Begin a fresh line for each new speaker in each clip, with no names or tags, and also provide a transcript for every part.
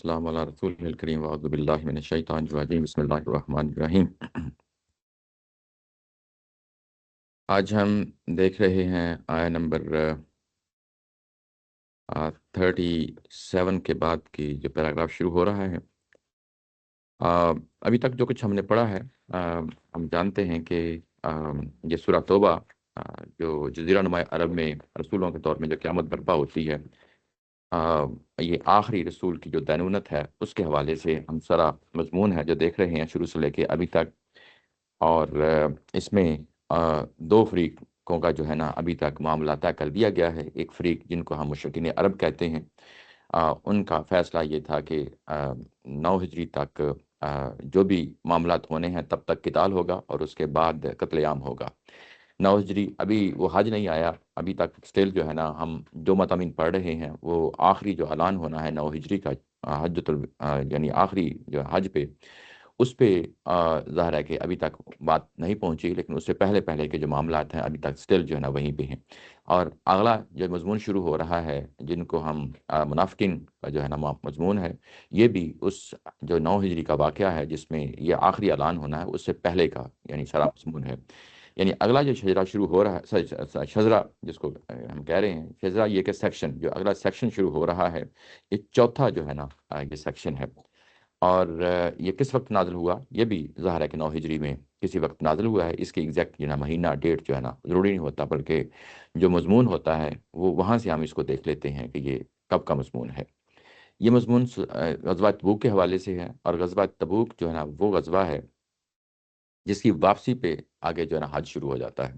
والسلام علی رسول الکریم واعوذ باللہ من الشیطان الرجیم بسم اللہ الرحمن الرحیم۔ آج ہم دیکھ رہے ہیں آیا نمبر 37 کے بعد کی جو پیراگراف شروع ہو رہا ہے۔ ابھی تک جو کچھ ہم نے پڑھا ہے، ہم جانتے ہیں کہ یہ سورہ توبہ جو جزیرہ نما عرب میں رسولوں کے طور میں جو قیامت برپا ہوتی ہے، یہ آخری رسول کی جو دینونت ہے اس کے حوالے سے ہم سارا مضمون ہے جو دیکھ رہے ہیں شروع سے لے کے ابھی تک۔ اور اس میں دو فریقوں کا جو ہے نا ابھی تک معاملہ طے کر دیا گیا ہے۔ ایک فریق جن کو ہم مشرکین عرب کہتے ہیں، ان کا فیصلہ یہ تھا کہ 9 ہجری تک جو بھی معاملات ہونے ہیں تب تک قتال ہوگا اور اس کے بعد قتل عام ہوگا۔ 9 ہجری ابھی وہ حج نہیں آیا، ابھی تک اسٹل جو ہے نا ہم جو مضامین پڑھ رہے ہیں وہ آخری جو اعلان ہونا ہے 9 ہجری کا، یعنی آخری جو حج پہ، اس پہ ظاہر ہے کہ ابھی تک بات نہیں پہنچی، لیکن اس سے پہلے پہلے کے جو معاملات ہیں ابھی تک اسٹل جو ہے نا وہیں پہ ہیں۔ اور اگلا جو مضمون شروع ہو رہا ہے جن کو ہم منافقین کا جو ہے نا مضمون ہے، یہ بھی اس جو 9 ہجری کا واقعہ ہے جس میں یہ آخری اعلان ہونا ہے اس سے پہلے کا یعنی سارا مضمون ہے۔ یعنی اگلا جو شجرہ شروع ہو رہا ہے، شجرہ جس کو ہم کہہ رہے ہیں شجرہ، یہ کہ سیکشن جو اگلا سیکشن شروع ہو رہا ہے، یہ چوتھا جو ہے نا یہ سیکشن ہے۔ اور یہ کس وقت نازل ہوا، یہ بھی ظاہر ہے کہ 9 ہجری میں کسی وقت نازل ہوا ہے۔ اس کی ایگزیکٹ جو ہے نا مہینہ ڈیٹ جو ہے نا ضروری نہیں ہوتا، بلکہ جو مضمون ہوتا ہے وہ وہاں سے ہم اس کو دیکھ لیتے ہیں کہ یہ کب کا مضمون ہے۔ یہ مضمون غزوہ تبوک کے حوالے سے ہے، اور غزوہ تبوک جو ہے نا وہ غزوہ ہے جس کی واپسی پہ آگے جو ہے نا حج شروع ہو جاتا ہے۔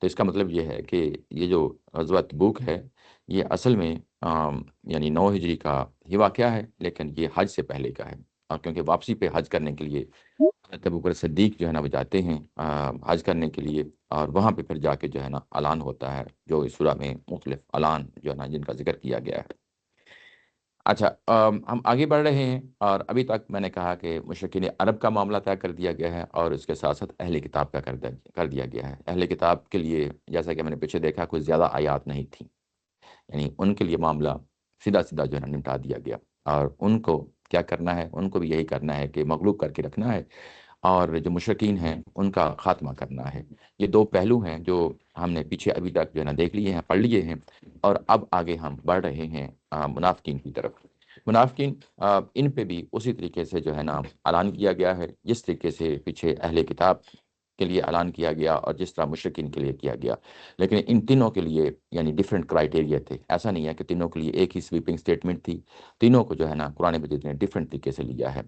تو اس کا مطلب یہ ہے کہ یہ جو غزوہ تبوک ہے یہ اصل میں یعنی 9 ہجری کا ہی واقعہ ہے، لیکن یہ حج سے پہلے کا ہے۔ اور کیونکہ واپسی پہ حج کرنے کے لیے حضرت ابوبکر صدیق جو ہے نا وہ جاتے ہیں حج کرنے کے لیے، اور وہاں پہ پھر جا کے جو ہے نا اعلان ہوتا ہے، جو اس سورہ میں مختلف اعلان جو ہے نا جن کا ذکر کیا گیا ہے۔ اچھا، ہم آگے بڑھ رہے ہیں، اور ابھی تک میں نے کہا کہ مشرکین عرب کا معاملہ طے کر دیا گیا ہے، اور اس کے ساتھ ساتھ اہل کتاب کا کر دیا گیا ہے۔ اہل کتاب کے لیے جیسا کہ میں نے پیچھے دیکھا کوئی زیادہ آیات نہیں تھیں، یعنی ان کے لیے معاملہ سیدھا سیدھا جو ہے نا نمٹا دیا گیا، اور ان کو کیا کرنا ہے، ان کو بھی یہی کرنا ہے کہ مغلوب کر کے رکھنا ہے، اور جو مشرکین ہیں ان کا خاتمہ کرنا ہے۔ یہ دو پہلو ہیں جو ہم نے پیچھے ابھی تک جو ہے نا دیکھ لیے ہیں، پڑھ لیے ہیں، اور اب آگے ہم بڑھ رہے ہیں منافقین کی طرف۔ منافقین، ان پہ بھی اسی طریقے سے جو ہے نا اعلان کیا گیا ہے جس طریقے سے پیچھے اہل کتاب کے لیے اعلان کیا گیا اور جس طرح مشرکین کے لیے کیا گیا، لیکن ان تینوں کے لیے یعنی ڈیفرنٹ کرائٹیریا تھے۔ ایسا نہیں ہے کہ تینوں کے لیے ایک ہی سویپنگ سٹیٹمنٹ تھی، تینوں کو جو ہے نا قرآن مجید نے ڈیفرنٹ طریقے سے لیا ہے۔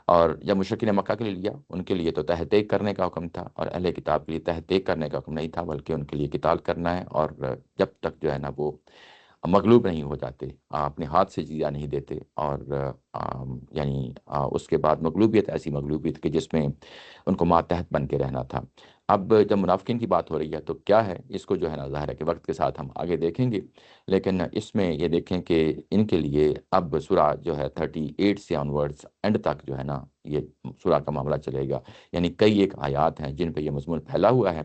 اور جب مشرکین مکہ کے لیے لیا، ان کے لیے تو تحقیق کرنے کا حکم تھا، اور اہل کتاب کے لیے تحقیق کرنے کا حکم نہیں تھا، بلکہ ان کے لیے قتال کرنا ہے، اور جب تک جو ہے نا وہ مغلوب نہیں ہو جاتے، اپنے ہاتھ سے جزیہ نہیں دیتے، اور یعنی اس کے بعد مغلوبیت ایسی مغلوبیت کہ جس میں ان کو ماتحت بن کے رہنا تھا۔ اب جب منافقین کی بات ہو رہی ہے تو کیا ہے، اس کو جو ہے نا ظاہر ہے کہ وقت کے ساتھ ہم آگے دیکھیں گے، لیکن اس میں یہ دیکھیں کہ ان کے لیے اب سورہ جو ہے 38 سے آنورڈز اینڈ تک جو ہے نا یہ سورہ کا معاملہ چلے گا، یعنی کئی ایک آیات ہیں جن پہ یہ مضمون پھیلا ہوا ہے۔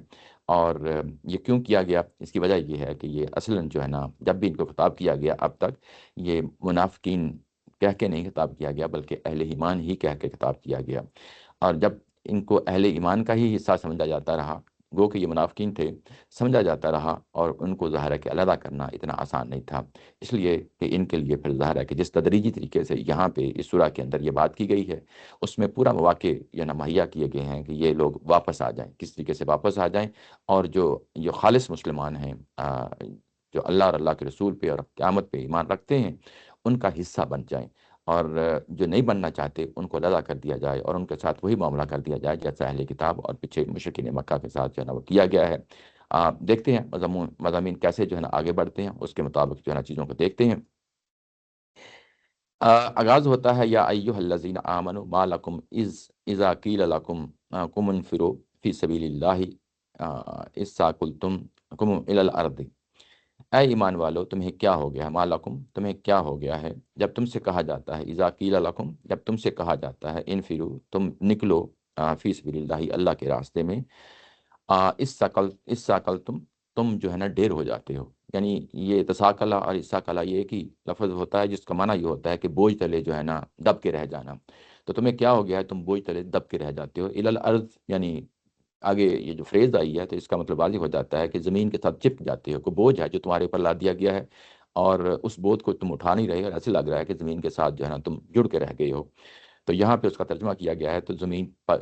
اور یہ کیوں کیا گیا، اس کی وجہ یہ ہے کہ یہ اصلاً جو ہے نا جب بھی ان کو خطاب کیا گیا اب تک، یہ منافقین کہہ کے نہیں خطاب کیا گیا بلکہ اہل ایمان ہی کہہ کے خطاب کیا گیا۔ اور جب ان کو اہل ایمان کا ہی حصہ سمجھا جاتا رہا، گو کہ یہ منافقین تھے، سمجھا جاتا رہا، اور ان کو ظاہر ہے کہ علیحدہ کرنا اتنا آسان نہیں تھا، اس لیے کہ ان کے لیے پھر ظاہر ہے کہ جس تدریجی طریقے سے یہاں پہ اس سورہ کے اندر یہ بات کی گئی ہے، اس میں پورا مواقع یہ نا مہیا کیے گئے ہیں کہ یہ لوگ واپس آ جائیں، کس طریقے سے واپس آ جائیں، اور جو خالص مسلمان ہیں، جو اللہ اور اللہ کے رسول پہ اور قیامت پہ ایمان رکھتے ہیں، ان کا حصہ بن جائیں، اور جو نہیں بننا چاہتے ان کو لدا کر دیا جائے، اور ان کے ساتھ وہی معاملہ کر دیا جائے جیسا اہل کتاب اور پیچھے مشرکین مکہ کے ساتھ جو ہے نا وہ کیا گیا ہے۔ دیکھتے ہیں مضامین کیسے جو ہے نا آگے بڑھتے ہیں، اس کے مطابق جو ہے نا چیزوں کو دیکھتے ہیں۔ آغاز ہوتا ہے یا ایھا الذین آمنوا ما لکم اذا قیل لکم قم انفروا فی سبیل اللہ اذ ثاقلتم قم الی الارض۔ اے ایمان والو، تمہیں کیا ہو گیا ہے، ما لکم تمہیں کیا ہو گیا ہے، جب تم سے کہا جاتا ہے، اذا قیل لکم جب تم سے کہا جاتا ہے، انفروا تم نکلو، فی سبیل اللہ اللہ کے راستے میں، اس ثقل تم جو ہے نا ڈھیر ہو جاتے ہو، یعنی یہ تساکلا اور اساکلا یہ ایک ہی لفظ ہوتا ہے، جس کا معنی یہ ہوتا ہے کہ بوجھ تلے جو ہے نا دب کے رہ جانا۔ تو تمہیں کیا ہو گیا ہے، تم بوجھ تلے دب کے رہ جاتے ہو، الارض یعنی آگے یہ جو فریز آئی ہے تو اس کا مطلب واضح ہو جاتا ہے کہ زمین کے ساتھ چپک جاتے ہو، کوئی بوجھ ہے جو تمہارے اوپر لا دیا گیا ہے، اور اس بوجھ کو تم اٹھا نہیں رہے، اور ایسے لگ رہا ہے کہ زمین کے ساتھ جو ہے نا تم جڑ کے رہ گئے ہو۔ تو یہاں پہ اس کا ترجمہ کیا گیا ہے، تو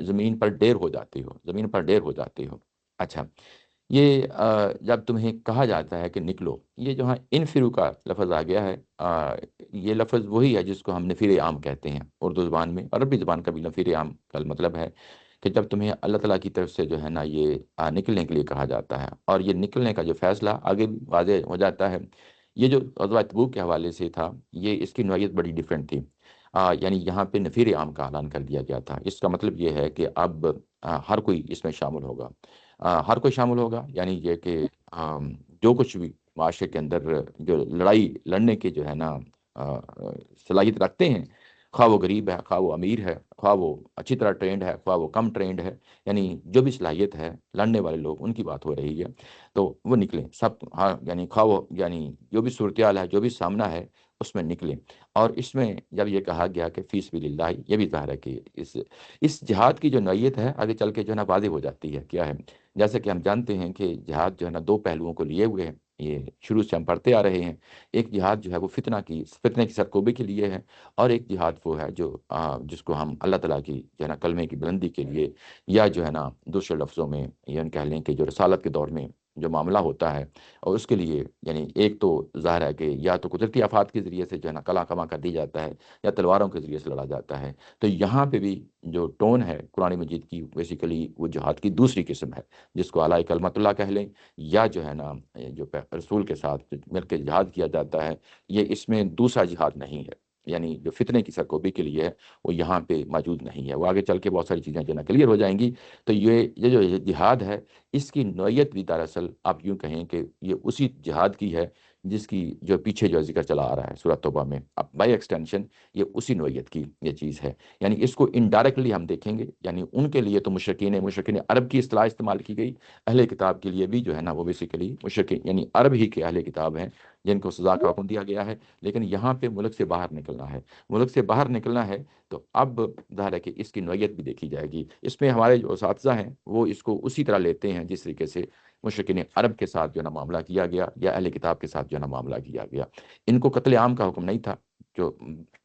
زمین پر ڈیر ہو جاتے ہو، زمین پر ڈیر ہو جاتے ہو۔ اچھا، یہ جب تمہیں کہا جاتا ہے کہ نکلو، یہ جہاں انفرو کا لفظ آ گیا ہے، یہ لفظ وہی ہے جس کو ہم نفیر عام کہتے ہیں اردو زبان میں، عربی زبان کا بھی نفیر عام کا مطلب ہے کہ جب تمہیں اللہ تعالیٰ کی طرف سے جو ہے نا یہ نکلنے کے لیے کہا جاتا ہے، اور یہ نکلنے کا جو فیصلہ آگے بھی واضح ہو جاتا ہے۔ یہ جو غزوہ تبوک کے حوالے سے تھا، یہ اس کی نوعیت بڑی ڈیفرنٹ تھی۔ یعنی یہاں پہ نفیر عام کا اعلان کر دیا گیا تھا، اس کا مطلب یہ ہے کہ اب ہر کوئی اس میں شامل ہوگا۔ ہر کوئی شامل ہوگا، یعنی یہ کہ جو کچھ بھی معاشرے کے اندر جو لڑائی لڑنے کے جو ہے نا صلاحیت رکھتے ہیں، خواہ وہ غریب ہے، خواہ وہ امیر ہے، خواہ وہ اچھی طرح ٹرینڈ ہے، خواہ وہ کم ٹرینڈ ہے، یعنی جو بھی صلاحیت ہے لڑنے والے لوگ، ان کی بات ہو رہی ہے، تو وہ نکلیں سب، ہاں، یعنی خواہ وہ یعنی جو بھی صورتحال ہے، جو بھی سامنا ہے، اس میں نکلیں۔ اور اس میں جب یہ کہا گیا کہ فی سبیل اللہ، یہ بھی ظاہر ہے کہ اس جہاد کی جو نوعیت ہے آگے چل کے جو ہے نا واضح ہو جاتی ہے کیا ہے۔ جیسے کہ ہم جانتے ہیں کہ جہاد جو ہے نا دو پہلوؤں کو لیے ہوئے ہیں، یہ شروع سے ہم پڑھتے آ رہے ہیں۔ ایک جہاد جو ہے وہ فتنہ کی سرکوبی کے لیے ہے، اور ایک جہاد وہ ہے جو جس کو ہم اللہ تعالیٰ کی جو ہے نا کلمے کی بلندی کے لیے، یا جو ہے نا دوسرے لفظوں میں یہ کہہ لیں کہ جو رسالت کے دور میں جو معاملہ ہوتا ہے، اور اس کے لیے یعنی ایک تو ظاہر ہے کہ یا تو قدرتی آفات کے ذریعے سے جو ہے نا کلا کما کر دی جاتا ہے، یا تلواروں کے ذریعے سے لڑا جاتا ہے۔ تو یہاں پہ بھی جو ٹون ہے قرآن مجید کی، بیسیکلی وہ جہاد کی دوسری قسم ہے، جس کو اعلی کلمت اللہ کہہ لیں، یا جو ہے نا جو رسول کے ساتھ مل کے جہاد کیا جاتا ہے، یہ اس میں دوسرا جہاد نہیں ہے، یعنی جو فتنے کی سرکوبی کے لیے ہے وہ یہاں پہ موجود نہیں ہے۔ وہ آگے چل کے بہت ساری چیزیں جو ہے نا کلیئر ہو جائیں گی۔ تو یہ جو جہاد ہے، اس کی نوعیت بھی دراصل آپ یوں کہیں کہ یہ اسی جہاد کی ہے جس کی جو پیچھے جو ذکر چلا آ رہا ہے سورۃ توبہ میں، اب بائی ایکسٹینشن یہ اسی نوعیت کی یہ چیز ہے۔ یعنی اس کو انڈائریکٹلی ہم دیکھیں گے، یعنی ان کے لیے تو مشرکین عرب کی اصطلاح استعمال کی گئی، اہل کتاب کے لیے بھی جو ہے نا وہ بیسیکلی مشرکین یعنی عرب ہی کے اہل کتاب ہیں جن کو سزا کا حکم دیا گیا ہے، لیکن یہاں پہ ملک سے باہر نکلنا ہے، ملک سے باہر نکلنا ہے۔ تو اب ظاہر ہے کہ اس کی نوعیت بھی دیکھی جائے گی۔ اس میں ہمارے جو اساتذہ ہیں وہ اس کو اسی طرح لیتے ہیں جس طریقے سے مشرکین عرب کے ساتھ جو ہے نا معاملہ کیا گیا، یا اہل کتاب کے ساتھ جو ہے نا معاملہ کیا گیا۔ ان کو قتل عام کا حکم نہیں تھا، جو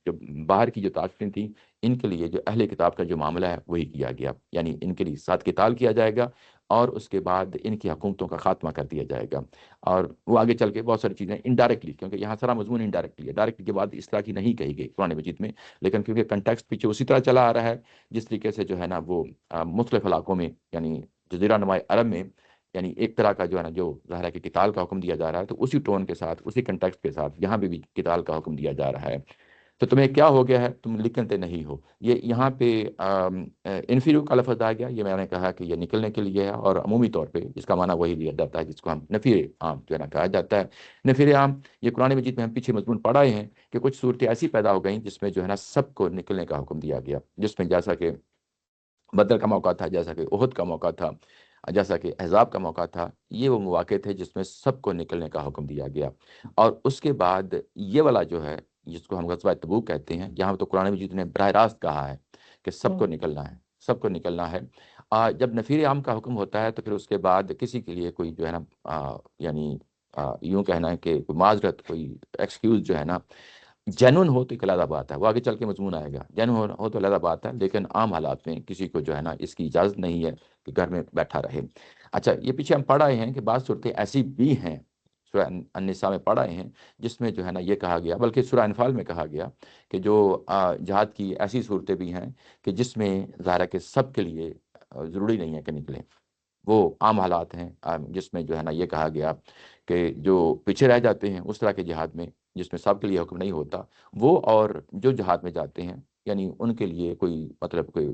جو باہر کی جو طاقتیں تھیں، ان کے لیے جو اہل کتاب کا جو معاملہ ہے وہی کیا گیا، یعنی ان کے لیے ساتھ قتال کیا جائے گا، اور اس کے بعد ان کی حکومتوں کا خاتمہ کر دیا جائے گا۔ اور وہ آگے چل کے بہت ساری چیزیں انڈائریکٹلی، کیونکہ یہاں سارا مضمون انڈائریکٹلی ہے، ڈائریکٹلی کے بعد اصطلاح کی نہیں کہی گئی قرآن مجید میں، لیکن کیونکہ کنٹیکسٹ پیچھے اسی طرح چلا آ رہا ہے جس طریقے سے جو ہے نا وہ مختلف علاقوں میں، یعنی جزیرہ نما عرب میں، یعنی ایک طرح کا جو ہے نا جو ظاہر ہے کہ قتال کا حکم دیا جا رہا ہے، تو اسی ٹون کے ساتھ، اسی کنٹیکسٹ کے ساتھ یہاں پہ بھی قتال کا حکم دیا جا رہا ہے۔ تو تمہیں کیا ہو گیا ہے، تم لکھتے نہیں ہو، یہ یہاں پہ انفیریو کا لفظ آ گیا، یہ میں نے کہا کہ یہ نکلنے کے لیے ہے، اور عمومی طور پہ اس کا معنی وہی لیا جاتا ہے جس کو ہم نفیر عام جو ہے نا کہا جاتا ہے۔ نفیر عام یہ قرآن مجید میں ہم پیچھے مضمون پڑھائے ہیں کہ کچھ صورتیں ایسی پیدا ہو گئیں جس میں جو ہے نا سب کو نکلنے کا حکم دیا گیا، جس میں جیسا کہ بدر کا موقع تھا، جیسا کہ احد کا موقع تھا، جیسا کہ احزاب کا موقع تھا، یہ وہ مواقع تھے جس میں سب کو نکلنے کا حکم دیا گیا۔ اور اس کے بعد یہ والا جو ہے جس کو ہم غزوہ تبوک کہتے ہیں، یہاں تو قرآن مجید نے براہ راست کہا ہے کہ سب کو نکلنا ہے، سب کو نکلنا ہے۔ جب نفیر عام کا حکم ہوتا ہے تو پھر اس کے بعد کسی کے لیے کوئی جو ہے نا یعنی یوں کہنا ہے کہ کوئی معذرت، کوئی ایکسکیوز جو ہے نا جینون ہو تو ایک علیحدہ بات ہے، وہ آگے چل کے مضمون آئے گا، جینون ہو تو علیحدہ بات ہے، لیکن عام حالات میں کسی کو جو ہے نا اس کی اجازت نہیں ہے کہ گھر میں بیٹھا رہے۔ اچھا، یہ پیچھے ہم پڑھ آئے ہیں کہ بعض صورتیں ایسی بھی ہیں، سورہ النساء میں پڑھ آئے ہیں جس میں جو ہے نا یہ کہا گیا، بلکہ سورہ انفال میں کہا گیا کہ جو جہاد کی ایسی صورتیں بھی ہیں کہ جس میں ظاہر ہے کہ سب کے لیے ضروری نہیں ہے کہ نکلیں، وہ عام حالات ہیں جس میں جو ہے نا یہ کہا گیا کہ جو پیچھے رہ جاتے ہیں اس طرح کے جہاد میں جس میں سب کے لیے حکم نہیں ہوتا، وہ اور جو جہاد میں جاتے ہیں، یعنی ان کے لیے کوئی مطلب کوئی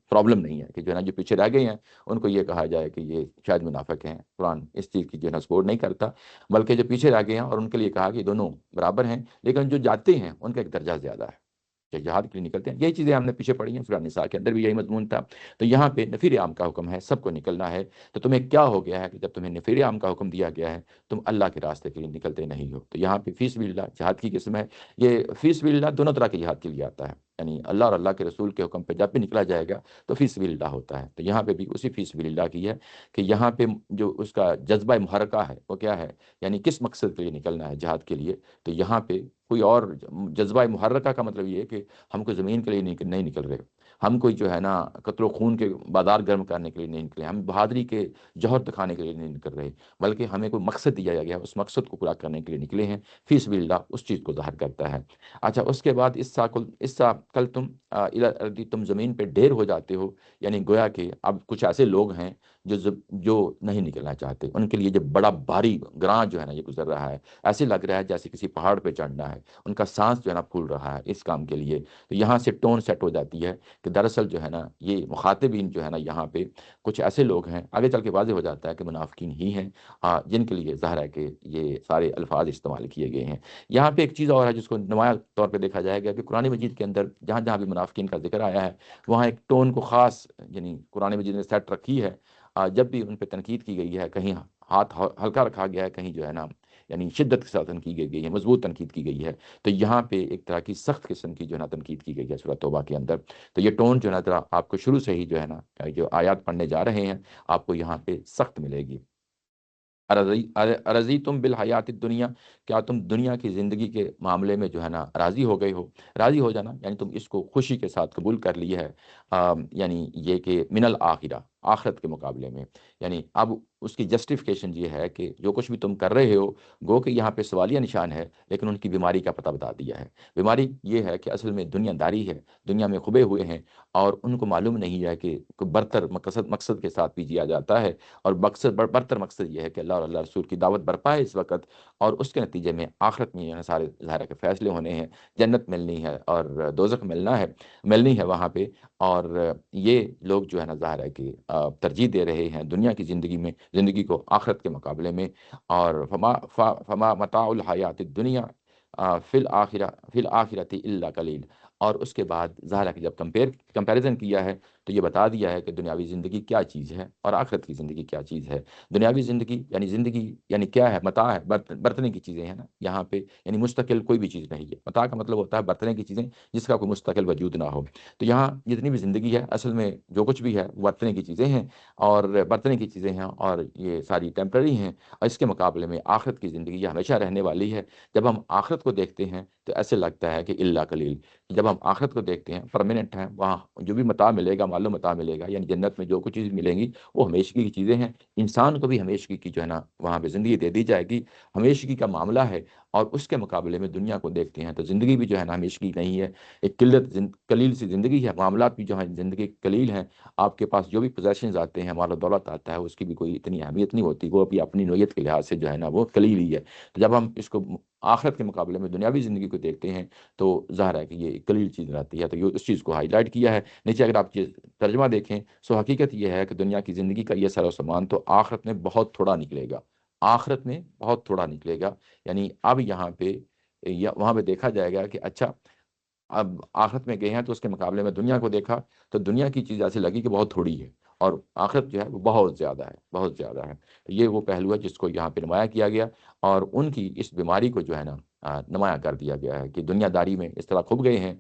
پرابلم نہیں ہے کہ جو ہے نا جو پیچھے رہ گئے ہیں ان کو یہ کہا جائے کہ یہ شاید منافق ہیں۔ قرآن اس چیز کی جو ہے نا سپورٹ نہیں کرتا، بلکہ جو پیچھے رہ گئے ہیں اور ان کے لیے کہا کہ یہ دونوں برابر ہیں، لیکن جو جاتے ہیں ان کا ایک درجہ زیادہ ہے، کہ جہاد کے لیے نکلتے ہیں، یہی چیزیں ہم نے پیچھے پڑھی ہیں، سورہ نساء کے اندر بھی یہی مضمون تھا۔ تو یہاں پہ نفیر عام کا حکم ہے، سب کو نکلنا ہے۔ تو تمہیں کیا ہو گیا ہے کہ جب تمہیں نفیر عام کا حکم دیا گیا ہے تم اللہ کے راستے کے لیے نکلتے نہیں ہو؟ تو یہاں پہ فی سبیل اللہ جہاد کی قسم ہے۔ یہ فی سبیل اللہ دونوں طرح کے جہاد کے لیے آتا ہے، یعنی اللہ اور اللہ کے رسول کے حکم پہ جب بھی نکلا جائے گا تو فی سبیل اللہ ہوتا ہے۔ تو یہاں پہ بھی اسی فی سبیل اللہ کی ہے کہ یہاں پہ جو اس کا جذبہ محرکہ ہے وہ کیا ہے، یعنی کس مقصد کے لیے نکلنا ہے جہاد کے لیے۔ تو یہاں پہ کوئی اور جذبہ محرکہ کا مطلب یہ ہے کہ ہم کو زمین کے لیے نہیں نکل رہے، ہم کوئی جو ہے نا قتل و خون کے بازار گرم کرنے کے لیے نہیں نکلے، ہم بہادری کے جوہر دکھانے کے لیے نہیں نکل رہے، بلکہ ہمیں کوئی مقصد دیا گیا ہے، اس مقصد کو پورا کرنے کے لیے نکلے ہیں۔ فی سبیل اللہ اس چیز کو ظاہر کرتا ہے۔ اچھا، اس کے بعد اس کل تم الی الارض، تم زمین پہ ڈھیر ہو جاتے ہو، یعنی گویا کہ اب کچھ ایسے لوگ ہیں جو نہیں نکلنا چاہتے، ان کے لیے جو بڑا بھاری گراں جو ہے نا یہ گزر رہا ہے، ایسے لگ رہا ہے جیسے کسی پہاڑ پہ چڑھنا ہے، ان کا سانس جو ہے نا پھول رہا ہے اس کام کے لیے۔ تو یہاں سے ٹون سیٹ ہو جاتی ہے کہ دراصل جو ہے نا یہ مخاطبین جو ہے نا یہاں پہ کچھ ایسے لوگ ہیں، آگے چل کے واضح ہو جاتا ہے کہ منافقین ہی ہیں، جن کے لیے ظاہر ہے کہ یہ سارے الفاظ استعمال کیے گئے ہیں۔ یہاں پہ ایک چیز اور ہے جس کو نمایاں طور پہ دیکھا جائے گا کہ قرآن مجید کے اندر جہاں جہاں بھی منافقین کا ذکر آیا ہے وہاں ایک ٹون کو خاص، یعنی قرآن مجید نے سیٹ رکھی ہے۔ جب بھی ان پہ تنقید کی گئی ہے، کہیں ہاتھ ہلکا رکھا گیا ہے، کہیں جو ہے نا یعنی شدت کے ساتھ تنقید کی گئی ہے، مضبوط تنقید کی گئی ہے۔ تو یہاں پہ ایک طرح کی سخت قسم کی جو ہے نا تنقید کی گئی ہے سورہ توبہ کے اندر۔ تو یہ ٹون جو ہے نا ذرا آپ کو شروع سے ہی جو ہے نا جو آیات پڑھنے جا رہے ہیں آپ کو یہاں پہ سخت ملے گی۔ ارضی تم بالحیات دنیا، کیا تم دنیا کی زندگی کے معاملے میں جو ہے نا راضی ہو گئے ہو؟ راضی ہو جانا یعنی تم اس کو خوشی کے ساتھ قبول کر لی ہے، یعنی یہ کہ من الآخرہ، آخرت کے مقابلے میں، یعنی اب اس کی جسٹیفیکیشن یہ ہے کہ جو کچھ بھی تم کر رہے ہو، گو کہ یہاں پہ سوالیہ نشان ہے لیکن ان کی بیماری کا پتہ بتا دیا ہے۔ بیماری یہ ہے کہ اصل میں دنیا داری ہے، دنیا میں کھبے ہوئے ہیں اور ان کو معلوم نہیں ہے کہ برتر مقصد کے ساتھ بھی جیا جاتا ہے، اور برتر مقصد یہ ہے کہ اللہ اور اللہ رسول کی دعوت برپا ہے اس وقت، اور اس کے نتیجے میں آخرت میں یہ سارے ظاہر کے فیصلے ہونے ہیں، جنت ملنی ہے اور دوزخ ملنی ہے وہاں پہ۔ اور یہ لوگ جو ہے نا ظاہر ہے کہ ترجیح دے رہے ہیں دنیا کی زندگی کو آخرت کے مقابلے میں۔ اور فما متاع الحیات الدنیا فی الآخرۃ الا قلیل، اور اس کے بعد ظاہر ہے کہ جب کمپیریزن کیا ہے تو یہ بتا دیا ہے کہ دنیاوی زندگی کیا چیز ہے اور آخرت کی زندگی کیا چیز ہے۔ دنیاوی زندگی یعنی کیا ہے؟ متاع ہے، برتنے کی چیزیں ہیں نا یہاں پہ، یعنی مستقل کوئی بھی چیز نہیں ہے۔ متاع کا مطلب ہوتا ہے برتنے کی چیزیں جس کا کوئی مستقل وجود نہ ہو۔ تو یہاں جتنی بھی زندگی ہے اصل میں جو کچھ بھی ہے وہ برتنے کی چیزیں ہیں، اور برتنے کی چیزیں ہیں، اور یہ ساری ٹیمپرری ہیں، اور اس کے مقابلے میں آخرت کی زندگی یہ ہمیشہ رہنے والی ہے۔ جب ہم آخرت کو دیکھتے ہیں تو ایسے لگتا ہے کہ الا قلیل، جب ہم آخرت کو دیکھتے ہیں پرماننٹ ہے، وہاں جو بھی متاع ملے گا، معلوم متاع ملے گا، یعنی جنت میں جو کچھ چیز ملیں گی وہ ہمیشگی کی چیزیں ہیں۔ انسان کو بھی ہمیشگی کی جو ہے نا وہاں پہ زندگی دے دی جائے گی، ہمیشگی کا معاملہ ہے۔ اور اس کے مقابلے میں دنیا کو دیکھتے ہیں تو زندگی بھی جو ہے نا ہمیشگی نہیں ہے، ایک قلیل سی زندگی ہے، معاملات بھی جو ہیں زندگی قلیل ہیں۔ آپ کے پاس جو بھی پوزیشنز آتے ہیں، مال و دولت آتا ہے، اس کی بھی کوئی اتنی اہمیت نہیں ہوتی، وہ بھی اپنی نوعیت کے لحاظ سے جو ہے نا وہ قلیل ہی ہے۔ تو جب ہم اس کو آخرت کے مقابلے میں دنیاوی زندگی کو دیکھتے ہیں تو ظاہر ہے کہ یہ ایک قلیل چیز رہتی ہے۔ تو یہ اس چیز کو ہائی لائٹ کیا ہے۔ نیچے اگر آپ یہ ترجمہ دیکھیں سو حقیقت یہ ہے کہ دنیا کی زندگی کا یہ سر و سامان تو آخرت میں بہت تھوڑا نکلے گا، آخرت میں بہت تھوڑا نکلے گا۔ یعنی اب یہاں پہ وہاں پہ دیکھا جائے گا کہ اچھا اب آخرت میں گئے ہیں تو اس کے مقابلے میں دنیا کو دیکھا تو دنیا کی چیز ایسے لگی کہ بہت تھوڑی ہے، اور آخرت جو ہے وہ بہت زیادہ ہے، بہت زیادہ ہے۔ یہ وہ پہلو ہے جس کو یہاں پہ نمایاں کیا گیا، اور ان کی اس بیماری کو جو ہے نا نمایاں کر دیا گیا ہے کہ دنیا داری میں اس طرح کھب گئے ہیں،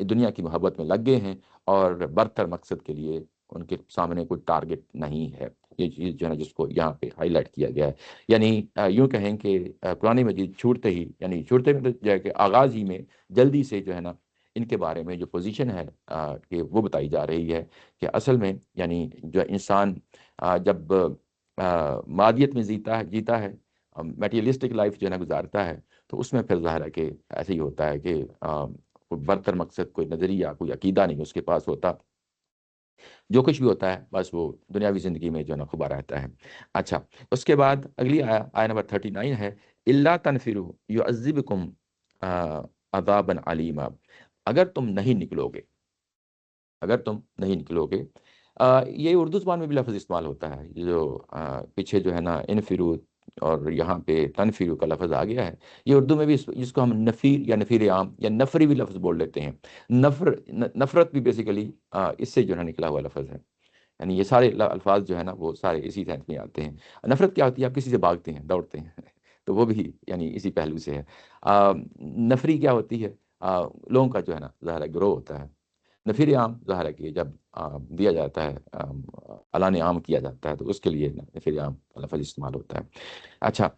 دنیا کی محبت میں لگ گئے ہیں، اور برتر مقصد کے لیے ان کے سامنے کوئی ٹارگٹ نہیں ہے۔ یہ چیز جو ہے نا جس کو یہاں پہ ہائی لائٹ کیا گیا ہے، یعنی یوں کہیں کہ قرآن مجید چھوڑتے میں جو ہے کہ آغاز ہی میں جلدی سے جو ہے نا ان کے بارے میں جو پوزیشن ہے کہ وہ بتائی جا رہی ہے کہ اصل میں یعنی جو انسان جب مادیت میں جیتا ہے، میٹیریلسٹک لائف جو ہے نا گزارتا ہے، تو اس میں پھر ظاہر ہے کہ ایسے ہی ہوتا ہے کہ کوئی برتر مقصد، کوئی نظریہ، کوئی عقیدہ نہیں اس کے پاس ہوتا، جو کچھ بھی ہوتا ہے بس وہ دنیاوی زندگی میں جو ہے نا کھبا رہتا ہے۔ اچھا، اس کے بعد اگلی آیہ نمبر 39 ہے، اللہ تنفروا یعذبکم عذابا علیما، اگر تم نہیں نکلو گے، اگر تم نہیں نکلو گے، یہ اردو زبان میں بھی لفظ استعمال ہوتا ہے، جو پیچھے جو ہے نا انفرو اور یہاں پہ تنفیر کا لفظ آ گیا ہے. یہ اردو میں بھی جس کو ہم نفیر یا نفیر عام یا نفری بھی لفظ بول لیتے ہیں. نفرت بھی بیسیکلی اس سے جو ہے نکلا ہوا لفظ ہے. یعنی یہ سارے الفاظ جو ہے نا وہ سارے اسی سینس میں آتے ہیں. نفرت کیا ہوتی ہے؟ آپ کسی سے بھاگتے ہیں، دوڑتے ہیں تو وہ بھی یعنی اسی پہلو سے ہے. نفری کیا ہوتی ہے؟ لوگوں کا جو ہے نا ظاہر ہے گروہ ہوتا ہے. نفیر عام ظاہر ہے کہ جب دیا جاتا ہے، اعلان عام کیا جاتا ہے، تو اس کے لیے نفیر عام کا لفظ استعمال ہوتا ہے. اچھا،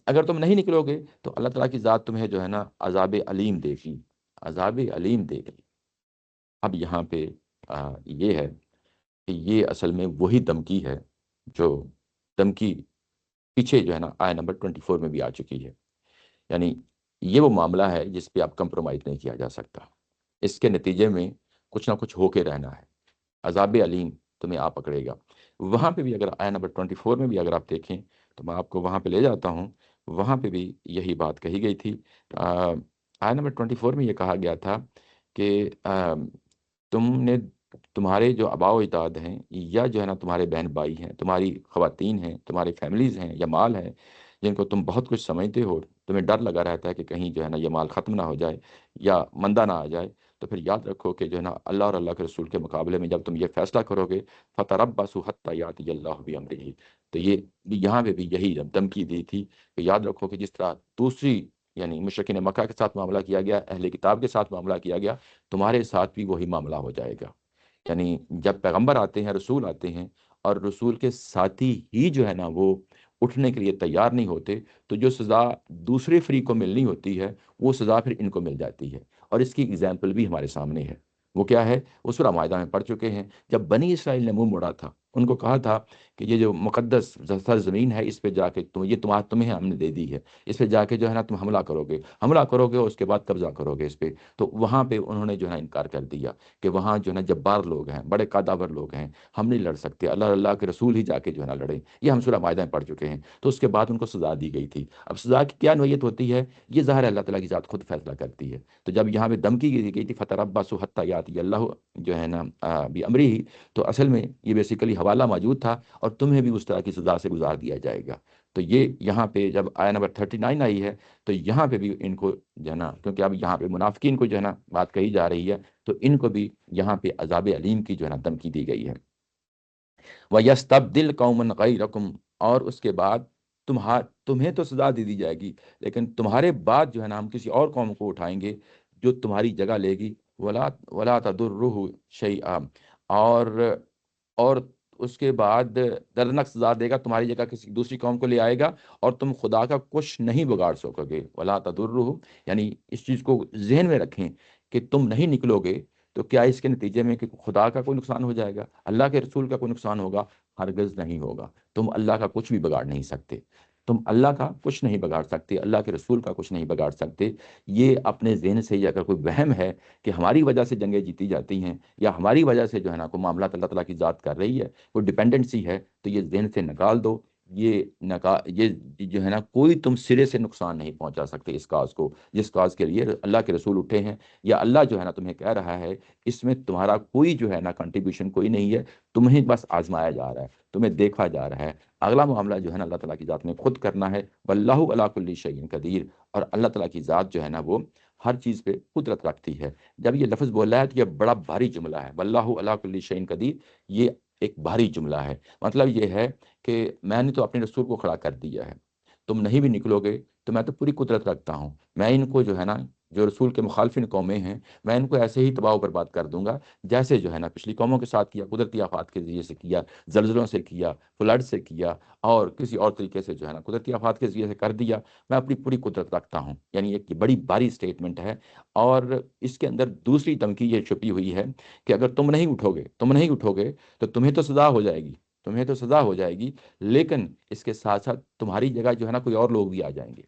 اگر تم نہیں نکلو گے تو اللہ تعالیٰ کی ذات تمہیں جو ہے نا عذاب علیم دے گی، عذاب علیم دے گی. اب یہاں پہ یہ ہے کہ یہ اصل میں وہی دھمکی ہے جو دھمکی پیچھے جو ہے نا آیت نمبر 24 میں بھی آ چکی ہے. یعنی یہ وہ معاملہ ہے جس پہ اب کمپرومائز نہیں کیا جا سکتا. اس کے نتیجے میں کچھ نہ کچھ ہو کے رہنا ہے. عذاب علیم تمہیں آ پکڑے گا. وہاں پہ بھی اگر آیت نمبر 24 میں بھی اگر آپ دیکھیں تو میں آپ کو وہاں پہ لے جاتا ہوں. وہاں پہ بھی یہی بات کہی گئی تھی. آیت نمبر 24 میں یہ کہا گیا تھا کہ تم نے، تمہارے جو آباء و اجداد ہیں یا جو ہے نا تمہارے بہن بھائی ہیں، تمہاری خواتین ہیں، تمہاری فیملیز ہیں یا مال ہیں، جن کو تم بہت کچھ سمجھتے ہو، تمہیں ڈر لگا رہتا ہے کہ کہیں جو ہے نا یہ مال ختم نہ ہو جائے یا مندہ نہ آ جائے، تو پھر یاد رکھو کہ جو ہے نا اللہ اور اللہ کے رسول کے مقابلے میں جب تم یہ فیصلہ کرو گے، فَتَرَبَّصُوا حَتَّىٰ يَأْتِيَ اللَّهُ بِأَمْرِهِ. تو یہ یہاں پہ بھی یہی دھمکی دی تھی کہ یاد رکھو کہ جس طرح دوسری یعنی مشرکین مکہ کے ساتھ معاملہ کیا گیا، اہل کتاب کے ساتھ معاملہ کیا گیا، تمہارے ساتھ بھی وہی معاملہ ہو جائے گا. یعنی جب پیغمبر آتے ہیں، رسول آتے ہیں، اور رسول کے ساتھی ہی جو ہے نا وہ اٹھنے کے لیے تیار نہیں ہوتے، تو جو سزا دوسرے فریق کو ملنی ہوتی ہے وہ سزا پھر ان کو مل جاتی ہے. اور اس کی اگزامپل بھی ہمارے سامنے ہے. وہ کیا ہے؟ وہ سورہ مائدہ میں پڑھ چکے ہیں. جب بنی اسرائیل نے منہ موڑا تھا، ان کو کہا تھا کہ یہ جو مقدس سرزمین ہے اس پہ جا کے تمہیں ہم نے دے دی ہے، اس پہ جا کے جو ہے نا تم حملہ کرو گے اور اس کے بعد قبضہ کرو گے اس پہ. تو وہاں پہ انہوں نے جو ہے نا انکار کر دیا کہ وہاں جو ہے نا جبار لوگ ہیں، بڑے قادور لوگ ہیں، ہم نہیں لڑ سکتے، اللہ کے رسول ہی جا کے جو ہے نا لڑیں. یہ ہم سورہ مائدہ میں پڑھ چکے ہیں. تو اس کے بعد ان کو سزا دی گئی تھی. اب سزا کی کیا نوعیت ہوتی ہے؟ یہ ظاہر ہے اللہ تعالیٰ کی ذات خود فیصلہ کرتی ہے. تو جب یہاں پہ دھمکی دی گئی تھی فَتَرَبَّصُوا حَتَّىٰ يَأْتِيَ اللَّهُ جو ہے نا بِأَمْرِهِ، تو اصل میں یہ بیسیکلی حوالہ موجود تھا اور تمہیں بھی اس طرح کی سزا سے گزار دیا جائے گا. تو یہ یہاں پہ جب آیت نمبر 39 آئی ہے تو یہاں پہ بھی ان کو جو ہے نا، کیونکہ اب یہاں پہ منافقین کو جو ہے نا بات کہی جا رہی ہے، تو ان کو بھی یہاں پہ عذاب علیم کی جو ہے نا دھمکی دی گئی ہے. وَيَسْتَبْدِلْ قَوْمًا غَيْرَكُمْ، اور اس کے بعد تمہیں تو سزا دے دی جائے گی، لیکن تمہارے بعد جو ہے نا ہم کسی اور قوم کو اٹھائیں گے جو تمہاری جگہ لے گی. وَلَا تَضُرُّهُ شَيْئًا، اور اس کے بعد دردناک سزا دے گا، تمہاری جگہ کسی دوسری قوم کو لے آئے گا اور تم خدا کا کچھ نہیں بگاڑ سکو گے. وَلَا تَضُرُّهُ، یعنی اس چیز کو ذہن میں رکھیں کہ تم نہیں نکلو گے تو کیا اس کے نتیجے میں کہ خدا کا کوئی نقصان ہو جائے گا، اللہ کے رسول کا کوئی نقصان ہوگا؟ ہرگز نہیں ہوگا. تم اللہ کا کچھ بھی بگاڑ نہیں سکتے، تم اللہ کا کچھ نہیں بگاڑ سکتے، اللہ کے رسول کا کچھ نہیں بگاڑ سکتے. یہ اپنے ذہن سے یہ اگر کوئی وہم ہے کہ ہماری وجہ سے جنگیں جیتی جاتی ہیں یا ہماری وجہ سے جو ہے نا کوئی معاملات اللہ تعالیٰ کی ذات کر رہی ہے، کوئی ڈیپینڈنسی ہے، تو یہ ذہن سے نکال دو. یہ جو ہے نا کوئی تم سرے سے نقصان نہیں پہنچا سکتے اس کاز کو، جس کاز کے لیے اللہ کے رسول اٹھے ہیں، یا اللہ جو ہے نا تمہیں کہہ رہا ہے. اس میں تمہارا کوئی جو ہے نا کنٹریبیوشن کوئی نہیں ہے، تمہیں بس آزمایا جا رہا ہے، تمہیں دیکھا جا رہا ہے. اگلا معاملہ جو ہے نا اللہ تعالیٰ کی ذات نے خود کرنا ہے. واللہ علی کل شیء قدیر، اور اللہ تعالیٰ کی ذات جو ہے نا وہ ہر چیز پہ قدرت رکھتی ہے. جب یہ لفظ بولا ہے تو یہ بڑا بھاری جملہ ہے. واللہ علی کل شیء قدیر، یہ ایک بھاری جملہ ہے. مطلب یہ ہے کہ میں نے تو اپنے رسول کو کھڑا کر دیا ہے، تم نہیں بھی نکلو گے تو میں تو پوری قدرت رکھتا ہوں. میں ان کو جو ہے نا جو رسول کے مخالفین قومیں ہیں، میں ان کو ایسے ہی تباہ و برباد کر دوں گا جیسے جو ہے نا پچھلی قوموں کے ساتھ کیا، قدرتی آفات کے ذریعے سے کیا، زلزلوں سے کیا، فلڈ سے کیا، اور کسی اور طریقے سے جو ہے نا قدرتی آفات کے ذریعے سے کر دیا. میں اپنی پوری قدرت رکھتا ہوں. یعنی ایک بڑی بھاری سٹیٹمنٹ ہے. اور اس کے اندر دوسری دھمکی یہ چھپی ہوئی ہے کہ اگر تم نہیں اٹھو گے تو تمہیں تو سزا ہو جائے گی، لیکن اس کے ساتھ ساتھ تمہاری جگہ جو ہے نا کوئی اور لوگ بھی آ جائیں گے،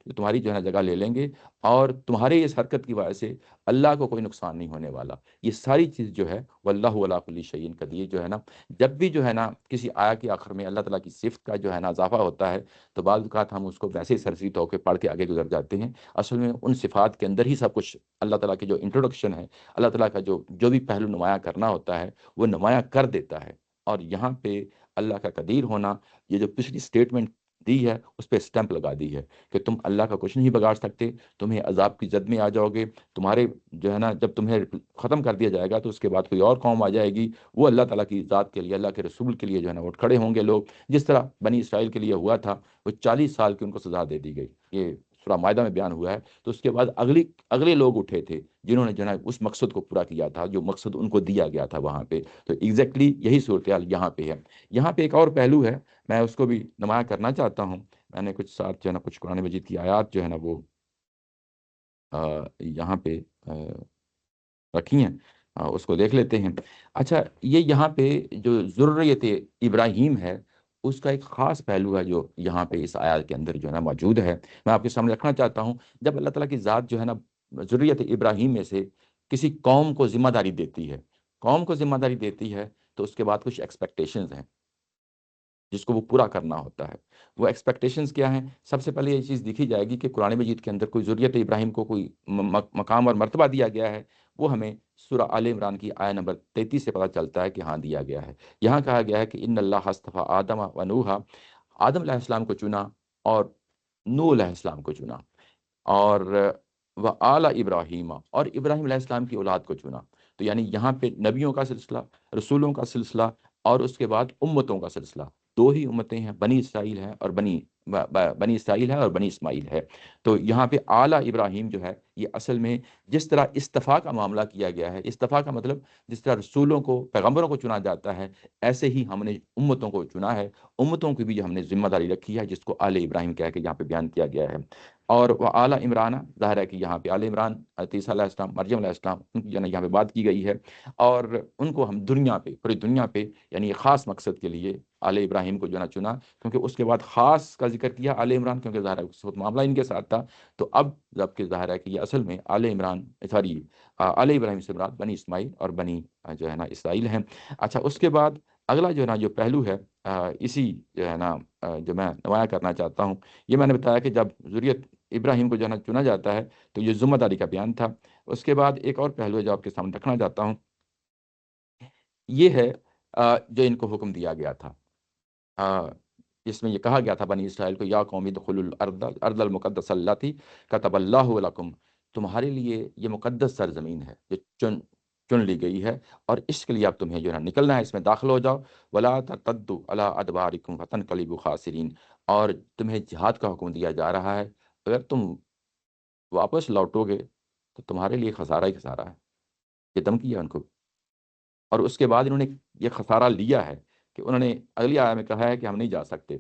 جو تمہاری جو ہے نا جگہ لے لیں گے، اور تمہارے اس حرکت کی وجہ سے اللہ کو کوئی نقصان نہیں ہونے والا. یہ ساری چیز جو ہے واللہ علی کل شیء قدیر جو ہے نا، جب بھی جو ہے نا کسی آیت کے آخر میں اللہ تعالیٰ کی صفت کا جو ہے نا اضافہ ہوتا ہے تو بعض اوقات ہم اس کو ویسے ہی سرسری طور پہ پڑھ کے آگے گزر جاتے ہیں. اصل میں ان صفات کے اندر ہی سب کچھ اللہ تعالیٰ کی جو انٹروڈکشن ہے، اللہ تعالیٰ کا جو بھی پہلو نمایاں کرنا ہوتا ہے وہ نمایاں کر دیتا ہے. اور یہاں پہ اللہ کا قدیر ہونا، یہ جو پچھلی سٹیٹمنٹ دی ہے اس پہ سٹیمپ لگا دی ہے کہ تم اللہ کا کچھ نہیں بگاڑ سکتے، تمہیں عذاب کی زد میں آ جاؤ گے، تمہارے جو ہے نا جب تمہیں ختم کر دیا جائے گا تو اس کے بعد کوئی اور قوم آ جائے گی، وہ اللہ تعالیٰ کی ذات کے لیے، اللہ کے رسول کے لیے جو ہے نا اٹھ کھڑے ہوں گے لوگ، جس طرح بنی اسرائیل کے لیے ہوا تھا، وہ 40 سال کی ان کو سزا دے دی گئی، یہ سورہ مائدہ میں بیان ہوا ہے۔ تو اس کے بعد اگلے لوگ اٹھے تھے جنہوں نے جو ہے نا اس مقصد کو پورا کیا تھا جو مقصد ان کو دیا گیا تھا وہاں پہ۔ تو ایگزیکٹلی یہی صورتحال یہاں پہ ہے۔ یہاں پہ ایک اور پہلو ہے، میں اس کو بھی نمایاں کرنا چاہتا ہوں۔ میں نے کچھ ساتھ جو ہے نا کچھ قرآن مجید کی آیات جو ہے نا وہ یہاں پہ رکھی ہیں، اس کو دیکھ لیتے ہیں۔ اچھا، یہ یہاں پہ جو ذریت ابراہیم ہے اس کا ایک خاص پہلو ہے جو یہاں پہ اس آیات کے اندر جو ہے نا موجود ہے، میں آپ کے سامنے رکھنا چاہتا ہوں۔ جب اللہ تعالیٰ کی ذات جو ہے نا ذریت ابراہیم میں سے کسی قوم کو ذمہ داری دیتی ہے، قوم کو ذمہ داری دیتی ہے، تو اس کے بعد کچھ ایکسپیکٹیشنز ہیں جس کو وہ پورا کرنا ہوتا ہے۔ وہ ایکسپیکٹیشنز کیا ہیں؟ سب سے پہلے یہ چیز دیکھی جائے گی کہ قرآن مجید کے اندر کوئی ذریت ابراہیم کو کوئی مقام اور مرتبہ دیا گیا ہے، وہ ہمیں سورہ آل عمران کی آیت نمبر 33 سے پتہ چلتا ہے کہ ہاں دیا گیا ہے۔ یہاں کہا گیا ہے کہ ان اللہ اصطفیٰ آدم و نوحا، آدم علیہ السلام کو چنا اور نوح علیہ السلام کو چنا، اور وہ اعلیٰ ابراہیم، اور ابراہیم علیہ السلام کی اولاد کو چنا۔ تو یعنی یہاں پہ نبیوں کا سلسلہ، رسولوں کا سلسلہ، اور اس کے بعد امتوں کا سلسلہ، دو ہی امتیں ہیں، بنی اسرائیل ہے اور بنی اسرائیل ہے اور بنی اسماعیل ہے۔ تو یہاں پہ اعلیٰ ابراہیم جو ہے یہ اصل میں جس طرح استفاء کا معاملہ کیا گیا ہے، استفاء کا مطلب جس طرح رسولوں کو، پیغمبروں کو چنا جاتا ہے، ایسے ہی ہم نے امتوں کو چنا ہے، امتوں کی بھی جو ہم نے ذمہ داری رکھی ہے جس کو آل ابراہیم کہہ کے یہاں پہ بیان کیا گیا ہے۔ اور وہ اعلیٰ عمران، ظاہر ہے کہ یہاں پہ آل عمران، عیسیٰ علیہ السلام، مریم علیہ السلام، ان کی جو ہے نا یہاں پہ بات کی گئی ہے، اور ان کو ہم دنیا پہ، پوری دنیا پہ یعنی ایک خاص مقصد کے لیے آل ابراہیم کو جو ہے نا چنا، کیونکہ اس کے بعد خاص کا ذکر کیا آل عمران، کیونکہ ظاہر ہے اس وقت معاملہ ان کے ساتھ تھا۔ تو اب جب کہ ظاہر ہے کہ یہ اصل میں آل عمران، سوری آل ابراہیم سے مراد بنی اسماعیل اور بنی جو ہے نا اسرائیل ہیں۔ اچھا، اس کے بعد اگلا جو ہے نا جو پہلو ہے، اسی جو ہے نا جو میں نمایاں کرنا چاہتا ہوں، یہ میں نے بتایا کہ جب ذریت ابراہیم کو جو ہے نا چنا جاتا ہے تو یہ ذمہ داری کا بیان تھا۔ اس کے بعد ایک اور پہلو ہے جو آپ کے سامنے رکھنا چاہتا ہوں، یہ ہے جو ان کو حکم دیا گیا تھا، جس میں یہ کہا گیا تھا بنی اسرائیل کو، یا قوم ادخلوا الارض المقدس التی کتب اللہ لکم، تمہارے لیے یہ مقدس سرزمین ہے جو چن لی گئی ہے، اور اس کے لیے اب تمہیں جو ہے نا نکلنا ہے، اس میں داخل ہو جاؤ، ولا ترتدوا علی ادبارکم فتنقلبوا خاسرین، اور تمہیں جہاد کا حکم دیا جا رہا ہے، اگر تم واپس لوٹو گے تو تمہارے لیے خسارہ ہی خسارہ ہے، یہ دھمکی ہے ان کو۔ اور اس کے بعد انہوں نے یہ خسارہ لیا ہے کہ انہوں نے اگلی آیت میں کہا ہے کہ ہم نہیں جا سکتے،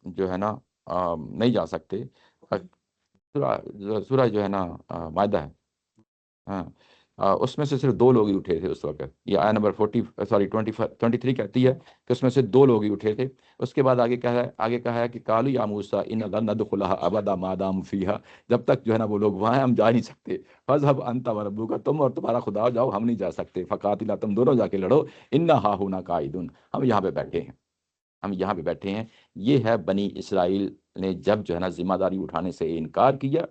جو ہے نا نہیں جا سکتے۔ سورہ جو ہے نا مائدہ ہے، ہاں، اس میں سے صرف دو لوگ ہی اٹھے تھے اس وقت، یہ آیت نمبر 23 کہتی ہے کہ اس میں سے دو لوگ ہی اٹھے تھے۔ اس کے بعد آگے کہا ہے کہ قالوا یا موسیٰ ان لن ندخلها ابدا ما داموا فیہا، جب تک جو ہے نا وہ لوگ وہاں ہیں ہم جا نہیں سکتے، فاذهب انت وربک، تم اور تمہارا خدا جاؤ، ہم نہیں جا سکتے، فقاتلا، تم دونوں جا کے لڑو، انا ہاہنا قاعدون، ہم یہاں پہ بیٹھے ہیں، ہم یہاں پہ بیٹھے ہیں۔ یہ ہے بنی اسرائیل نے جب جو ہے نا ذمہ داری اٹھانے سے انکار کیا،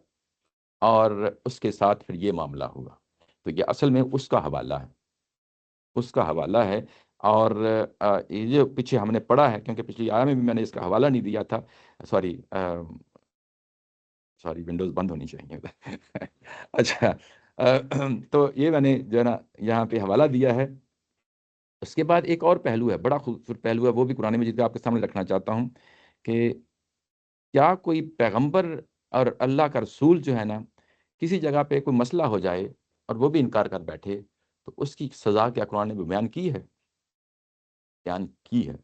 اور اس کے ساتھ پھر یہ معاملہ ہوا، تو یہ اصل میں اس کا حوالہ ہے، اس کا حوالہ ہے۔ اور یہ جو پیچھے ہم نے پڑھا ہے، کیونکہ پچھلی آیا میں بھی میں نے اس کا حوالہ نہیں دیا تھا، سوری ونڈوز بند ہونی چاہیے اچھا، تو یہ میں نے جو ہے نا یہاں پہ حوالہ دیا ہے۔ اس کے بعد ایک اور پہلو ہے، بڑا خوبصورت پہلو ہے، وہ بھی قرآن مجید کا آپ کے سامنے رکھنا چاہتا ہوں، کہ کیا کوئی پیغمبر اور اللہ کا رسول جو ہے نا کسی جگہ پہ کوئی مسئلہ ہو جائے اور وہ بھی انکار کر بیٹھے، تو اس کی سزا کیا قرآن نے بیان کی ہے؟ بیان کی ہے۔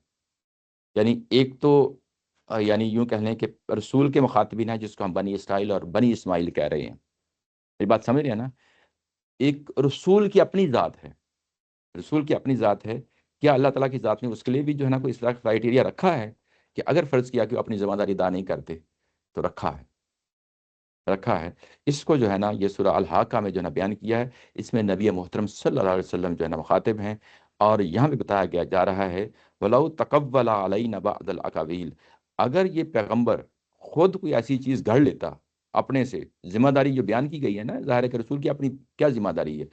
یعنی ایک تو یعنی یوں کہہ لیں کہ رسول کے مخاطبین ہیں جس کو ہم بنی اسرائیل اور بنی اسماعیل کہہ رہے ہیں، یہ بات سمجھ رہے ہیں نا؟ ایک رسول کی اپنی ذات ہے، رسول کی اپنی ذات ہے، کیا اللہ تعالیٰ کی ذات نے اس کے لیے بھی جو ہے نا کوئی اس طرح کرائٹیریا رکھا ہے کہ اگر فرض کیا کہ وہ اپنی ذمہ داری ادا نہیں کرتے تو رکھا ہے؟ اس کو جو ہے نا یہ سورہ الحاقہ میں جو ہے نا بیان کیا ہے، اس میں نبی محترم صلی اللہ علیہ وسلم جو ہے نا مخاطب ہیں، اور یہاں پہ بتایا گیا جا رہا ہے وَلَوْ تَقَوَّلَ عَلَيْنَا بَعْضَ الْأَقَاوِيلِ، اگر یہ پیغمبر خود کوئی ایسی چیز گھڑ لیتا اپنے سے، ذمہ داری جو بیان کی گئی ہے نا، ظاہر ہے کہ رسول کی اپنی کیا ذمہ داری ہے،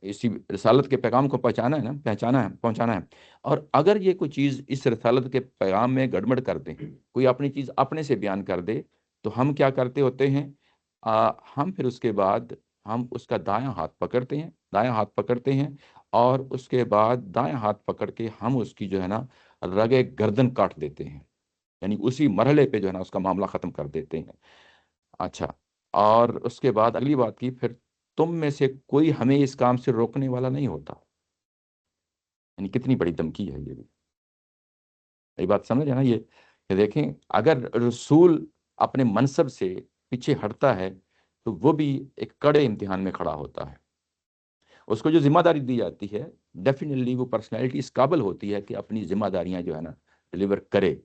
اسی رسالت کے پیغام کو پہنچانا ہے. اور اگر یہ کوئی چیز اس رسالت کے پیغام میں گڑبڑ کر دیں، کوئی اپنی چیز اپنے سے بیان کر دے، تو ہم کیا کرتے ہوتے ہیں؟ ہم پھر اس کے بعد ہم اس کا دائیں ہاتھ پکڑتے ہیں، اور اس کے بعد دائیں ہاتھ پکڑ کے ہم اس کی جو ہے نا رگے گردن کاٹ دیتے ہیں. یعنی اسی مرحلے پہ جو ہے نا اس کا معاملہ ختم کر دیتے ہیں. اچھا، اور اس کے بعد اگلی بات کی، پھر تم میں سے کوئی ہمیں اس کام سے روکنے والا نہیں ہوتا. یعنی کتنی بڑی دھمکی ہے یہ بھی. یہ بات سمجھ رہے ہیں نا؟ یہ کہ دیکھیں، اگر رسول اپنے منصب سے پیچھے ہٹتا ہے تو وہ بھی ایک کڑے امتحان میں کھڑا ہوتا ہے. اس کو جو ذمہ داری دی جاتی ہے، ڈیفینیٹلی وہ پرسنالٹی اس قابل ہوتی ہے کہ اپنی ذمہ داریاں جو ہے نا ڈلیور کرے،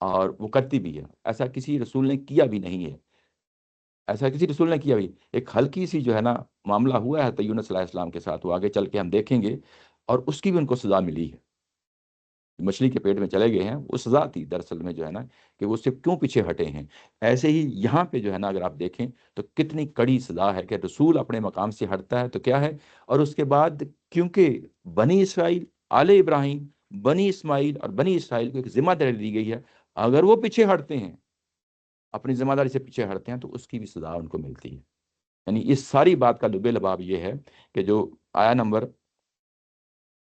اور وہ کرتی بھی ہے. ایسا کسی رسول نے کیا بھی نہیں ہے. ایک ہلکی سی جو ہے نا معاملہ ہوا ہے تو یونس علیہ السلام کے ساتھ، وہ آگے چل کے ہم دیکھیں گے، اور اس کی بھی ان کو سزا ملی ہے. مچھلی کے پیٹ میں چلے گئے ہیں، وہ سزا تھی دراصل میں جو ہے نا کہ وہ اس سے کیوں پیچھے ہٹے ہیں. ایسے ہی یہاں پہ جو ہے نا اگر آپ دیکھیں تو کتنی کڑی سزا ہے کہ رسول اپنے مقام سے ہٹتا ہے تو کیا ہے. اور اس کے بعد کیونکہ بنی اسرائیل، آل ابراہیم، بنی اسماعیل اور بنی اسرائیل کو ایک ذمہ داری دی گئی ہے، اگر وہ پیچھے ہٹتے ہیں، اپنی ذمہ داری سے پیچھے ہٹتے ہیں، تو اس کی بھی سزا ان کو ملتی ہے. یعنی اس ساری بات کا لب لباب یہ ہے کہ جو آیا نمبر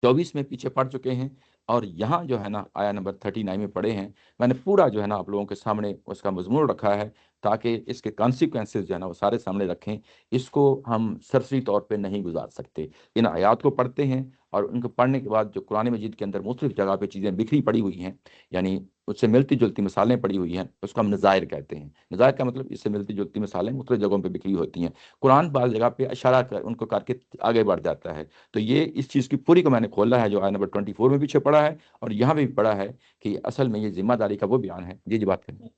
24 میں پیچھے پڑ چکے ہیں، اور یہاں جو ہے نا آیا نمبر 39 میں پڑے ہیں. میں نے پورا جو ہے نا آپ لوگوں کے سامنے اس کا مضمون رکھا ہے تاکہ اس کے کانسیکوینسز جو ہے نا وہ سارے سامنے رکھیں. اس کو ہم سرسری طور پہ نہیں گزار سکتے. ان آیات کو پڑھتے ہیں، اور ان کو پڑھنے کے بعد جو قرآن مجید کے اندر مختلف جگہ پہ چیزیں بکھری پڑی ہوئی ہیں، یعنی اس سے ملتی جلتی مثالیں پڑی ہوئی ہیں، اس کو ہم نظائر کہتے ہیں. نظائر کا مطلب اس سے ملتی جلتی مثالیں مختلف جگہوں پہ بکھری ہوتی ہیں. قرآن بعض جگہ پہ اشارہ کر ان کو کر کے آگے بڑھ جاتا ہے. تو یہ اس چیز کی پوری کو میں نے کھولا ہے جو آیا نمبر 24 میں پیچھے پڑا ہے، اور یہاں بھی پڑا ہے کہ اصل میں یہ ذمہ داری کا وہ بیان ہے. جی بات کریں.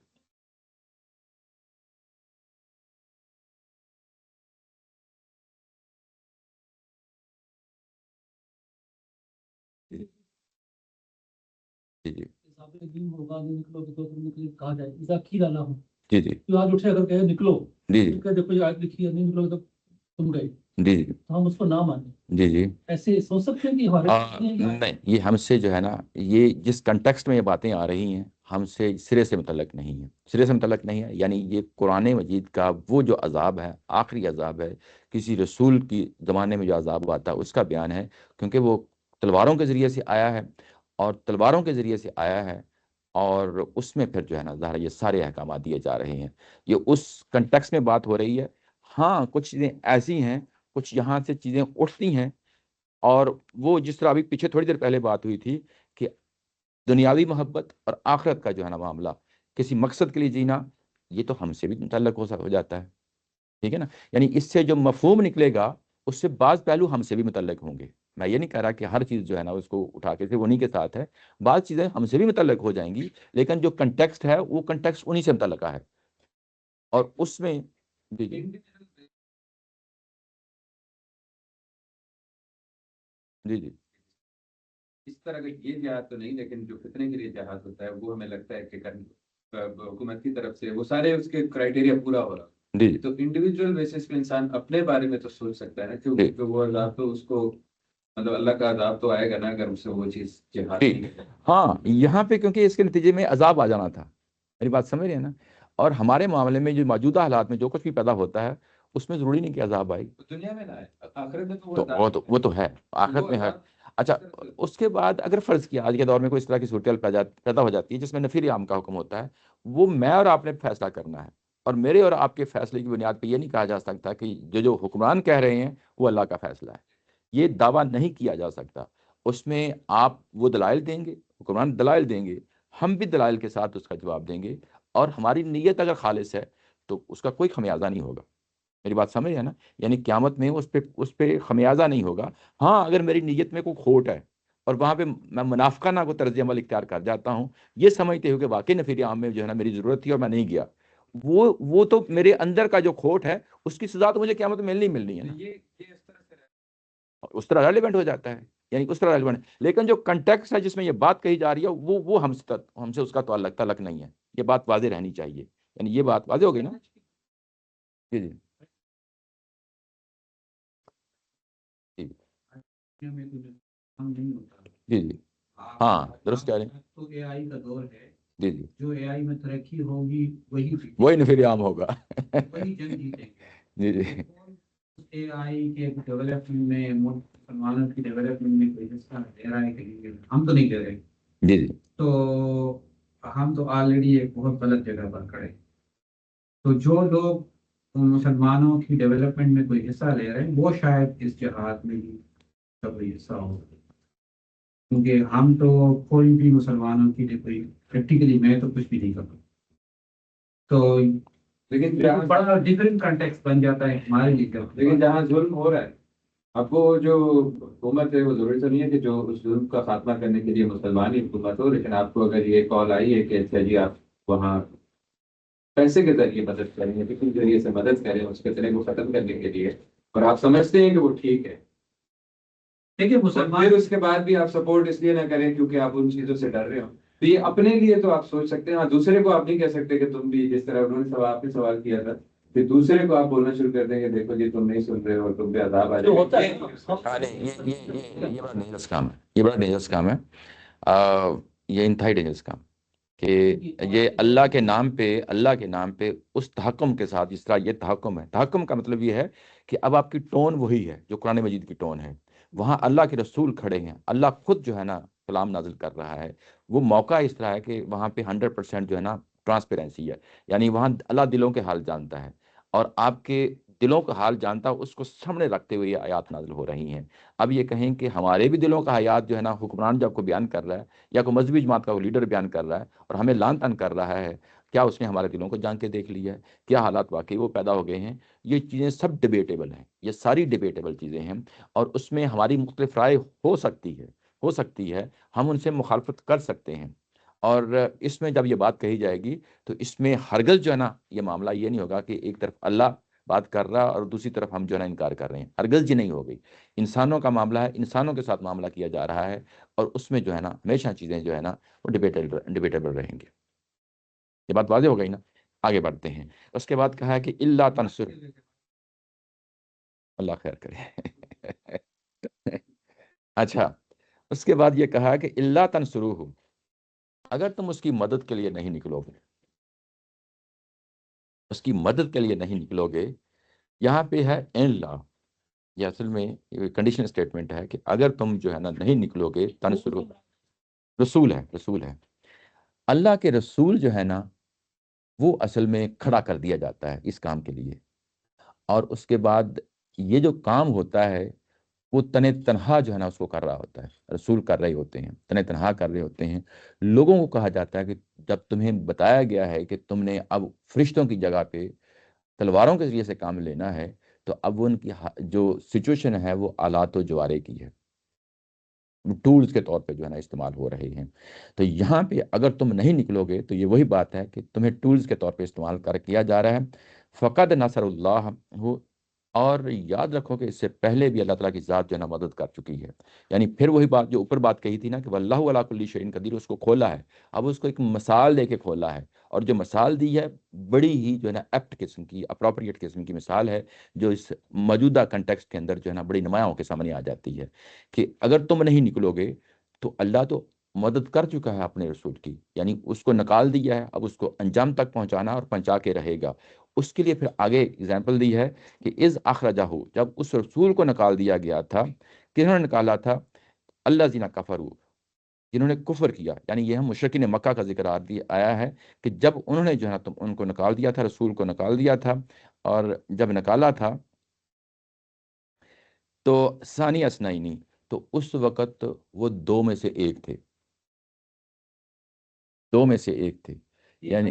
جی جی جی جی تو آج اٹھے اگر کہے نکلو، جی دیکھو یہ آیت لکھی ہے، نہیں نکلو تو تم گئے، جی جی ہم اس کو نہ مانیں. جی جی ایسے سوچ سکتے ہیں کہ نہیں، یہ ہم سے جو ہے نا، یہ جس کنٹیکسٹ میں یہ باتیں آ رہی ہیں ہم سے سرے سے متعلق نہیں ہے. سرے سے متعلق نہیں ہے. یعنی یہ قرآن مجید کا وہ جو عذاب ہے، آخری عذاب ہے، کسی رسول کی زمانے میں جو عذاب آتا ہے اس کا بیان ہے. کیونکہ وہ تلواروں کے ذریعے سے آیا ہے، اور تلواروں کے ذریعے سے آیا ہے، اور اس میں پھر جو ہے نا ظاہر یہ سارے احکامات دیے جا رہے ہیں. یہ اس کنٹیکس میں بات ہو رہی ہے. ہاں کچھ چیزیں ایسی ہیں، کچھ یہاں سے چیزیں اٹھتی ہیں، اور وہ جس طرح ابھی پیچھے تھوڑی دیر پہلے بات ہوئی تھی کہ دنیاوی محبت اور آخرت کا جو ہے نا معاملہ، کسی مقصد کے لیے جینا، یہ تو ہم سے بھی متعلق ہو جاتا ہے. ٹھیک ہے نا؟ یعنی اس سے جو مفہوم نکلے گا اس سے بعض پہلو ہم سے بھی متعلق ہوں گے. میں یہ نہیں کہہ رہا کہ ہر چیز جو ہے نا اس کو اٹھا کے صرف انہی کے ساتھ ہے. بعض چیزیں ہم سے بھی متعلق ہو جائیں گی، لیکن جو کنٹیکسٹ ہے وہ کنٹیکسٹ انہی سے متعلقہ ہے. اور اس میں جی جی جی جی
اس طرح کا یہ جہاد تو نہیں، لیکن جو فتنے کے لیے جہاد ہوتا ہے وہ ہمیں لگتا ہے کہ حکومت کی طرف سے وہ سارے اس کے کرائٹیریا پورا ہو رہا.
جی جی
تو انڈیویجول بیسس پہ انسان اپنے بارے میں تو سوچ سکتا ہے نا،
جی
کیونکہ وہ عذاب تو اس کو، مطلب اللہ کا عذاب تو آئے گا نا اگر اس سے وہ چیز جہاد
جی.
نہیں کرے.
ہاں یہاں پہ کیونکہ اس کے نتیجے میں عذاب آ جانا تھا. میری بات سمجھ رہے ہیں نا؟ اور ہمارے معاملے میں جو موجودہ حالات میں جو کچھ بھی پیدا ہوتا ہے اس میں ضروری نہیں کہ عذاب آئے.
دنیا میں نہ آئے، آخرت میں تو وہ
تو
عذاب ہے.
وہ تو ہے، آخرت میں ہے. اچھا، اس کے بعد اگر فرض کیا آج کے دور میں کوئی اس طرح کی صورتحال پیدا ہو جاتی ہے جس میں نفیر عام کا حکم ہوتا ہے، وہ میں اور آپ نے فیصلہ کرنا ہے. اور میرے اور آپ کے فیصلے کی بنیاد پہ یہ نہیں کہا جا سکتا کہ جو حکمران کہہ رہے ہیں وہ اللہ کا فیصلہ ہے. یہ دعویٰ نہیں کیا جا سکتا. اس میں آپ وہ دلائل دیں گے، حکمران دلائل دیں گے، ہم بھی دلائل کے ساتھ اس کا جواب دیں گے، اور ہماری نیت اگر خالص ہے تو اس کا کوئی خمیازہ نہیں ہوگا. میری بات سمجھ ہے نا؟ یعنی قیامت میں اس پہ خمیازہ نہیں ہوگا. ہاں اگر میری نیت میں کوئی کھوٹ ہے اور وہاں پہ میں منافقانہ کو طرز عمل اختیار کر جاتا ہوں، یہ سمجھتے ہو کہ واقعی نفیر عام میں جو ہے نا میری ضرورت تھی اور میں نہیں گیا، وہ تو میرے اندر کا جو کھوٹ ہے اس کی سزا تو مجھے قیامت میں ملنی ہے نا.
یہ اس طرح سے
اس طرح ریلیونٹ ہو جاتا ہے. یعنی اس طرح ریلیونٹ، لیکن جو کنٹیکس ہے جس میں یہ بات کہی جا رہی ہے وہ ہم سے اس کا تعلق نہیں ہے. یہ بات واضح رہنی چاہیے. یعنی یہ بات واضح ہو گئی نا؟ جی جی جی
میں کچھ کام نہیں ہوتا.
جی جی ہاں درست کہہ رہے ہیں.
تو اے آئی کا دور ہے.
جی جی
جو اے آئی میں ترقی ہوگی
وہی نفیر عام ہوگا.
وہی جنگ جیتیں گے.
جی جی
اے آئی کے ڈیولپمنٹ میں مسلمانوں کی ڈیولپمنٹ میں کوئی حصہ لے رہا ہے کہ ہم تو نہیں لے رہے.
جی جی
تو ہم تو آلریڈی ایک بہت غلط جگہ پر کھڑے. تو جو لوگ مسلمانوں کی ڈیولپمنٹ میں کوئی حصہ لے رہے ہیں وہ شاید اس جہاد میں بھی کا کوئی حصہ ہو. کیونکہ ہم تو کوئی بھی مسلمانوں کے لیے کوئی پریکٹیکلی میں تو کچھ بھی نہیں کرتا. تو
لیکن
بڑا ڈفرینٹ کنٹیکس بن جاتا ہے ہمارے لیے.
لیکن جہاں ظلم ہو رہا ہے اب وہ جو حکومت ہے وہ ضروری تو نہیں ہے کہ جو اس ظلم کا خاتمہ کرنے کے لیے مسلمان ہی حکومت ہو. لیکن آپ کو اگر یہ کال آئی ہے کہ اچھا جی آپ وہاں پیسے کے ذریعے مدد کریں یا کسی ذریعے سے مدد کریں اس فتنے کو ختم کرنے کے لیے اور آپ سمجھتے ہیں کہ وہ ٹھیک ہے
دیکھیے مسلمان
پھر اس کے بعد بھی آپ سپورٹ اس لیے نہ کریں کیونکہ آپ ان چیزوں سے ڈر رہے ہو. تو یہ اپنے لیے تو آپ سوچ سکتے ہیں. ہاں دوسرے کو آپ نہیں کہہ سکتے کہ تم بھی جس طرح انہوں نے آپ نے سوال کیا تھا پھر دوسرے کو آپ بولنا شروع کر دیں کہ دیکھو جی تم نہیں سن رہے ہو تم پہ عذاب آ جائے گا.
یہ بڑا ڈینجرس کام ہے. یہ بڑا ڈینجرس کام ہے. یہ انتہائی ڈینجرس کام کہ یہ اللہ کے نام پہ اس تحکم کے ساتھ جس طرح یہ تحکم ہے. تحکم کا مطلب یہ ہے کہ اب آپ کی ٹون وہی ہے جو قرآن مجید کی ٹون ہے. وہاں اللہ کے رسول کھڑے ہیں. اللہ خود جو ہے نا کلام نازل کر رہا ہے. وہ موقع اس طرح ہے کہ وہاں پہ 100% جو ہے نا ٹرانسپیرنسی ہے. یعنی وہاں اللہ دلوں کے حال جانتا ہے اور آپ کے دلوں کا حال جانتا ہے. اس کو سامنے رکھتے ہوئے یہ آیات نازل ہو رہی ہیں. اب یہ کہیں کہ ہمارے بھی دلوں کا حیات جو ہے نا حکمران جب کو بیان کر رہا ہے یا کوئی مذہبی جماعت کا وہ لیڈر بیان کر رہا ہے اور ہمیں لان تان کر رہا ہے, کیا اس نے ہمارے دلوں کو جان کے دیکھ لیا ہے؟ کیا حالات واقعی وہ پیدا ہو گئے ہیں؟ یہ چیزیں سب ڈیبیٹیبل ہیں. یہ ساری ڈیبیٹیبل چیزیں ہیں اور اس میں ہماری مختلف رائے ہو سکتی ہے. ہم ان سے مخالفت کر سکتے ہیں. اور اس میں جب یہ بات کہی جائے گی تو اس میں ہرگز جو ہے نا یہ معاملہ یہ نہیں ہوگا کہ ایک طرف اللہ بات کر رہا اور دوسری طرف ہم جو ہے نا انکار کر رہے ہیں. ہرگز جی نہیں ہوگی. انسانوں کا معاملہ ہے, انسانوں کے ساتھ معاملہ کیا جا رہا ہے اور اس میں جو ہے نا ہمیشہ چیزیں جو ہے نا وہ ڈیبیٹیبل رہیں گے. یہ بات واضح ہو گئی نا. آگے بڑھتے ہیں. اس کے بعد کہا ہے کہ اللہ تنصر, اللہ خیر کرے. اچھا, اس کے بعد یہ کہا کہ اللہ تنصروہ, اگر تم اس کی مدد کے لیے نہیں نکلو گے, اس کی مدد کے لیے نہیں نکلو گے. یہاں پہ ہے ان لا, یہ اصل میں کنڈیشن اسٹیٹمنٹ ہے کہ اگر تم جو ہے نا نہیں نکلو گے. تنصروہ رسول ہے. اللہ کے رسول جو ہے نا وہ اصل میں کھڑا کر دیا جاتا ہے اس کام کے لیے. اور اس کے بعد یہ جو کام ہوتا ہے وہ تنہا جو ہے نا اس کو کر رہا ہوتا ہے. رسول کر رہے ہوتے ہیں, تنہا کر رہے ہوتے ہیں. لوگوں کو کہا جاتا ہے کہ جب تمہیں بتایا گیا ہے کہ تم نے اب فرشتوں کی جگہ پہ تلواروں کے ذریعے سے کام لینا ہے, تو اب ان کی جو سچویشن ہے وہ آلات و جوارے کی ہے, ٹولز کے طور پہ جو ہے نا استعمال ہو رہے ہیں. تو یہاں پہ اگر تم نہیں نکلو گے تو یہ وہی بات ہے کہ تمہیں ٹولز کے طور پہ استعمال کیا جا رہا ہے. فقد نصر اللہ ہو, اور یاد رکھو کہ اس سے پہلے بھی اللہ تعالیٰ کی ذات جو ہے نا مدد کر چکی ہے. یعنی پھر وہی بات جو اوپر بات کہی تھی نا کہ واللہ علی کل شیء قدیر, اس کو کھولا ہے. اب اس کو ایک مثال دے کے کھولا ہے, اور جو مثال دی ہے بڑی ہی جو ہے نا ایپٹ قسم کی, اپروپریٹ قسم کی مثال ہے, جو اس موجودہ کنٹیکسٹ کے اندر جو ہے نا بڑی نمایاں ہو کے سامنے آ جاتی ہے کہ اگر تم نہیں نکلو گے تو اللہ تو مدد کر چکا ہے اپنے رسول کی, یعنی اس کو نکال دیا ہے, اب اس کو انجام تک پہنچانا اور پہنچا کے رہے گا. اس کے لیے پھر آگے اگزامپل دی ہے کہ اذ اخرجہ, جب اس رسول کو نکال دیا گیا تھا. کنہوں نے نکالا تھا؟ اللہ زینہ کفروا, جنہوں نے کفر کیا. یعنی یہ ہم مشرکین مکہ کا ذکر آیا ہے کہ جب انہوں نے جو ہے نا ان کو نکال دیا تھا, رسول کو نکال دیا تھا, اور جب نکالا تھا تو ثانی اثنین, تو اس وقت وہ دو میں سے ایک تھے. یعنی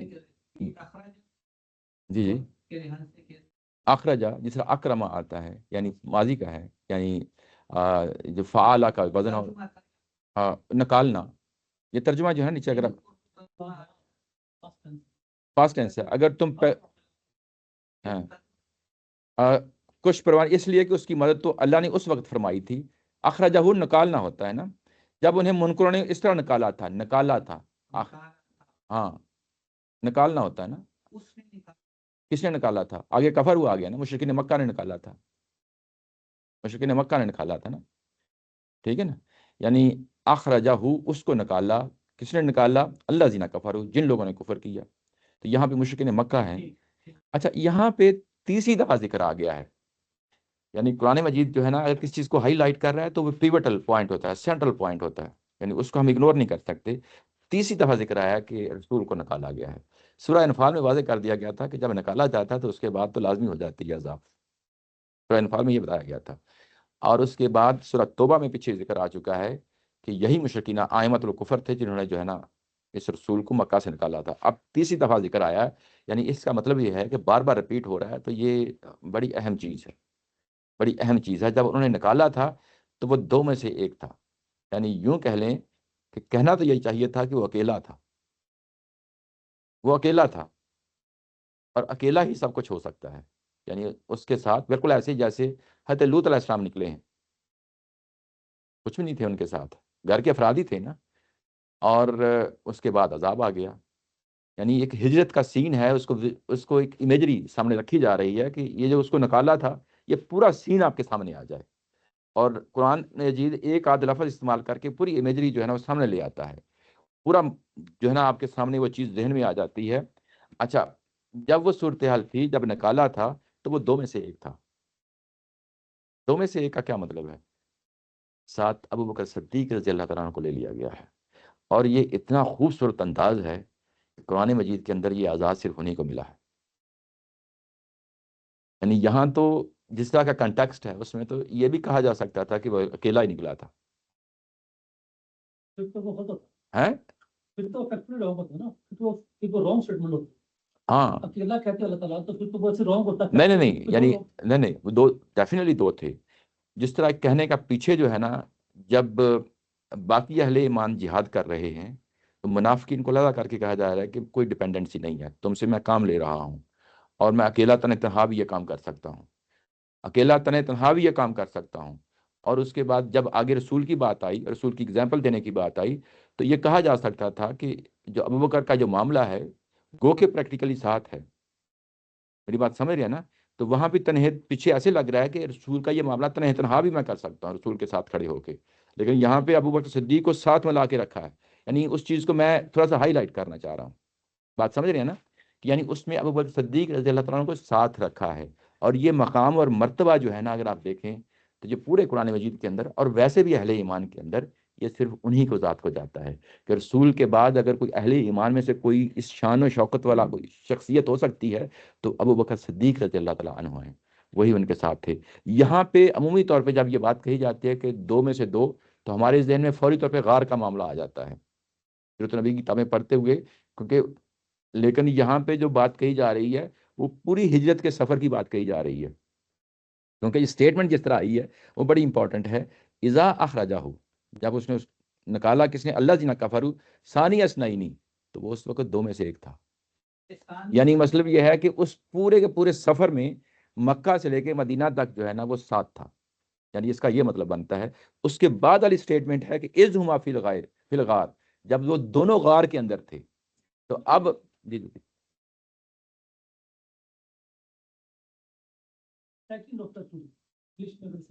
جی اخرجہ جس طرح اکرما آتا ہے یعنی ماضی کا ہے, یعنی جو فعالہ کا وزن نکالنا. یہ ترجمہ جو ہے نیچے اگر پاسٹ ٹینس ہے. اگر تم کچھ پروان اس لیے کہ اس کی مدد تو اللہ نے اس وقت فرمائی تھی. اخرجہ نکالنا ہوتا ہے نا, جب انہیں منکروں نے اس طرح نکالا تھا. ہاں نکالنا ہوتا ہے نا. کس نے نکالا تھا؟ آگے کفر ہوا آ گیا نا, مشرکین مکہ نے نکالا تھا. نا ٹھیک ہے نا، یعنی اخرجہ، اس کو نکالا، کس نے نکالا؟ اللہ زینہ کفروا، جن لوگوں نے کفر کیا. تو یہاں پہ مشرکین مکہ ہیں. اچھا یہاں پہ تیسری دفعہ ذکر آ گیا ہے. یعنی قرآن مجید جو ہے نا اگر کسی چیز کو ہائی لائٹ کر رہا ہے تو وہ پیوٹل پوائنٹ ہوتا ہے، سینٹرل پوائنٹ ہوتا ہے، یعنی اس کو ہم اگنور نہیں کر سکتے. تیسری دفعہ ذکر آیا کہ رسول کو نکالا گیا ہے. سورہ انفال میں واضح کر دیا گیا تھا کہ جب نکالا جاتا ہے تو اس کے بعد تو لازمی ہو جاتی ہے عذاب. سورہ انفال میں یہ بتایا گیا تھا. اور اس کے بعد سورہ توبہ میں پیچھے ذکر آ چکا ہے کہ یہی مشرکین ائمۃ الکفر تھے جنہوں نے جو ہے نا اس رسول کو مکہ سے نکالا تھا. اب تیسری دفعہ ذکر آیا ہے، یعنی اس کا مطلب یہ ہے کہ بار بار رپیٹ ہو رہا ہے. تو یہ بڑی اہم چیز ہے، بڑی اہم چیز ہے. جب انہوں نے نکالا تھا تو وہ دو میں سے ایک تھا. یعنی یوں کہہ لیں کہ کہنا تو یہی چاہیے تھا کہ وہ اکیلا تھا، وہ اکیلا تھا، اور اکیلا ہی سب کچھ ہو سکتا ہے. یعنی اس کے ساتھ بالکل ایسے جیسے حضرت لوط علیہ السلام نکلے ہیں، کچھ بھی نہیں تھے ان کے ساتھ، گھر کے افراد ہی تھے نا، اور اس کے بعد عذاب آ گیا. یعنی ایک ہجرت کا سین ہے، اس کو ایک امیجری سامنے رکھی جا رہی ہے کہ یہ جو اس کو نکالا تھا یہ پورا سین آپ کے سامنے آ جائے. اور قرآن مجید ایک آدھ لفظ استعمال کر کے پوری امیجری جو ہے نا وہ سامنے لے آتا ہے، پورا جو ہے نا آپ کے سامنے وہ چیز ذہن میں آ جاتی ہے. اچھا جب وہ صورتحال تھی، جب نکالا تھا تو وہ دو میں سے ایک تھا. دو میں سے ایک کا کیا مطلب ہے؟ ساتھ ابو بکر صدیق رضی اللہ تعالیٰ عنہ کو لے لیا گیا ہے. اور یہ اتنا خوبصورت انداز ہے کہ قرآن مجید کے اندر یہ اعزاز صرف انہیں کو ملا ہے. یعنی یہاں تو جس طرح کا کنٹیکسٹ ہے اس میں تو یہ بھی کہا جا سکتا تھا کہ وہ اکیلا ہی نکلا تھا. ہیں؟ ہاں
اکیلا کہتے اللہ تعالیٰ تو پھر تو بہت سے رانگ ہوتا ہے.
نہیں یعنی نہیں وہ دو ڈیفینیٹلی دو تھے. جس طرح کہنے کا پیچھے جو ہے نا، جب باقی اہل ایمان جہاد کر رہے ہیں تو منافقین کو لگا کر کے کہا جا رہا ہے کہ کوئی ڈیپینڈنسی نہیں ہے، تم سے میں کام لے رہا ہوں، اور میں اکیلا تنہا بھی یہ کام کر سکتا ہوں، اکیلا تنہا بھی یہ کام کر سکتا ہوں. اور اس کے بعد جب آگے رسول کی بات آئی، رسول کی اگزامپل دینے کی بات آئی، تو یہ کہا جا سکتا تھا کہ جو ابوبکر کا جو معاملہ ہے گو کہ پریکٹیکلی ساتھ ہے. میری بات سمجھ رہے ہیں نا؟ تو وہاں بھی تنہے پیچھے ایسے لگ رہا ہے کہ رسول کا یہ معاملہ تنہا بھی میں کر سکتا ہوں رسول کے ساتھ کھڑے ہو کے. لیکن یہاں پہ ابوبکر صدیق کو ساتھ میں لا کے رکھا ہے. یعنی اس چیز کو میں تھوڑا سا ہائی لائٹ کرنا چاہ رہا ہوں. بات سمجھ رہے ہیں نا؟ کہ یعنی اس میں ابوبکر صدیق رضی اللہ تعالیٰ عنہ کو ساتھ رکھا ہے. اور یہ مقام اور مرتبہ جو ہے نا اگر آپ دیکھیں تو یہ پورے قرآن مجید کے اندر اور ویسے بھی اہل ایمان کے اندر یہ صرف انہی کو ذات کو جاتا ہے کہ رسول کے بعد اگر کوئی اہل ایمان میں سے کوئی اس شان و شوکت والا کوئی شخصیت ہو سکتی ہے تو ابوبکر صدیق رضی اللہ تعالیٰ عنہ ہیں، وہی ان کے ساتھ تھے. یہاں پہ عمومی طور پہ جب یہ بات کہی جاتی ہے کہ دو میں سے دو، تو ہمارے ذہن میں فوری طور پہ غار کا معاملہ آ جاتا ہے سیرت نبی کی کتابیں پڑھتے ہوئے. کیونکہ لیکن یہاں پہ جو بات کہی جا رہی ہے وہ پوری ہجرت کے سفر کی بات کہی جا رہی ہے، کیونکہ یہ اسٹیٹمنٹ جس طرح آئی ہے وہ بڑی امپورٹنٹ ہے. اذا اخرجہ، جب اس نے نکالا، کس نے؟ اللہ زینہ کفروا ثانی اثنین، تو وہ اس وقت دو میں سے ایک تھا. یعنی مطلب یہ ہے کہ اس پورے کے پورے سفر میں مکہ سے لے کے مدینہ تک جو ہے نا وہ ساتھ تھا. یعنی اس کا یہ مطلب بنتا ہے. اس کے بعد والی اسٹیٹمنٹ ہے کہ اذ ہما فی الغار، جب وہ دونوں غار کے اندر تھے. تو اب جی جی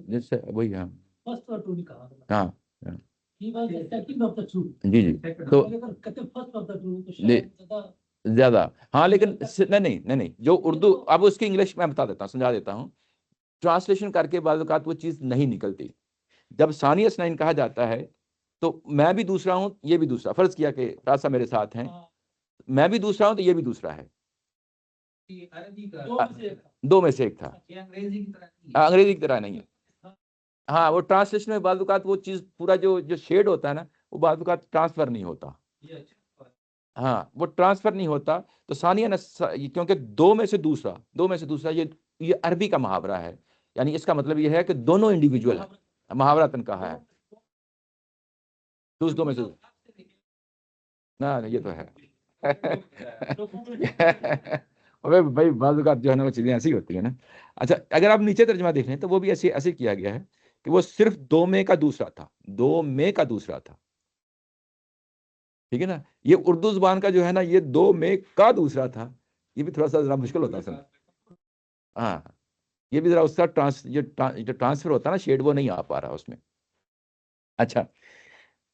جس سے وہی ہاں ہاں جی جی تو زیادہ ہاں، لیکن نہیں جو اردو، اب اس کی انگلش میں بتا دیتا ہوں، سمجھا دیتا ہوں. ٹرانسلیشن کر کے بعض اوقات وہ چیز نہیں نکلتی. جب ثانی اثنین کہا جاتا ہے تو میں بھی دوسرا ہوں، یہ بھی دوسرا. فرض کیا کہ راسا میرے ساتھ ہیں، میں بھی دوسرا ہوں تو یہ بھی دوسرا ہے. دو میں سے ایک تھا. انگریزی کی طرح نہیں ہے. ہاں وہ ٹرانسلیشن میں بعض اوقات وہ چیز پورا جو شیڈ ہوتا ہے نا وہ بعض اوقات ٹرانسفر نہیں ہوتا. ہاں وہ ٹرانسفر نہیں ہوتا. تو ثانیہ کیونکہ دو میں سے دوسرا یہ عربی کا محاورہ ہے. یعنی اس کا مطلب یہ ہے کہ دونوں انڈیویجول ہیں، محاورتن کہا ہے. دو میں سے نا یہ تو ہے. بھائی بعض اوقات جو ہے نا وہ چیزیں ایسی ہوتی ہیں نا. اچھا اگر آپ نیچے ترجمہ دیکھ لیں تو وہ بھی ایسے کیا گیا ہے کہ وہ صرف دو میں کا دوسرا تھا، دو میں کا دوسرا تھا. ٹھیک ہے نا؟ یہ اردو زبان کا جو ہے نا یہ دو میں کا دوسرا تھا، یہ بھی تھوڑا سا ذرا مشکل ہوتا ہے سر. ہاں یہ بھی ذرا اس کا جو ٹرانسفر ہوتا ہے نا شیڈ وہ نہیں آ پا رہا اس میں. اچھا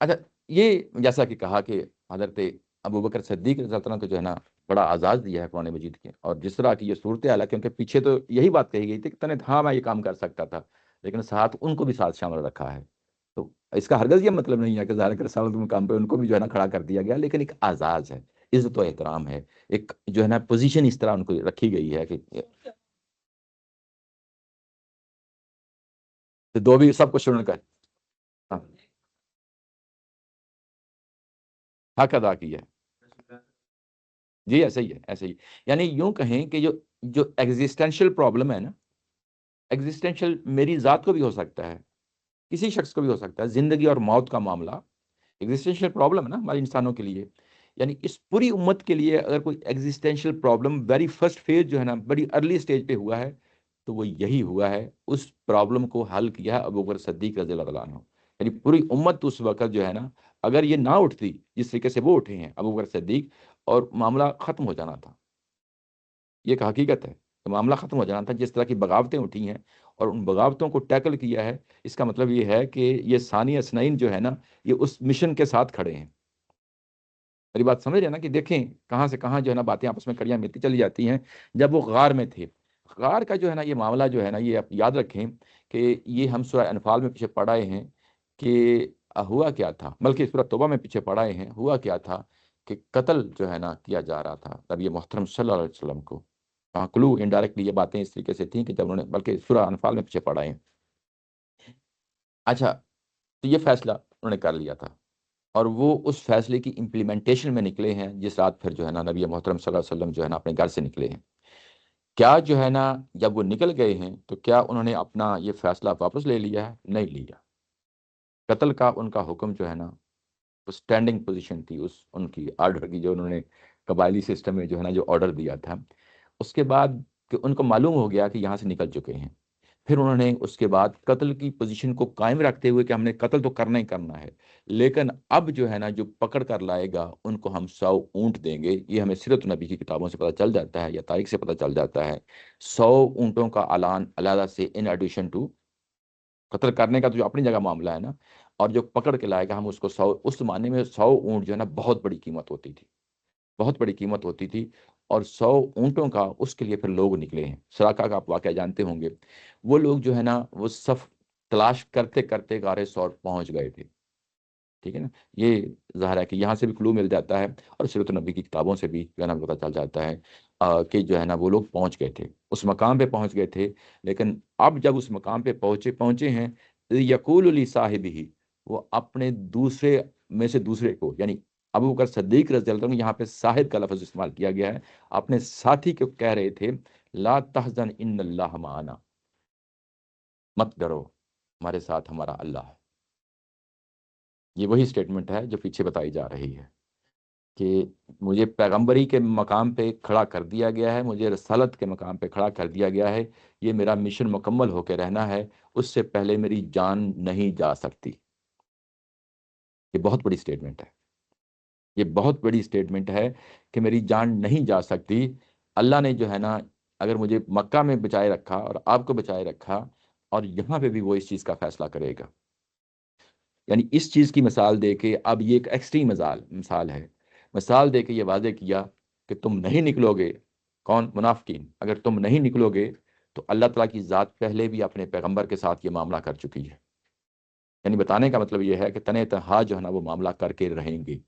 اچھا، یہ جیسا کہ کہا کہ حضرت ابوبکر صدیق رضی اللہ عنہ کو جو ہے نا بڑا اعزاز دیا ہے قرآن مجید کے، اور جس طرح کی یہ صورتحال ہے، کیونکہ پیچھے تو یہی بات کہی گئی تھی کہ تنے ہاں میں یہ کام کر سکتا تھا، لیکن ساتھ ان کو بھی ساتھ شامل رکھا ہے. تو اس کا ہرگز یہ مطلب نہیں ہے کہ ظاہر رسالت مقام پہ ان کو بھی جو ہے نا کھڑا کر دیا گیا، لیکن ایک اعزاز ہے، عزت و احترام ہے، ایک جو ہے نا پوزیشن اس طرح ان کو رکھی گئی ہے کہ دو بھی سب کو شروع کر ہاں، حق ادا کیا ہے. جی ایسے ہی ہے، ایسے ہی. یعنی یوں کہیں کہ جو ایگزسٹینشیل پرابلم ہے نا، ایگزسٹینشیل میری ذات کو بھی ہو سکتا ہے، کسی شخص کو بھی ہو سکتا ہے، زندگی اور موت کا معاملہ ایگزسٹینشیل پرابلم ہے نا ہمارے انسانوں کے لیے. یعنی اس پوری امت کے لیے اگر کوئی existential problem very first phase جو ہے نا بڑی ارلی سٹیج پہ ہوا ہے، تو وہ یہی ہوا ہے. اس پرابلم کو حل کیا ہے ابوبکر صدیق رضی اللہ عنہ. یعنی پوری امت اس وقت جو ہے نا اگر یہ نہ اٹھتی جس طریقے سے وہ اٹھے ہیں ابوبکر صدیق، اور معاملہ ختم ہو جانا تھا. یہ ایک حقیقت ہے کہ معاملہ ختم ہو جانا تھا. جس طرح کی بغاوتیں اٹھی ہیں اور ان بغاوتوں کو ٹیکل کیا ہے، اس کا مطلب یہ ہے کہ یہ ثانی اسنین جو ہے نا یہ اس مشن کے ساتھ کھڑے ہیں. میری بات سمجھ رہے ہیں نا کہ دیکھیں کہاں سے کہاں جو ہے نا باتیں آپس میں کڑیاں ملتی چلی جاتی ہیں. جب وہ غار میں تھے، غار کا جو ہے نا یہ معاملہ جو ہے نا یہ آپ یاد رکھیں کہ یہ ہم سورہ انفال میں پیچھے پڑھ آئے ہیں کہ ہوا کیا تھا، بلکہ سورہ توبہ میں پیچھے پڑھ آئے ہیں ہوا کیا تھا کہ قتل جو ہے نا کیا جا رہا تھا نبی محترم صلی اللہ علیہ وسلم کو. کلو انڈائریکٹلی یہ باتیں اس طریقے سے تھیں کہ جب انہوں نے بلکہ سورہ انفال میں پیچھے پڑھ آئے ہیں. اچھا، تو یہ فیصلہ انہوں نے کر لیا تھا، اور وہ اس فیصلے کی امپلیمنٹیشن میں نکلے ہیں جس رات پھر جو ہے نا نبی محترم صلی اللہ علیہ وسلم جو ہے نا اپنے گھر سے نکلے ہیں. کیا جو ہے نا جب وہ نکل گئے ہیں تو کیا انہوں نے اپنا یہ فیصلہ واپس لے لیا ہے؟ نہیں لیا. قتل کا ان کا حکم جو ہے نا وہ اسٹینڈنگ پوزیشن تھی اس ان کی آرڈر کی، جو انہوں نے قبائلی سسٹم میں جو ہے نا جو آرڈر دیا تھا. اس کے بعد کہ ان کو معلوم ہو گیا کہ یہاں سے نکل چکے ہیں، پھر انہوں نے اس کے بعد قتل کی پوزیشن کو قائم رکھتے ہوئے کہ ہم نے قتل تو کرنا ہی کرنا ہے، لیکن اب جو ہے نا جو پکڑ کر لائے گا ان کو ہم 100 اونٹ دیں گے. یہ ہمیں سیرت النبی کی کتابوں سے پتہ چل جاتا ہے یا تاریخ سے پتہ چل جاتا ہے. 100 اونٹوں کا اعلان علیحدہ سے ان ایڈیشن ٹو قتل کرنے کا تو جو اپنی جگہ معاملہ ہے نا، اور جو پکڑ کے لائے گا ہم اس کو 100. اس زمانے میں 100 اونٹ جو ہے نا بہت بڑی قیمت ہوتی تھی، بہت بڑی قیمت ہوتی تھی. اور 100 اونٹوں کا اس کے لیے پھر لوگ نکلے ہیں. سراقہ کا آپ واقعہ جانتے ہوں گے. وہ لوگ جو ہے نا وہ صف تلاش کرتے کرتے غار ثور پہنچ گئے تھے. ٹھیک ہے نا، یہ ظاہر ہے کہ یہاں سے بھی کلو مل جاتا ہے اور سیرت النبی کی کتابوں سے بھی جو ہے نا پتہ چل جاتا ہے کہ جو ہے نا وہ لوگ پہنچ گئے تھے، اس مقام پہ پہنچ گئے تھے. لیکن اب جب اس مقام پہ پہنچے ہیں، یقول علی صاحب ہی، وہ اپنے دوسرے میں سے دوسرے کو، یعنی ابو بکر صدیق رضی اللہ عنہ، یہاں پہ صاحب کا لفظ استعمال کیا گیا ہے، اپنے ساتھی کو کہہ رہے تھے لا تحزن ان اللہ معنا، مت ڈرو ہمارے ساتھ ہمارا اللہ ہے. یہ وہی سٹیٹمنٹ ہے جو پیچھے بتائی جا رہی ہے کہ مجھے پیغمبری کے مقام پہ کھڑا کر دیا گیا ہے، مجھے رسالت کے مقام پہ کھڑا کر دیا گیا ہے. یہ میرا مشن مکمل ہو کے رہنا ہے، اس سے پہلے میری جان نہیں جا سکتی. یہ بہت بڑی سٹیٹمنٹ ہے، یہ بہت بڑی سٹیٹمنٹ ہے کہ میری جان نہیں جا سکتی. اللہ نے جو ہے نا اگر مجھے مکہ میں بچائے رکھا اور آپ کو بچائے رکھا، اور یہاں پہ بھی وہ اس چیز کا فیصلہ کرے گا. یعنی اس چیز کی مثال دے کے اب یہ ایک ایکسٹریم مثال ہے، مثال دے کے یہ واضح کیا کہ تم نہیں نکلو گے. کون؟ منافقین. اگر تم نہیں نکلو گے تو اللہ تعالیٰ کی ذات پہلے بھی اپنے پیغمبر کے ساتھ یہ معاملہ کر چکی ہے. یعنی بتانے کا مطلب یہ ہے کہ تنہ تنہا جو ہے نا وہ معاملہ کر کے رہیں گے.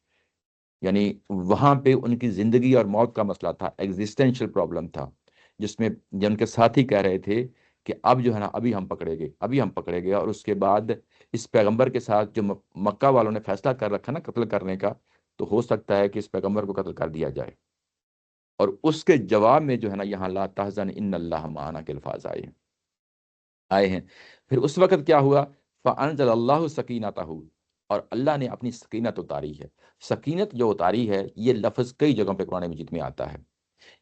یعنی وہاں پہ ان کی زندگی اور موت کا مسئلہ تھا، ایگزسٹینشیل پرابلم تھا، جس میں جن کے ساتھی کہہ رہے تھے کہ اب جو ہے نا ابھی ہم پکڑے گے، ابھی ہم پکڑے گے. اور اس کے بعد اس پیغمبر کے ساتھ جو مکہ والوں نے فیصلہ کر رکھا نا قتل کرنے کا، تو ہو سکتا ہے کہ اس پیغمبر کو قتل کر دیا جائے. اور اس کے جواب میں جو ہے نا یہاں لا تحزن ان اللہ معنا کے الفاظ آئے ہیں. پھر اس وقت کیا ہوا؟ فانزل اللہ سکینتہ، اور اللہ نے اپنی سکینت اتاری ہے. سکینت جو اتاری ہے یہ لفظ کئی جگہوں پہ قرآن مجید میں آتا ہے.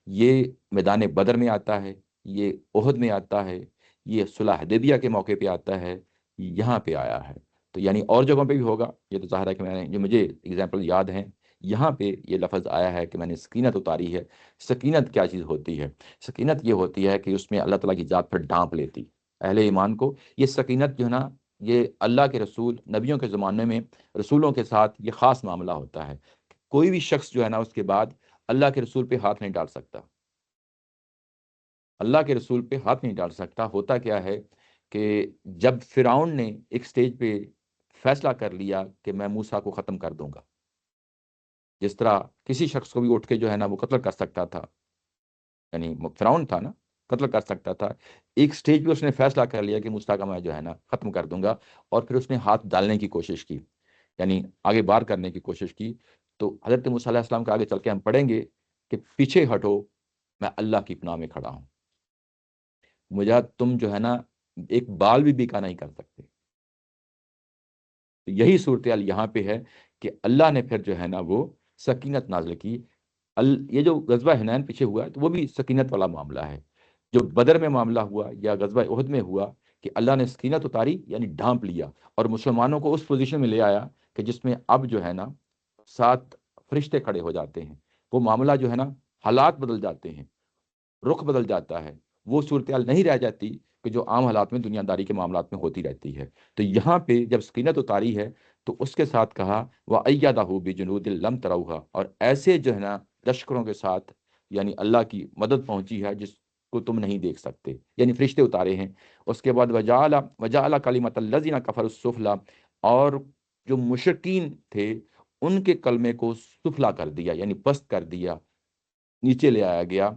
یہ میدان بدر میں آتا ہے، یہ احد میں آتا ہے، یہ صلح حدیبیہ کے موقع پہ آتا ہے، یہاں پہ آیا ہے. تو یعنی اور جگہوں پہ بھی ہوگا، یہ تو ظاہر ہے کہ میں نے جو مجھے اگزامپل یاد ہیں یہاں پہ یہ لفظ آیا ہے کہ میں نے سکینت اتاری ہے. سکینت کیا چیز ہوتی ہے؟ سکینت یہ ہوتی ہے کہ اس میں اللہ تعالیٰ کی ذات پر ڈانپ لیتی اہل ایمان کو. یہ سکینت جو ہے نا یہ اللہ کے رسول نبیوں کے زمانے میں رسولوں کے ساتھ یہ خاص معاملہ ہوتا ہے، کوئی بھی شخص جو ہے نا اس کے بعد اللہ کے رسول پہ ہاتھ نہیں ڈال سکتا، اللہ کے رسول پہ ہاتھ نہیں ڈال سکتا۔ ہوتا کیا ہے کہ جب فرعون نے ایک سٹیج پہ فیصلہ کر لیا کہ میں موسیٰ کو ختم کر دوں گا، جس طرح کسی شخص کو بھی اٹھ کے جو ہے نا وہ قتل کر سکتا تھا، یعنی فرعون تھا نا، قتل کر سکتا تھا، ایک سٹیج پہ اس نے فیصلہ کر لیا کہ موسیٰ کا میں جو ہے نا ختم کر دوں گا، اور پھر اس نے ہاتھ ڈالنے کی کوشش کی، یعنی آگے بار کرنے کی کوشش کی۔ تو حضرت موسیٰ علیہ السلام کے آگے چل کے ہم پڑھیں گے کہ پیچھے ہٹو، میں اللہ کی پناہ میں کھڑا ہوں، مجھے تم جو ہے نا ایک بال بھی بیکا نہیں کر سکتے۔ تو یہی صورتحال یہاں پہ ہے کہ اللہ نے پھر جو ہے نا وہ سکینت نازل کی۔ یہ جو غزوہ حنین پیچھے ہوا ہے تو وہ بھی سکینت والا معاملہ ہے، جو بدر میں معاملہ ہوا یا غزوہ احد میں ہوا کہ اللہ نے سکینت اتاری، یعنی ڈھانپ لیا اور مسلمانوں کو اس پوزیشن میں لے آیا کہ جس میں اب جو ہے نا 7 فرشتے کھڑے ہو جاتے ہیں، وہ معاملہ جو ہے نا حالات بدل جاتے ہیں، رخ بدل جاتا ہے، وہ صورتحال نہیں رہ جاتی کہ جو عام حالات میں دنیا داری کے معاملات میں ہوتی رہتی ہے۔ تو یہاں پہ جب سکینت اتاری ہے تو اس کے ساتھ کہا وَأَيَّدَهُ بِجُنُودٍ لَمْ تَرَوْهَا، اور ایسے جو ہے نا لشکروں کے ساتھ یعنی اللہ کی مدد پہنچی ہے جس کو تم نہیں دیکھ سکتے، یعنی فرشتے اتارے ہیں۔ اس کے بعد وَجَعَلَ كَلِمَةَ الَّذِينَ كَفَرُوا السُّفْلَىٰ، اور جو مشرکین تھے ان کے کلمے کو سفلا کر دیا، یعنی پست کر دیا، نیچے لے آیا گیا۔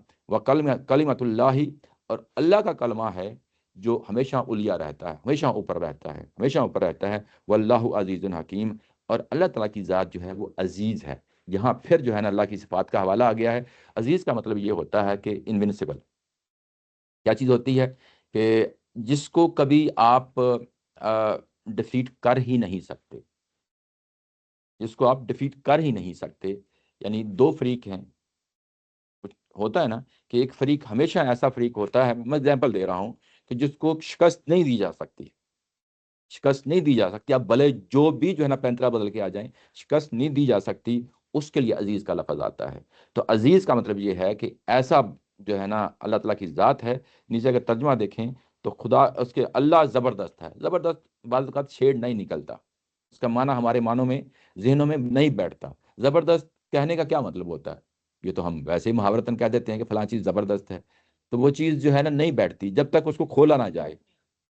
کلمۃ اللہ، اور اللہ کا کلمہ ہے جو ہمیشہ علیا رہتا ہے، ہمیشہ اوپر رہتا ہے، ہمیشہ اوپر رہتا ہے۔ واللہ عزیز حکیم، اور اللہ تعالیٰ کی ذات جو ہے وہ عزیز ہے۔ یہاں پھر جو ہے نا اللہ کی صفات کا حوالہ آ گیا ہے۔ عزیز کا مطلب یہ ہوتا ہے کہ انوینسیبل، کیا چیز ہوتی ہے کہ جس کو کبھی آپ ڈیفیٹ کر ہی نہیں سکتے، جس کو آپ ڈیفیٹ کر ہی نہیں سکتے۔ یعنی 2 فریق ہیں، ہوتا ہے نا کہ ایک فریق ہمیشہ ایسا فریق ہوتا ہے، میں ایگزامپل دے رہا ہوں، کہ جس کو شکست نہیں دی جا سکتی، شکست نہیں دی جا سکتی، آپ بھلے جو بھی جو ہے نا پینترا بدل کے آ جائیں، شکست نہیں دی جا سکتی، اس کے لیے عزیز کا لفظ آتا ہے۔ تو عزیز کا مطلب یہ ہے کہ ایسا جو ہے نا اللہ تعالیٰ کی ذات ہے۔ نیچے اگر ترجمہ دیکھیں تو خدا اس کے اللہ زبردست ہے، زبردست بعض اوقات شیڈ نہیں نکلتا، اس کا معنی ہمارے معنوں میں ذہنوں میں نہیں بیٹھتا۔ زبردست کہنے کا کیا مطلب ہوتا ہے؟ یہ تو ہم ویسے ہی محاورتاً کہہ دیتے ہیں کہ فلاں چیز زبردست ہے، تو وہ چیز جو ہے نا نہیں بیٹھتی جب تک اس کو کھولا نہ جائے۔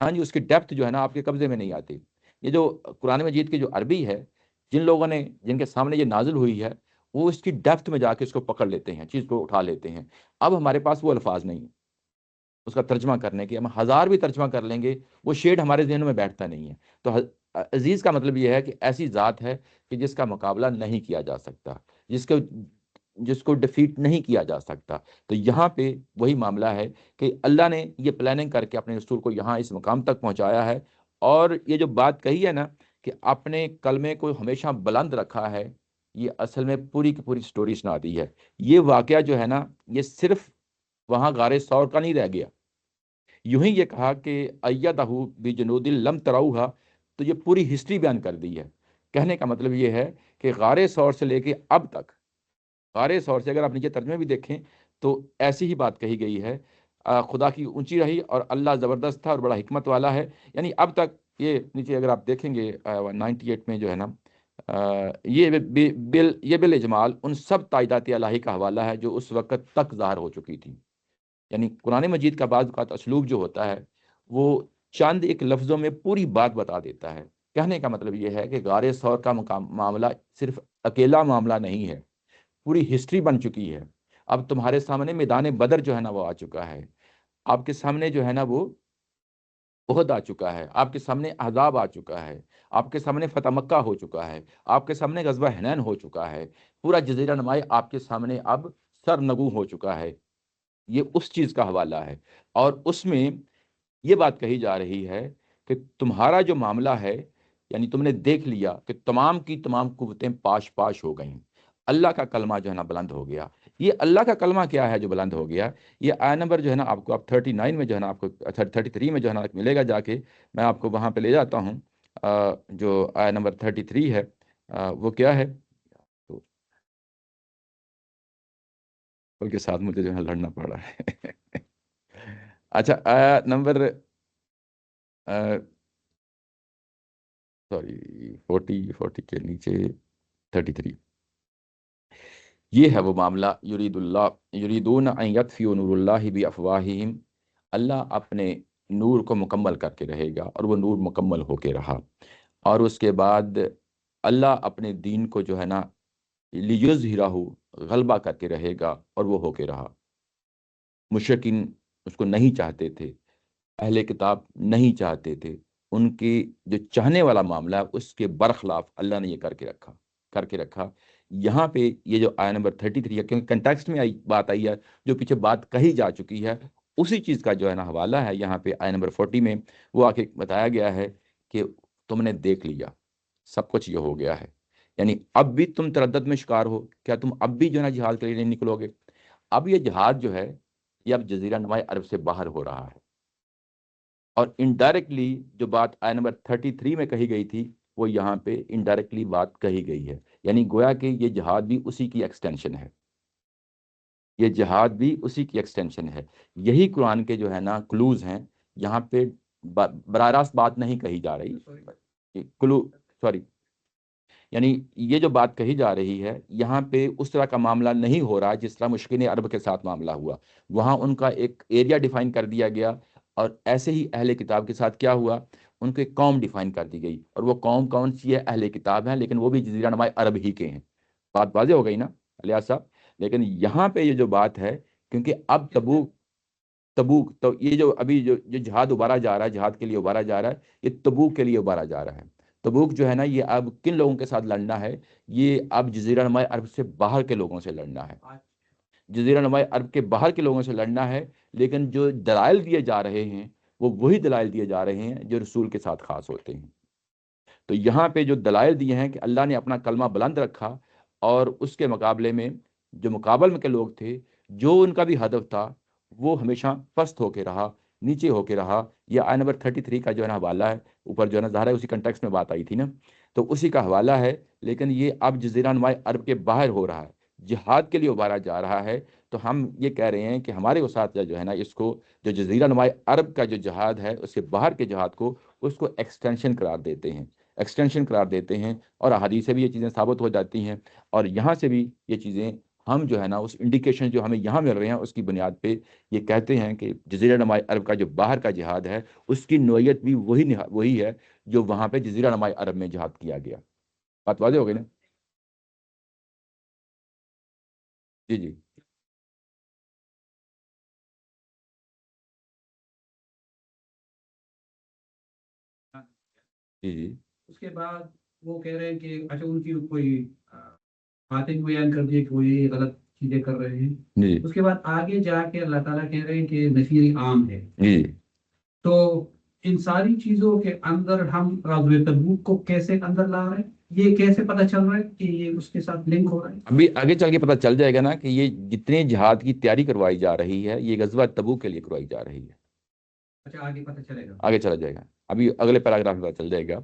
ہاں جی، اس کی ڈیپتھ جو ہے نا آپ کے قبضے میں نہیں آتی۔ یہ جو قرآن مجید کی جو عربی ہے، جن لوگوں نے جن کے سامنے یہ نازل ہوئی ہے، وہ اس کی ڈیپتھ میں جا کے اس کو پکڑ لیتے ہیں، چیز کو اٹھا لیتے ہیں۔ اب ہمارے پاس وہ الفاظ نہیں ہیں اس کا ترجمہ کرنے کے، ہم 1000 بھی ترجمہ کر لیں گے وہ شیڈ ہمارے ذہنوں میں بیٹھتا نہیں ہے۔ تو عزیز کا مطلب یہ ہے کہ ایسی ذات ہے کہ جس کا مقابلہ نہیں کیا جا سکتا، جس کو ڈیفیٹ نہیں کیا جا سکتا۔ تو یہاں پہ وہی معاملہ ہے کہ اللہ نے یہ پلاننگ کر کے اپنے رسول کو یہاں اس مقام تک پہنچایا ہے، اور یہ جو بات کہی ہے نا کہ اپنے کلمے کو ہمیشہ بلند رکھا ہے، یہ اصل میں پوری کی پوری سٹوری سنا دی ہے۔ یہ واقعہ جو ہے نا یہ صرف وہاں غار ثور کا نہیں رہ گیا، یوں ہی یہ کہا کہ ایدہ بجنود لم تروہا، تو یہ پوری ہسٹری بیان کر دی ہے۔ کہنے کا مطلب یہ ہے کہ غار ثور سے لے کے اب تک، غار ثور سے اگر آپ نیچے ترجمے بھی دیکھیں تو ایسی ہی بات کہی گئی ہے، خدا کی اونچی رہی اور اللہ زبردست تھا اور بڑا حکمت والا ہے۔ یعنی اب تک یہ نیچے اگر آپ دیکھیں گے 98 میں جو ہے نا یہ بالاجمال ان سب تائیدات الہی کا حوالہ ہے جو اس وقت تک ظاہر ہو چکی تھی۔ یعنی قرآن مجید کا بعض اوقات اسلوب جو ہوتا ہے وہ چند ایک لفظوں میں پوری بات بتا دیتا ہے۔ کہنے کا مطلب یہ ہے کہ غار ثور کا معاملہ صرف اکیلا معاملہ نہیں ہے، پوری ہسٹری بن چکی ہے۔ اب تمہارے سامنے میدان بدر جو ہے نا وہ آ چکا ہے، آپ کے سامنے جو ہے نا وہ احد آ چکا ہے، آپ کے سامنے احزاب آ چکا ہے، آپ کے سامنے فتح مکہ ہو چکا ہے، آپ کے سامنے غزوہ حنین ہو چکا ہے، پورا جزیرہ نمائی آپ کے سامنے اب سرنگو ہو چکا ہے۔ یہ اس چیز کا حوالہ ہے، اور اس میں یہ بات کہی جا رہی ہے کہ تمہارا جو معاملہ ہے، یعنی تم نے دیکھ لیا کہ تمام کی تمام قوتیں پاش پاش ہو گئیں، اللہ کا کلمہ جو ہے نا بلند ہو گیا۔ یہ اللہ کا کلمہ کیا ہے جو بلند ہو گیا؟ یہ آیت نمبر جو ہے نا آپ کو اب 39 میں جو ہے نا آپ کو 33 میں جو ہے نا ملے گا، جا کے میں آپ کو وہاں پہ لے جاتا ہوں۔ جو آیت نمبر 33 ہے وہ کیا ہے، تو کے ساتھ مجھے جو ہے لڑنا پڑ رہا ہے اچھا آیت نمبر سوری 40 کے نیچے 33، یہ ہے وہ معاملہ، یریدون ان یطفئوا نور اللہ بافواہہم، اللہ اپنے نور کو مکمل کر کے رہے گا، اور وہ نور مکمل ہو کے رہا، اور اس کے بعد اللہ اپنے دین کو جو ہے نا لیظہرہ غلبہ کر کے رہے گا، اور وہ ہو کے رہا۔ مشرکین اس کو نہیں چاہتے تھے، اہل کتاب نہیں چاہتے تھے، ان کی جو چاہنے والا معاملہ ہے اس کے برخلاف اللہ نے یہ کر کے رکھا۔ یہاں پہ یہ جو آیت نمبر 33 ہے، کیونکہ کنٹیکسٹ میں بات آئی ہے، جو پیچھے بات کہی جا چکی ہے اسی چیز کا جو ہے نا حوالہ ہے یہاں پہ آیت نمبر 40 میں، وہ آ کے بتایا گیا ہے کہ تم نے دیکھ لیا، سب کچھ یہ ہو گیا ہے، یعنی اب بھی تم تردد میں شکار ہو، کیا تم اب بھی جو ہے نا جہاد کے لیے نہیں نکلو گے؟ اب یہ جہاد جو ہے یہ اب جزیرہ نما عرب سے باہر ہو رہا ہے، اور انڈائریکٹلی جو بات آیت نمبر 33 میں کہی گئی تھی وہ یہاں پہ انڈائریکٹلی بات کہی گئی ہے، یعنی گویا کہ یہ جہاد بھی اسی کی ایکسٹینشن ہے، یہ جہاد بھی اسی کی ایکسٹینشن ہے۔ یہی قرآن کے جو ہے نا کلوز ہیں، یہاں پہ براہ راست بات نہیں کہی جا رہی، کلو سوری یعنی یہ جو بات کہی جا رہی ہے یہاں پہ اس طرح کا معاملہ نہیں ہو رہا جس طرح مشرکین عرب کے ساتھ معاملہ ہوا، وہاں ان کا ایک ایریا ڈیفائن کر دیا گیا، اور ایسے ہی اہل کتاب کے ساتھ کیا ہوا، ان کو ایک قوم ڈیفائن کر دی گئی، اور وہ قوم کون سی ہے؟ اہل کتاب ہیں، لیکن وہ بھی جزیرہ نما عرب ہی کے ہیں۔ بات واضح ہو گئی نا الیاس صاحب؟ لیکن یہاں پہ یہ جو بات ہے، کیونکہ اب تبوک تو یہ جو ابھی جو جہاد ابھارا جا رہا ہے، جہاد کے لیے ابھارا جا رہا ہے، یہ تبوک کے لیے ابھارا جا رہا ہے۔ تبوک جو ہے نا یہ اب کن لوگوں کے ساتھ لڑنا ہے؟ یہ اب جزیرہ نما عرب سے باہر کے لوگوں سے لڑنا ہے، جزیرہ نما عرب کے باہر کے لوگوں سے لڑنا ہے، لیکن جو دلائل دیے جا رہے ہیں وہ وہی دلائل دیے جا رہے ہیں جو رسول کے ساتھ خاص ہوتے ہیں۔ تو یہاں پہ جو دلائل دیے ہیں کہ اللہ نے اپنا کلمہ بلند رکھا، اور اس کے مقابلے میں جو مقابل میں کے لوگ تھے، جو ان کا بھی ہدف تھا وہ ہمیشہ پست ہو کے رہا، نیچے ہو کے رہا۔ یہ آیت نمبر 33 کا جو ہے نا حوالہ ہے، اوپر جو ہے نا ظاہر ہے اسی کنٹیکسٹ میں بات آئی تھی نا، تو اسی کا حوالہ ہے، لیکن یہ اب جزیرہ نما عرب کے باہر ہو رہا ہے، جہاد کے لیے ابھارا جا رہا ہے۔ تو ہم یہ کہہ رہے ہیں کہ ہمارے اساتذہ جو ہے نا اس کو جو جزیرہ نما عرب کا جو جہاد ہے اس کے باہر کے جہاد کو، اس کو ایکسٹینشن قرار دیتے ہیں، ایکسٹینشن قرار دیتے ہیں، اور احادیث سے بھی یہ چیزیں ثابت ہو جاتی ہیں، اور یہاں سے بھی یہ چیزیں ہم جو ہے نا اس انڈیکیشن جو ہمیں یہاں مل رہے ہیں اس کی بنیاد پہ یہ کہتے ہیں کہ جزیرہ نما عرب کا جو باہر کا جہاد ہے اس کی نوعیت بھی وہی ہے جو وہاں پہ جزیرہ نما عرب میں جہاد کیا گیا۔ بات واضح ہو گئی نا؟ جی جی جی جی
اس کے بعد وہ کہہ رہے ہیں کہ اچھا ان کی کوئی باتیں بیان کر دی کہ وہ یہ غلط چیزیں کر رہے ہیں،
جی
اس کے بعد آگے جا کے اللہ تعالیٰ کہہ رہے ہیں کہ نفیر عام ہے۔
جی
تو ان ساری چیزوں کے اندر ہم غزوہ تبوک کو کیسے اندر لا رہے ہیں؟ یہ کیسے پتہ چل رہا ہے کہ یہ اس کے ساتھ لنک ہو رہا ہے؟
ابھی آگے چل کے پتہ چل جائے گا نا کہ یہ جتنے جہاد کی تیاری کروائی جا رہی ہے یہ غزوہ تبوک کے لیے کروائی جا رہی ہے۔
اچھا آگے پتہ چلے گا،
آگے چلا جائے گا، ابھی اگلے پیراگراف میں پتہ چل جائے گا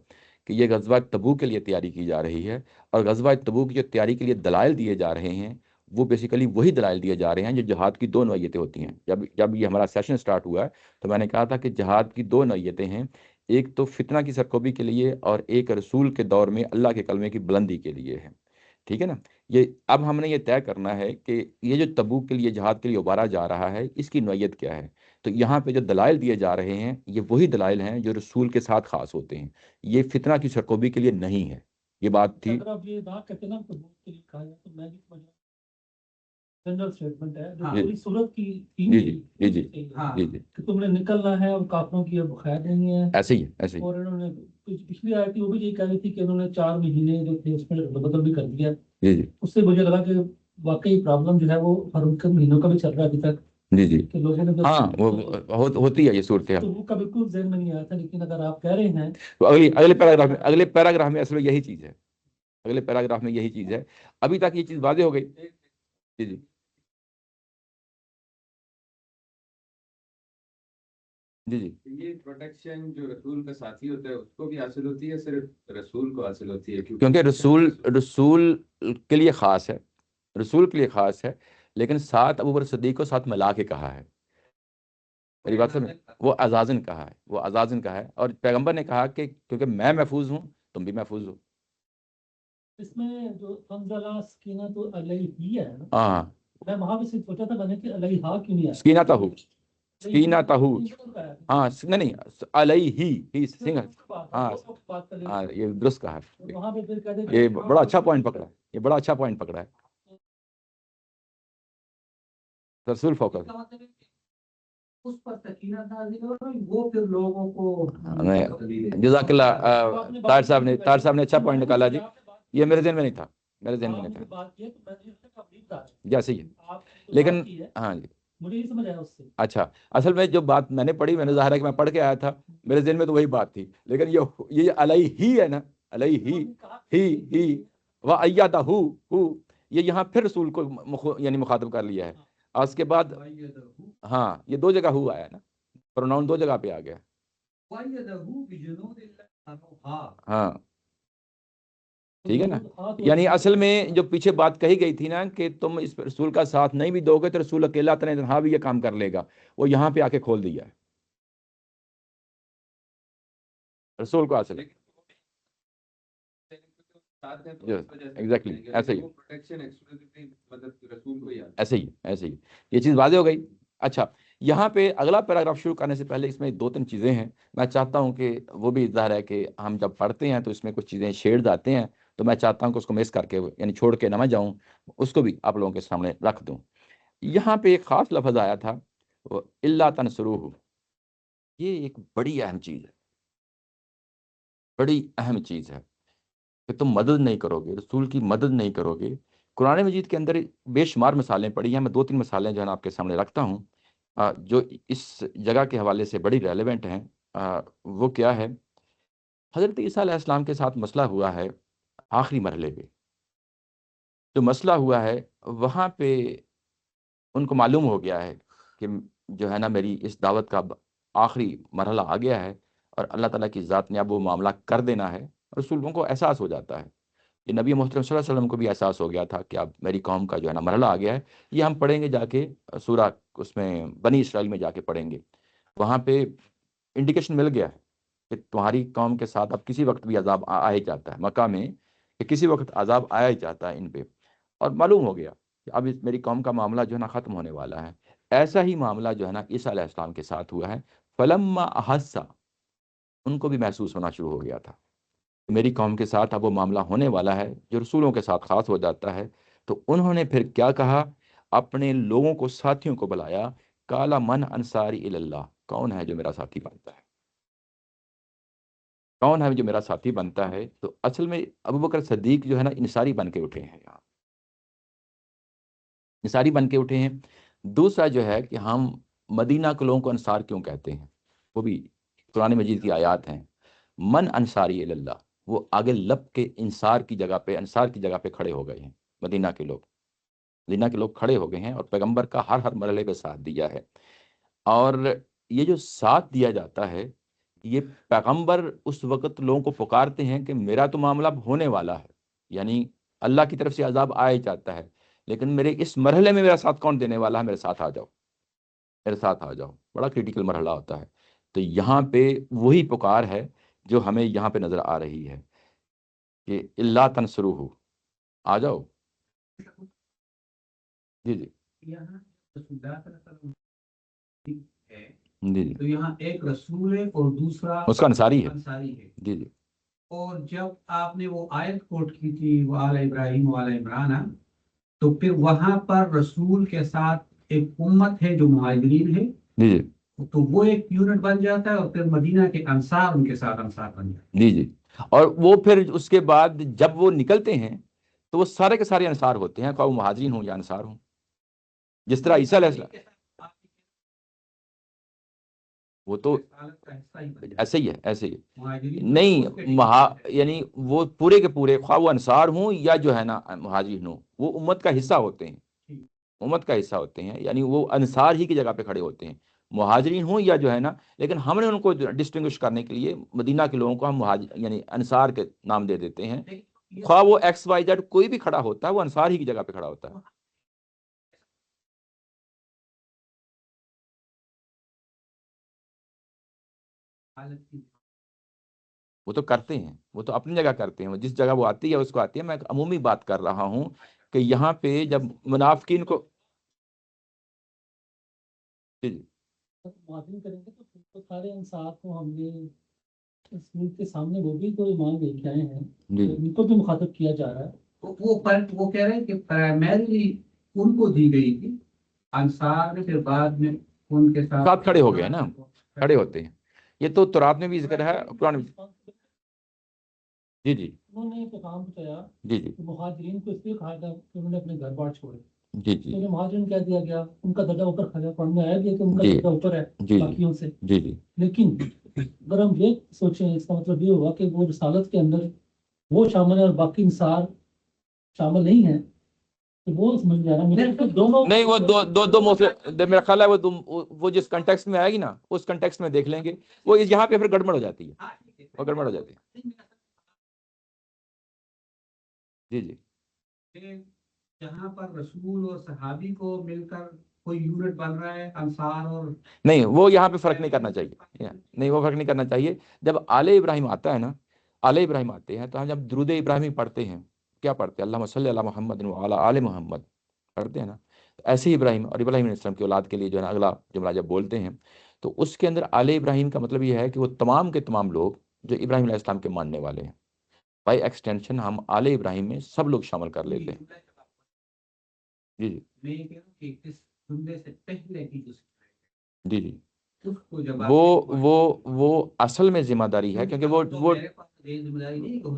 کہ یہ غزوہ تبوک کے لیے تیاری کی جا رہی ہے، اور غزوہ تبوک کی جو تیاری کے لیے دلائل دیے جا رہے ہیں وہ بیسیکلی وہی دلائل دیے جا رہے ہیں جو جہاد کی دو نوعیتیں ہوتی ہیں۔ جب یہ ہمارا سیشن سٹارٹ ہوا ہے تو میں نے کہا تھا کہ جہاد کی دو نوعیتیں ہیں، ایک تو فتنہ کی سرکوبی کے لیے، اور ایک رسول کے دور میں اللہ کے کلمے کی بلندی کے لیے ہے، ٹھیک ہے نا؟ یہ اب ہم نے یہ طے کرنا ہے کہ یہ جو تبوک کے لیے جہاد کے لیے ابھارا جا رہا ہے اس کی نوعیت کیا ہے۔ تو یہاں پہ جو دلائل دیے جا رہے ہیں یہ وہی دلائل ہیں جو رسول کے ساتھ خاص ہوتے ہیں، یہ فتنہ کی سرکوبی کے لیے نہیں ہے۔ یہ بات تھی۔
اگر آپ یہ بات کہتے ہیں نا تبوک کے لیے کہا جائے تو میں بھی سمجھ رہا ہوں جنرل اسٹیٹمنٹ ہے جو
ہاں
پوری صورت کی
جی جی جی جی
ہاں
جی جی
کہ تم نے نکلنا ہے اور کافروں کی اب خیر نہیں ہے،
ایسے ہی ہے، ایسے ہی۔
اور انہوں نے پچھلی آیت تھی وہ بھی یہی کہہ رہی تھی کہ انہوں نے 4 مہینے جو تھے اس میں بدل بھی کر دیا۔
جی جی
اس سے مجھے لگا کہ واقعی پرابلم جو ہے وہ ہر ان کے مہینوں کا بھی چل رہا ہے ابھی تک،
جی جی
کہ لوگوں نے
ہاں وہ ہوتی ہے یہ صورتحال۔
تو وہ کا بالکل ذہن میں نہیں آیا تھا، لیکن اگر آپ کہہ رہے ہیں
تو اگلے پیراگراف میں اصل یہی چیز ہے، اگلے پیراگراف میں یہی چیز ہے۔ ابھی تک یہ چیز واضح ہو گئی؟ جی جی جی جی
یہ پروٹیکشن جو رسول کا ساتھی ہوتا ہے اس کو بھی حاصل ہوتی ہے، صرف رسول کو حاصل ہوتی ہے؟
کیونکہ رسول کے لیے خاص ہے، رسول کے لیے خاص ہے، لیکن ساتھ ابوبکر صدیق کو ساتھ ملا کے کہا ہے۔ میری بات سمجھ، وہ عزازن کہا ہے، وہ عزازن کہا ہے، اور پیغمبر نے کہا کہ کیونکہ میں محفوظ ہوں تم بھی محفوظ ہو.
اس میں جو فنزلہ سکینہ تو علیہ ہے نا،
ہاں
میں وہاں پہ صرف سوچا تھا میں نے کہ علیہ کیوں نہیں آیا؟
سکینہ تہو، سکینہ تہو. ہاں نہیں علیہ ہی سنگھ. ہاں ہاں یہ درست کہا ہے.
وہاں پہ پھر کہتے
یہ بڑا اچھا پوائنٹ پکڑا ہے، یہ بڑا اچھا پوائنٹ پکڑا ہے. رسول فوکس
اس پر سکینہ نازل ہو رہی، وہ پھر لوگوں کو
جزاک اللہ. طاہر صاحب نے اچھا پوائنٹ نکالا جی. یہ میرے ذہن میں نہیں تھا، میرے ذہن میں نہیں تھا.
بات کی ہے تو میں نے کہا
جیسے ہی
آپ
لیکن ہاں جی
مجھے یہ سمجھ آیا اس سے.
اچھا اصل میں جو بات میں نے پڑھی، میں نے ظاہر ہے کہ میں پڑھ کے آیا تھا، میرے ذہن میں تو وہی بات تھی. لیکن یہ علیہ ہی ہے نا، علیہ ہی وَأَيَّدَهُ ہو، یہ یہاں پھر رسول کو یعنی مخاطب کر لیا ہے. اور اس کے بعد ہاں یہ دو جگہ ہو آیا نا، پروناؤن دو جگہ پہ آ گیا. ہاں ٹھیک ہے نا. یعنی اصل میں جو پیچھے بات کہی گئی تھی نا کہ تم اس رسول کا ساتھ نہیں بھی دو گے تو رسول اکیلا تنہا بھی یہ کام کر لے گا، وہ یہاں پہ آ کے کھول دیا ہے رسول کو. اصل ایگزیکٹلی ایسے ہی ایسے ہی یہ چیز واضح ہو گئی. اچھا یہاں پہ اگلا پیراگراف شروع کرنے سے پہلے اس میں دو تین چیزیں ہیں، میں چاہتا ہوں کہ وہ بھی ظاہر ہے کہ ہم جب پڑھتے ہیں تو اس میں کچھ چیزیں شیڈز آتے ہیں، تو میں چاہتا ہوں کہ اس کو مس کر کے یعنی چھوڑ کے نہ میں جاؤں، اس کو بھی آپ لوگوں کے سامنے رکھ دوں. یہاں پہ ایک خاص لفظ آیا تھا وہ الا تنصروہ. یہ ایک بڑی اہم چیز ہے، بڑی اہم چیز ہے کہ تم مدد نہیں کرو گے، رسول کی مدد نہیں کرو گے. قرآن مجید کے اندر بے شمار مثالیں پڑھی ہیں، میں دو تین مثالیں جو ہے نا آپ کے سامنے رکھتا ہوں جو اس جگہ کے حوالے سے بڑی ریلیونٹ ہیں. وہ کیا ہے؟ حضرت عیسیٰ علیہ السلام کے ساتھ مسئلہ ہوا ہے آخری مرحلے پہ. جو مسئلہ ہوا ہے وہاں پہ ان کو معلوم ہو گیا ہے کہ جو ہے نا میری اس دعوت کا آخری مرحلہ آ گیا ہے اور اللہ تعالیٰ کی ذات نے اب وہ معاملہ کر دینا ہے. رسولوں کو احساس ہو جاتا ہے، یہ نبی محترم صلی اللہ علیہ وسلم کو بھی احساس ہو گیا تھا کہ اب میری قوم کا جو ہے نا مرحلہ آ گیا ہے. یہ ہم پڑھیں گے جا کے سورہ اس میں بنی اسرائیل میں جا کے پڑھیں گے، وہاں پہ انڈیکیشن مل گیا ہے کہ تمہاری قوم کے ساتھ اب کسی وقت بھی عذاب آ ہی جاتا ہے. مکہ میں کہ کسی وقت عذاب آیا ہی جاتا ہے ان پہ، اور معلوم ہو گیا کہ اب میری قوم کا معاملہ جو ہے نا ختم ہونے والا ہے. ایسا ہی معاملہ جو ہے نا عیسیٰ علیہ السلام کے ساتھ ہوا ہے. فلما احسا، ان کو بھی محسوس ہونا شروع ہو گیا تھا میری قوم کے ساتھ اب وہ معاملہ ہونے والا ہے جو رسولوں کے ساتھ خاص ہو جاتا ہے. تو انہوں نے پھر کیا کہا؟ اپنے لوگوں کو، ساتھیوں کو بلایا. کالا من انصاری اللہ، کون ہے جو میرا ساتھی بنتا ہے؟ کون ہے جو میرا ساتھی بنتا ہے؟ تو اصل میں ابوبکر صدیق جو ہے نا انصاری بن کے اٹھے ہیں، یہاں انصاری بن کے اٹھے ہیں. دوسرا جو ہے کہ ہم مدینہ کے لوگوں کو انصار کیوں کہتے ہیں؟ وہ بھی قرآن مجید کی آیات ہیں. من انصاری اللہ، وہ آگے لب کے انصار کی جگہ پہ، انصار کی جگہ پہ کھڑے ہو گئے ہیں. مدینہ کے لوگ، مدینہ کے لوگ کھڑے ہو گئے ہیں اور پیغمبر کا ہر مرحلے پہ ساتھ دیا ہے. اور یہ جو ساتھ دیا جاتا ہے، یہ پیغمبر اس وقت لوگوں کو پکارتے ہیں کہ میرا تو معاملہ اب ہونے والا ہے، یعنی اللہ کی طرف سے عذاب آ ہی جاتا ہے، لیکن میرے اس مرحلے میں میرا ساتھ کون دینے والا ہے؟ میرے ساتھ آ جاؤ، میرے ساتھ آ جاؤ. بڑا کریٹیکل مرحلہ ہوتا ہے. تو یہاں پہ وہی پکار ہے جو ہمیں یہاں پہ نظر آ رہی ہے کہ اللہ تنصروہ، آ جاؤ. جی جی
یہاں رسول اللہ صلی اللہ علیہ وسلم ہے،
جی جی
تو یہاں ایک رسول ہے اور دوسرا
اس کا انصاری ہے.
انصاری ہے.
جی جی
اور جب آپ نے وہ آیت کوٹ کی تھی وہ آل ابراہیم و آل عمران، تو پھر وہاں پر رسول کے ساتھ ایک امت ہے جو مہاجرین ہے،
جی جی
تو وہ ایک یونٹ بن جاتا ہے، اور پھر مدینہ کے انصار ان کے ساتھ انصار بن جاتے
جی جی. اور وہ پھر اس کے بعد جب وہ نکلتے ہیں تو وہ سارے کے سارے انصار ہوتے ہیں، خواہ وہ مہاجرین ہوں یا انصار ہوں. جس طرح عیسیٰ علیہ السلام، وہ تو ایسے ہی ہے، ایسے ہی نہیں یعنی وہ پورے کے پورے خواہ وہ انصار ہوں یا جو ہے نا مہاجرین ہوں، وہ امت کا حصہ ہوتے ہیں، امت کا حصہ ہوتے ہیں. یعنی وہ انصار ہی کی جگہ پہ کھڑے ہوتے ہیں، مہاجرین ہوں یا جو ہے نا. لیکن ہم نے ان کو ڈسٹنگوش کرنے کے لیے مدینہ کے لوگوں کو ہم مہاجر یعنی انصار کے نام دے دیتے ہیں. خواہ وہ ایکس وائی زیڈ کوئی بھی کھڑا ہوتا ہے، وہ انصار ہی کی جگہ پہ کھڑا ہوتا ہے. وہ تو کرتے ہیں، وہ تو اپنی جگہ کرتے ہیں، وہ جس جگہ وہ آتی ہے اس کو آتی ہے. میں ایک عمومی بات کر رہا ہوں کہ یہاں پہ جب منافقین کو جی
معافی کریں گے تو سارے انصار کو ہم نے اس ملک کے سامنے وہ بھی تو ایمان لے کے آئے ہیں،
جی
ان کو بھی مخاطب کیا جا رہا ہے.
وہ کہہ رہے ہیں کہ پرائمریلی ان کو دی گئی تھی، انصار نے پھر بعد میں ان کے
ساتھ کھڑے ہو گئے نا، کھڑے ہوتے ہیں. یہ تو تورات میں بھی ذکر ہے، قرآن میں. جی جی
انہوں نے پیغام بتایا
جی جی
کہ مہاجرین کو اس لیے کہا گیا کہ انہوں نے اپنے گھر بار چھوڑے،
جی جی
تو مہاجرین کہہ دیا گیا ان کا درجہ اوپر کھڑا. قرآن میں آیا گیا کہ ان کا
جی
درجہ اوپر ہے
جی
باقیوں سے.
جی جی
لیکن اگر ہم یہ سوچیں اس کا مطلب یہ ہوگا کہ وہ رسالت کے اندر وہ شامل ہے اور باقی انصار شامل نہیں ہے، تو وہ سمجھ میں آ رہا ہے دونوں
نہیں. وہ دو میرا خیال ہے وہ جس کنٹیکسٹ میں آئے گی نا اس کنٹیکسٹ میں دیکھ لیں گے. وہ یہاں پہ پھر گڑبڑ ہو جاتی ہے، وہ گڑبڑ ہو جاتی ہے. جی جی
جہاں پر رسول اور صحابی کو مل کر کوئی یونٹ بن رہا ہے، انصار اور
نہیں، وہ یہاں پہ فرق نہیں کرنا چاہیے. نہیں، وہ فرق نہیں کرنا چاہیے. جب آل ابراہیم آتا ہے نا، آل ابراہیم آتے ہیں تو ہم جب درود ابراہیمی پڑھتے ہیں کیا پڑھتے ہیں؟ اللہم صلی علی محمد وعلی آل محمد پڑھتے ہیں نا. ایسے ہی ابراہیم اور ابراہیم علیہ السلام کی اولاد کے لیے جو ہے نا اگلا جملہ جب بولتے ہیں تو اس کے اندر آل ابراہیم کا مطلب یہ ہے کہ وہ تمام کے تمام لوگ جو ابراہیم علیہ السلام کے ماننے والے ہیں. بائی ایکسٹینشن ہم آل ابراہیم میں سب لوگ شامل کر لیتے ہیں. جی جی
میں یہ کہہ رہا ہوں کہ اس جملے سے پہلے کی جو
جی جی
اس کو جب
وہ اصل میں ذمہ داری ہے، کیونکہ وہ
میرے پاس یہ ذمہ داری نہیں کہ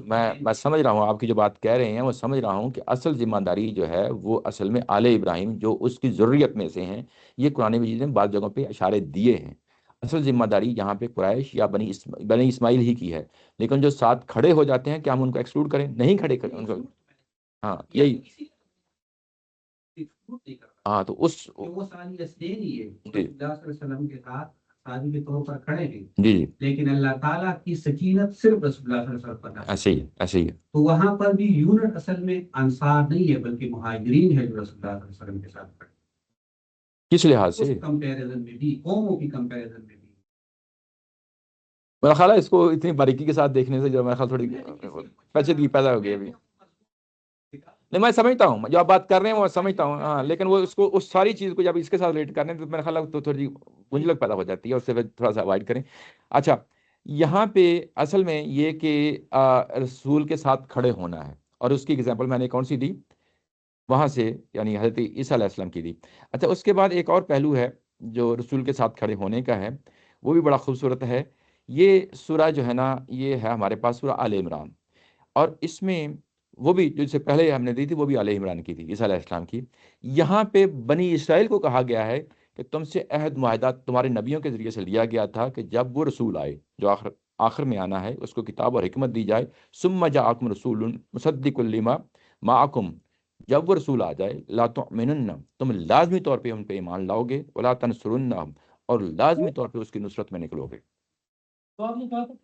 میں سمجھ رہا ہوں آپ کی جو بات کہہ رہے ہیں، وہ سمجھ رہا ہوں کہ اصل ذمہ داری جو ہے وہ اصل میں آل ابراہیم جو اس کی ضروریت میں سے ہیں. یہ قرآن مجید نے بعض جگہوں پہ اشارے دیے ہیں. اصل ذمہ داری یہاں پہ قریش یا بنی اسماعیل ہی کی ہے. لیکن جو ساتھ کھڑے ہو جاتے ہیں کیا ہم ان کو ایکسکلوڈ کریں؟ نہیں کھڑے کریں ان کو. ہاں یہی ہاں تو اس
وہ ثانی اسدین ہی ہے،
جی
اللہ صلی اللہ علیہ وسلم کے ساتھ ثانی کے طور پر کھڑے ہیں،
جی جی
لیکن اللہ تعالیٰ کی سکینت صرف رسول اللہ صلی اللہ علیہ وسلم پر نازل
ایسے ہی ایسے ہی ہے.
تو وہاں پر بھی یونٹ اصل میں انصار نہیں ہے بلکہ مہاجرین ہے جو رسول اللہ صلی اللہ علیہ وسلم کے ساتھ کھڑے.
کس لحاظ سے؟
اس کمپیریزن میں بھی، قوموں کی کمپیریزن میں بھی
میرا خیال ہے اس کو اتنی باریکی کے ساتھ دیکھنے سے جو میرا خیال تھوڑی پیچیدگی پیدا ہو گئی ابھی. نہیں، میں سمجھتا ہوں جو آپ بات کر رہے ہیں وہ سمجھتا ہوں، ہاں، لیکن وہ اس کو اس ساری چیز کو جب اس کے ساتھ ریلیٹ کرنے تو میرا خیال ہے تو تھوڑی گنجلک پیدا ہو جاتی ہے، اس سے تھوڑا سا اوائڈ کریں. اچھا، یہاں پہ اصل میں یہ کہ رسول کے ساتھ کھڑے ہونا ہے، اور اس کی اگزامپل میں نے کون سی دی وہاں سے، یعنی حضرت عیسیٰ علیہ السلام کی دی. اچھا، اس کے بعد ایک اور پہلو ہے جو رسول کے ساتھ کھڑے ہونے کا ہے، وہ بھی بڑا خوبصورت ہے. یہ سورہ جو ہے نا یہ ہے ہمارے پاس سورہ آل عمران، اور اس میں وہ بھی جو سے پہلے ہم نے دی تھی وہ بھی آل عمران کی تھی، عیسیٰ علیہ السلام کی. یہاں پہ بنی اسرائیل کو کہا گیا ہے کہ تم سے عہد معاہدہ تمہارے نبیوں کے ذریعے سے لیا گیا تھا کہ جب وہ رسول آئے جو آخر میں آنا ہے، اس کو کتاب اور حکمت دی جائے. ثم جاءکم رسول مصدق لما معکم، جب وہ رسول آ جائے لا تؤمنن، تم لازمی طور پہ ان پہ ایمان لاؤ گے، ولا تنصرنہم، اور لازمی طور پہ اس کی نصرت میں نکلو گے.
تو آپ نے کہا تھا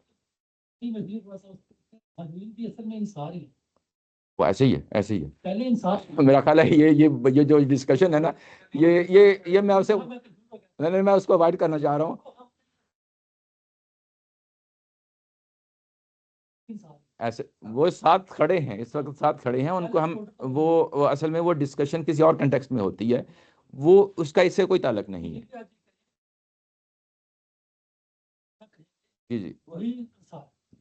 کہ مزید تھوڑا سا مہاجرین بھی اصل میں انصار ہی ہیں.
وہ ایسے ہی ہے، ایسے ہی ہے.
پہلے انصار
میرا خیال ہے یہ جو ڈسکشن ہے نا یہ میں آپ سے نہیں میں اس کو اوائڈ کرنا چاہ رہا ہوں. ایسے وہ ساتھ کھڑے ہیں، اس وقت ساتھ کھڑے ہیں، ان کو ہم وہ اصل میں وہ ڈسکشن کسی اور کنٹیکسٹ میں ہوتی ہے، وہ اس کا اس سے کوئی تعلق نہیں ہے. جی جی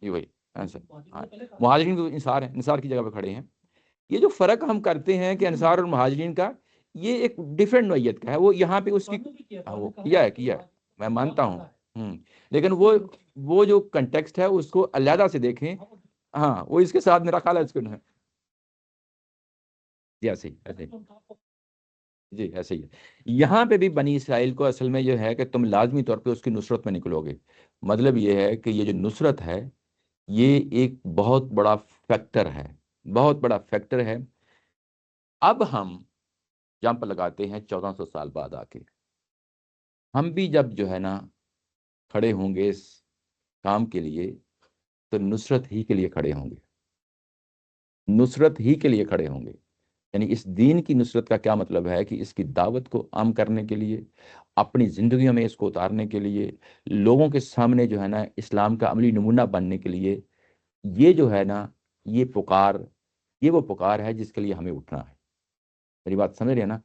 جی وہی ایسا. ہاں، مہاجرین تو انصار ہیں، انصار کی جگہ پہ کھڑے ہیں. یہ جو فرق ہم کرتے ہیں کہ انصار اور مہاجرین کا، یہ ایک ڈیفرنٹ نوعیت کا ہے. وہ یہاں پہ اس کی وہ کیا ہے میں مانتا ہوں، لیکن وہ جو کنٹیکسٹ ہے اس کو علیحدہ سے دیکھیں. ہاں، وہ اس کے ساتھ میرا خیال ہے اس کو جی ایسے ہی ایسے ہی جی ایسے ہی ہے. یہاں پہ بھی بنی اسرائیل کو اصل میں جو ہے کہ تم لازمی طور پہ اس کی نصرت میں نکلو گے. مطلب یہ ہے کہ یہ جو نصرت ہے یہ ایک بہت بڑا فیکٹر ہے، بہت بڑا فیکٹر ہے. اب ہم جمپ لگاتے ہیں 1400 سال بعد آ کے. ہم بھی جب جو ہے نا کھڑے ہوں گے اس کام کے لیے تو نصرت ہی کے لیے کھڑے ہوں گے، نصرت ہی کے لیے کھڑے ہوں گے. یعنی اس دین کی نصرت کا کیا مطلب ہے کہ اس کی دعوت کو عام کرنے کے لیے، اپنی زندگیوں میں اس کو اتارنے کے لیے، لوگوں کے سامنے جو ہے نا اسلام کا عملی نمونہ بننے کے لیے یہ جو ہے نا یہ وہ پکار ہے جس کے لیے ہمیں اٹھنا ہے. میری بات سمجھ رہے ہیں نا؟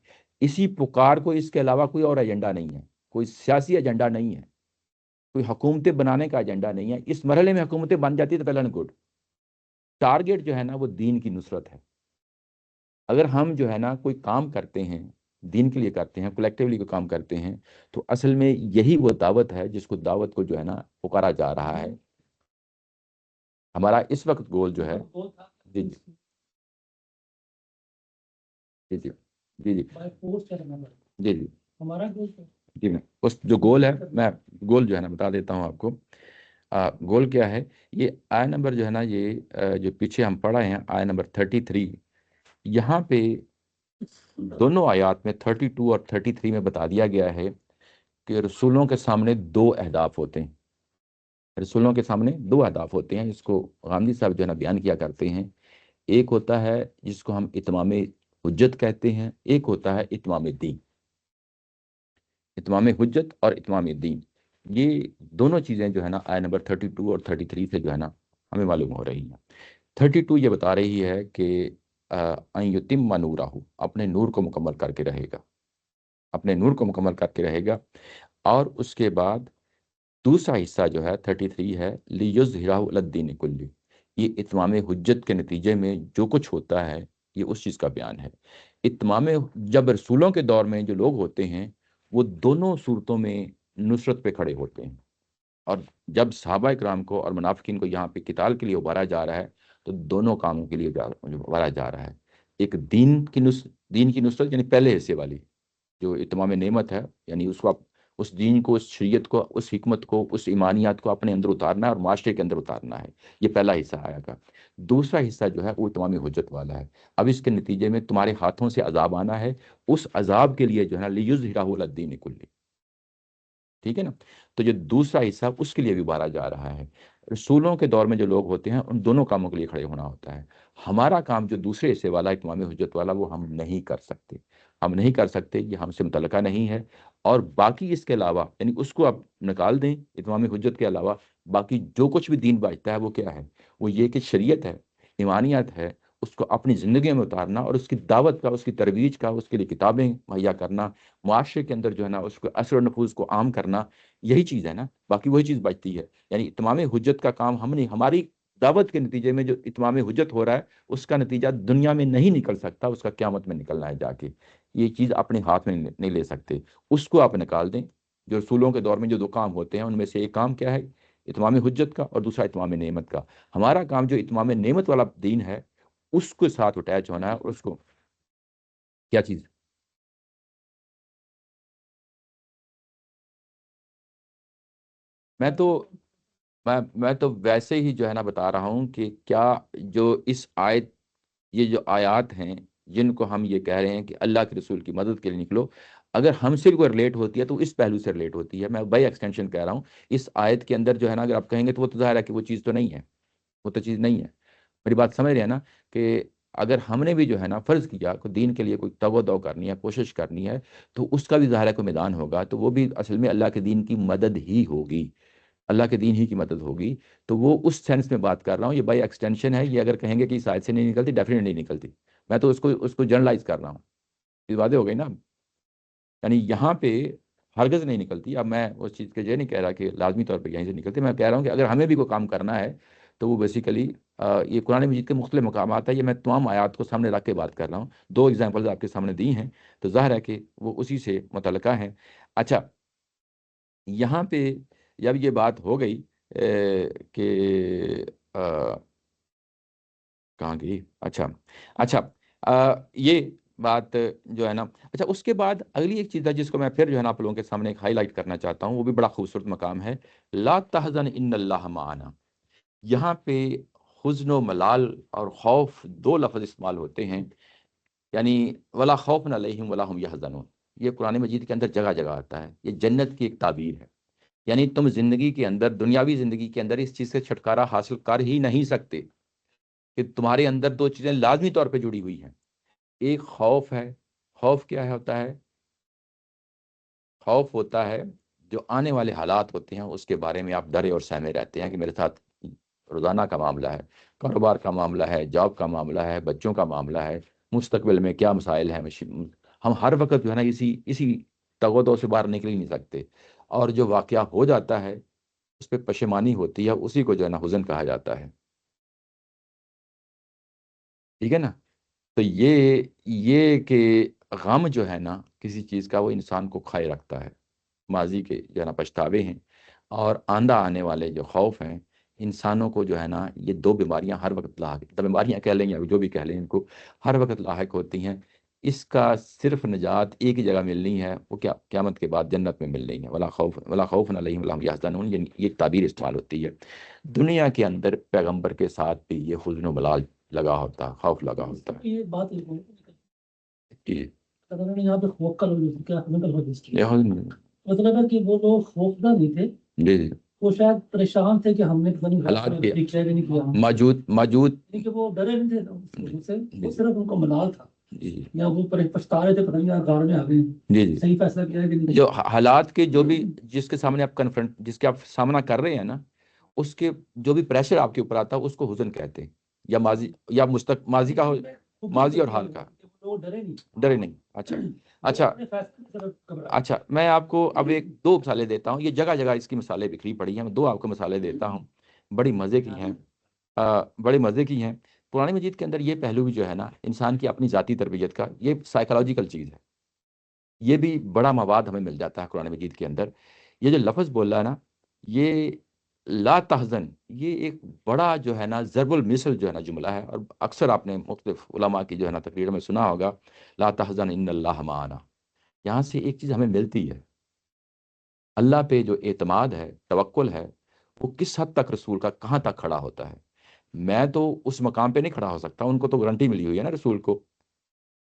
اسی پکار کو، اس کے علاوہ کوئی اور ایجنڈا نہیں ہے، کوئی سیاسی ایجنڈا نہیں ہے، کوئی حکومتیں بنانے کا ایجنڈا نہیں ہے. اس مرحلے میں حکومتیں بن جاتی تو پہلے گڈ. ٹارگیٹ جو ہے نا وہ دین کی نصرت ہے. اگر ہم جو ہے نا کوئی کام کرتے ہیں، دین کے لیے کرتے ہیں، کلیکٹیولی کوئی کام کرتے ہیں، تو اصل میں یہی وہ دعوت ہے جس کو دعوت کو جو ہے نا پکارا جا رہا ہے. ہمارا اس وقت گول جو ہے، جی جی جی جی جی جی جی
ہمارا گول
جی میں اس جو گول ہے، میں گول جو ہے نا بتا دیتا ہوں آپ کو. گول کیا ہے؟ یہ آئے نمبر جو ہے نا، یہ جو پیچھے ہم پڑھا ہیں آئے نمبر 33، یہاں پہ دونوں آیات میں 32 اور 33 میں بتا دیا گیا ہے کہ رسولوں کے سامنے دو اہداف ہوتے ہیں. رسولوں کے سامنے دو اہداف ہوتے ہیں. اس کو غامدی صاحب جو ہے نا بیان کیا کرتے ہیں. ایک ہوتا ہے جس کو ہم اتمام حجت کہتے ہیں، ایک ہوتا ہے اتمام دین. اتمام حجت اور اتمام دین، یہ دونوں چیزیں جو ہے نا آیت نمبر 32 اور 33 سے جو ہے نا ہمیں معلوم ہو رہی ہیں. 32 یہ بتا رہی ہے کہ ان یتم نورہ، اپنے نور کو مکمل کر کے رہے گا، اپنے نور کو مکمل کر کے رہے گا. اور اس کے بعد دوسرا حصہ جو ہے 33 ہے لیظہرہ علی الدین کلہ. یہ اتمام حجت کے نتیجے میں جو کچھ ہوتا ہے یہ اس چیز کا بیان ہے. اتمام، جب رسولوں کے دور میں جو لوگ ہوتے ہیں وہ دونوں صورتوں میں نصرت پہ کھڑے ہوتے ہیں. اور جب صحابہ اکرام کو اور منافقین کو یہاں پہ قتال کے لیے ابھارا جا رہا ہے تو دونوں کاموں کے لیے ابھارا جا رہا ہے. ایک دین کی نصرت یعنی پہلے حصے والی جو اتمام نعمت ہے، یعنی اس کو اس دین کو، اس شریعت کو، اس حکمت کو، اس ایمانیات کو اپنے اندر اتارنا ہے اور معاشرے کے اندر اتارنا ہے. یہ پہلا حصہ آیا گا. دوسرا حصہ جو ہے وہ اتمام حجت والا ہے. اب اس کے نتیجے میں تمہارے ہاتھوں سے عذاب آنا ہے، اس عذاب کے لیے جو ہے نا لیظہرہ علی الدین کلہ. ٹھیک ہے نا؟ تو جو دوسرا حصہ اس کے لیے بھی ابھارا جا رہا ہے. رسولوں کے دور میں جو لوگ ہوتے ہیں ان دونوں کاموں کے لیے کھڑے ہونا ہوتا ہے. ہمارا کام جو دوسرے حصے والا اتمام حجت والا وہ ہم نہیں کر سکتے، ہم نہیں کر سکتے، یہ ہم سے متعلقہ نہیں ہے. اور باقی اس کے علاوہ، یعنی اس کو آپ نکال دیں اتمام حجت کے علاوہ، باقی جو کچھ بھی دین بچتا ہے وہ کیا ہے؟ وہ یہ کہ شریعت ہے، ایمانیات ہے، اس کو اپنی زندگی میں اتارنا اور اس کی دعوت کا، اس کی ترویج کا، اس کے لیے کتابیں مہیا کرنا، معاشرے کے اندر جو ہے نا اس کو اثر و نفوذ کو عام کرنا. یہی چیز ہے نا، باقی وہی چیز بچتی ہے. یعنی اتمام حجت کا کام ہم نہیں، ہماری دعوت کے نتیجے میں جو اتمام حجت ہو رہا ہے اس کا نتیجہ دنیا میں نہیں نکل سکتا، اس کا قیامت میں نکلنا ہے جا کے. یہ چیز اپنے ہاتھ میں نہیں لے سکتے، اس کو آپ نکال دیں. جو رسولوں کے دور میں جو دو کام ہوتے ہیں ان میں سے ایک کام کیا ہے؟ اتمام حجت کا، اور دوسرا اتمام نعمت کا. ہمارا کام جو اتمام نعمت والا دین ہے اس کے ساتھ اٹیچ ہونا ہے. اور اس کو کیا چیز؟ میں تو میں تو ویسے ہی جو ہے نا بتا رہا ہوں کہ کیا جو اس آیت، یہ جو آیات ہیں جن کو ہم یہ کہہ رہے ہیں کہ اللہ کے رسول کی مدد کے لیے نکلو، اگر ہم سے بھی کوئی ریلیٹ ہوتی ہے تو اس پہلو سے ریلیٹ ہوتی ہے. میں بائی ایکسٹینشن کہہ رہا ہوں. اس آیت کے اندر جو ہے نا اگر آپ کہیں گے تو وہ تو ظاہر ہے کہ وہ چیز تو نہیں ہے، وہ تو چیز نہیں ہے. میری بات سمجھ رہے ہیں نا؟ کہ اگر ہم نے بھی جو ہے نا فرض کیا کہ دین کے لیے کوئی تگ و دو کرنی ہے، کوشش کرنی ہے، تو اس کا بھی ظاہر ہے کوئی میدان ہوگا، تو وہ بھی اصل میں اللہ کے دین کی مدد ہی ہوگی، اللہ کے دین ہی کی مدد ہوگی. تو وہ اس سینس میں بات کر رہا ہوں. یہ بائی ایکسٹینشن ہے. یہ اگر کہیں گے کہ اس آیت سے نہیں نکلتی، ڈیفینیٹلی نہیں نکلتی. میں تو اس کو جنرلائز کر رہا ہوں. یہ واضح ہو گئی نا؟ یعنی یہاں پہ ہرگز نہیں نکلتی. اب میں اس چیز کے یہ نہیں کہہ رہا کہ لازمی طور پہ یہیں سے نکلتی. میں کہہ رہا ہوں کہ اگر ہمیں بھی کوئی کام کرنا ہے تو وہ بیسیکلی یہ قرآن مجید کے مختلف مقامات ہیں. یہ میں تمام آیات کو سامنے رکھ کے بات کر رہا ہوں. دو ایگزامپلز آپ کے سامنے دی ہیں تو ظاہر ہے کہ وہ اسی سے متعلقہ ہیں. اچھا، یہاں پہ جب یہ بات ہو گئی کہ کہاں گئی؟ اچھا یہ بات جو ہے نا، اچھا اس کے بعد اگلی ایک چیز ہے جس کو میں پھر جو ہے نا آپ لوگوں کے سامنے ہائی لائٹ کرنا چاہتا ہوں. وہ بھی بڑا خوبصورت مقام ہے. لا تحزن ان اللہ معنا. یہاں پہ حزن و ملال اور خوف دو لفظ استعمال ہوتے ہیں. یعنی ولا خوف علیہم ولا هم یحزنون. یہ قرآن مجید کے اندر جگہ جگہ آتا ہے. یہ جنت کی ایک تعبیر ہے. یعنی تم زندگی کے اندر، دنیاوی زندگی کے اندر اس چیز سے چھٹکارا حاصل کر ہی نہیں سکتے کہ تمہارے اندر دو چیزیں لازمی طور پہ جڑی ہوئی ہیں. ایک خوف ہے. خوف کیا ہوتا ہے؟ خوف ہوتا ہے جو آنے والے حالات ہوتے ہیں اس کے بارے میں آپ ڈرے اور سہمے رہتے ہیں کہ میرے ساتھ روزانہ کا معاملہ ہے، کاروبار کا معاملہ ہے، جاب کا معاملہ ہے، بچوں کا معاملہ ہے، مستقبل میں کیا مسائل ہیں، ہم ہر وقت جو ہے نا اسی تگو سے باہر نکل ہی نہیں سکتے، اور جو واقعہ ہو جاتا ہے اس پہ پشیمانی ہوتی ہے، اسی کو جو ہے نا حزن کہا جاتا ہے، ٹھیک ہے نا؟ تو یہ کہ غم جو ہے نا کسی چیز کا وہ انسان کو کھائے رکھتا ہے، ماضی کے جو ہے نا پچھتاوے ہیں اور آندہ آنے والے جو خوف ہیں، انسانوں کو جو ہے نا یہ دو بیماریاں ہر وقت لاحق، بیماریاں کہہ لیں یا جو بھی کہہ لیں ان کو، ہر وقت لاحق ہوتی ہیں۔ اس کا صرف نجات ایک ہی جگہ ملنی ہے، وہ کیا قیامت کے بعد جنت میں ملنی ہے، ولا خوف علیہم ولا هم يحزنون، یہ ایک تعبیر استعمال ہوتی ہے۔ دنیا کے اندر پیغمبر کے ساتھ بھی یہ حزن و ملال لگا ہوتا، خوف لگا ہوتا ہے۔
یہ بات
جی
اگر انہوں نے یہاں پہ خوف کا لفظ کیا mental health history،
یہ حزن،
مطلب ہے کہ وہ لوگ خوفزدہ نہیں تھے،
جی جی
وہ شاید پریشان تھے کہ ہم نے پتہ نہیں
حالات کے
ڈکلیئر نہیں کیا،
موجود
یعنی کہ وہ ڈرے نہیں تھے اس وجہ سے،
جی
وہ صرف ان کو ملال تھا،
جی
یا وہ پچھتا رہے تھے پتہ نہیں غار میں آ گئے،
جی جی
صحیح فیصلہ کیا ہے کہ نہیں۔
جو حالات کے جو بھی جس کے سامنے آپ جس کے آپ سامنا کر رہے ہیں نا، اس کے جو بھی پریشر آپ کے اوپر آتا ہے اس کو حزن کہتے ہیں، یا ماضی یا ماضی کا ہو، ماضی اور حال کا،
وہ ڈرے نہیں،
ڈرے نہیں۔ اچھا اچھا میں آپ کو اب دو مثالیں دیتا ہوں، یہ جگہ جگہ اس کی مثالیں بکھری پڑی ہیں، میں دو آپ کو مثالیں دیتا ہوں، بڑی مزے کی ہیں، بڑے مزے کی ہیں۔ قرآن مجید کے اندر یہ پہلو بھی جو ہے نا انسان کی اپنی ذاتی تربیت کا، یہ سائیکالوجیکل چیز ہے، یہ بھی بڑا مواد ہمیں مل جاتا ہے قرآن مجید کے اندر۔ یہ جو لفظ بول رہا ہے نا، یہ لا تحزن، یہ ایک بڑا جو ہے نا ضرب المثل جو ہے نا جملہ ہے، اور اکثر آپ نے مختلف علماء کی جو ہے نا تقریر میں سنا ہوگا، لا تحزن ان اللہ معنا۔ یہاں سے ایک چیز ہمیں ملتی ہے، اللہ پہ جو اعتماد ہے، توکل ہے، وہ کس حد تک رسول کا کہاں تک کھڑا ہوتا ہے۔ میں تو اس مقام پہ نہیں کھڑا ہو سکتا، ان کو تو گارنٹی ملی ہوئی ہے نا رسول کو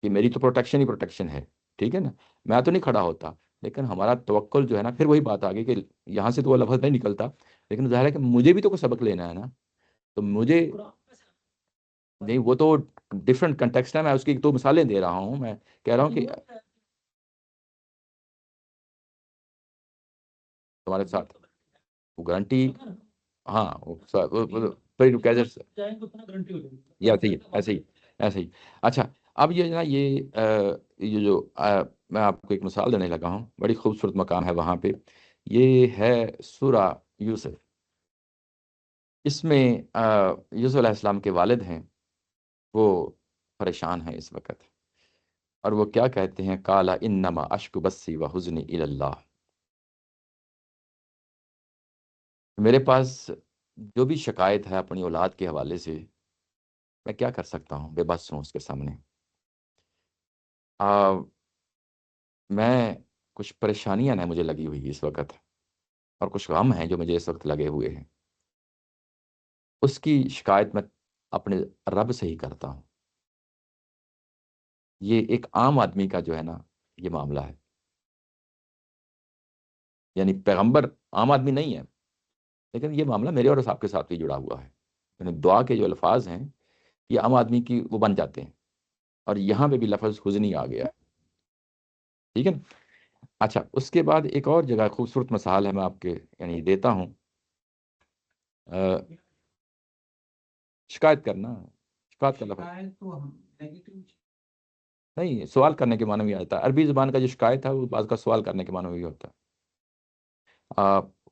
کہ میری تو پروٹیکشن ہی پروٹیکشن ہے، ٹھیک ہے نا، میں تو نہیں کھڑا ہوتا، لیکن ہمارا توکل جو ہے نا، پھر وہی بات آ گئی کہ یہاں سے تو وہ لفظ نہیں نکلتا، لیکن ظاہر ہے کہ مجھے بھی تو کوئی سبق لینا ہے نا، تو مجھے نہیں، وہ تو ڈفرینٹ کنٹیکسٹ ہے، میں اس کی دو مثالیں دے رہا ہوں، میں کہہ رہا ہوں کہ تمہارے ساتھ وہ گارنٹی، ہاں یا ایسے ہی ایسے ہی۔ اچھا اب یہ نا یہ جو میں آپ کو ایک مثال دینے لگا ہوں، بڑی خوبصورت مقام ہے وہاں پہ، یہ ہے سورہ یوسف۔ اس میں یوسف علیہ السلام کے والد ہیں، وہ پریشان ہیں اس وقت، اور وہ کیا کہتے ہیں، قال انما اشکو بثی وحزنی الی اللہ، میرے پاس جو بھی شکایت ہے اپنی اولاد کے حوالے سے، میں کیا کر سکتا ہوں، بے بس ہوں اس کے سامنے، میں کچھ پریشانیاں ہیں مجھے لگی ہوئی اس وقت، اور کچھ غم ہیں جو مجھے اس وقت لگے ہوئے ہیں، اس کی شکایت میں اپنے رب سے ہی کرتا ہوں۔ یہ ایک عام آدمی کا جو ہے نا یہ معاملہ ہے، یعنی پیغمبر عام آدمی نہیں ہے، لیکن یہ معاملہ میرے اور آپ کے ساتھ بھی جڑا ہوا ہے، یعنی دعا کے جو الفاظ ہیں یہ عام آدمی کی وہ بن جاتے ہیں، اور یہاں پہ بھی لفظ حزنی آ گیا ہے، ٹھیک ہے نا؟ اچھا اس کے بعد ایک اور جگہ خوبصورت مثال ہے، میں آپ کے یعنی دیتا ہوں، شکایت کرنا، شکایت کا لفظ نہیں، سوال کرنے کے معنی میں آتا ہے، عربی زبان کا جو شکایت ہے وہ بعض کا سوال کرنے کے معنی میں بھی ہوتا ہے،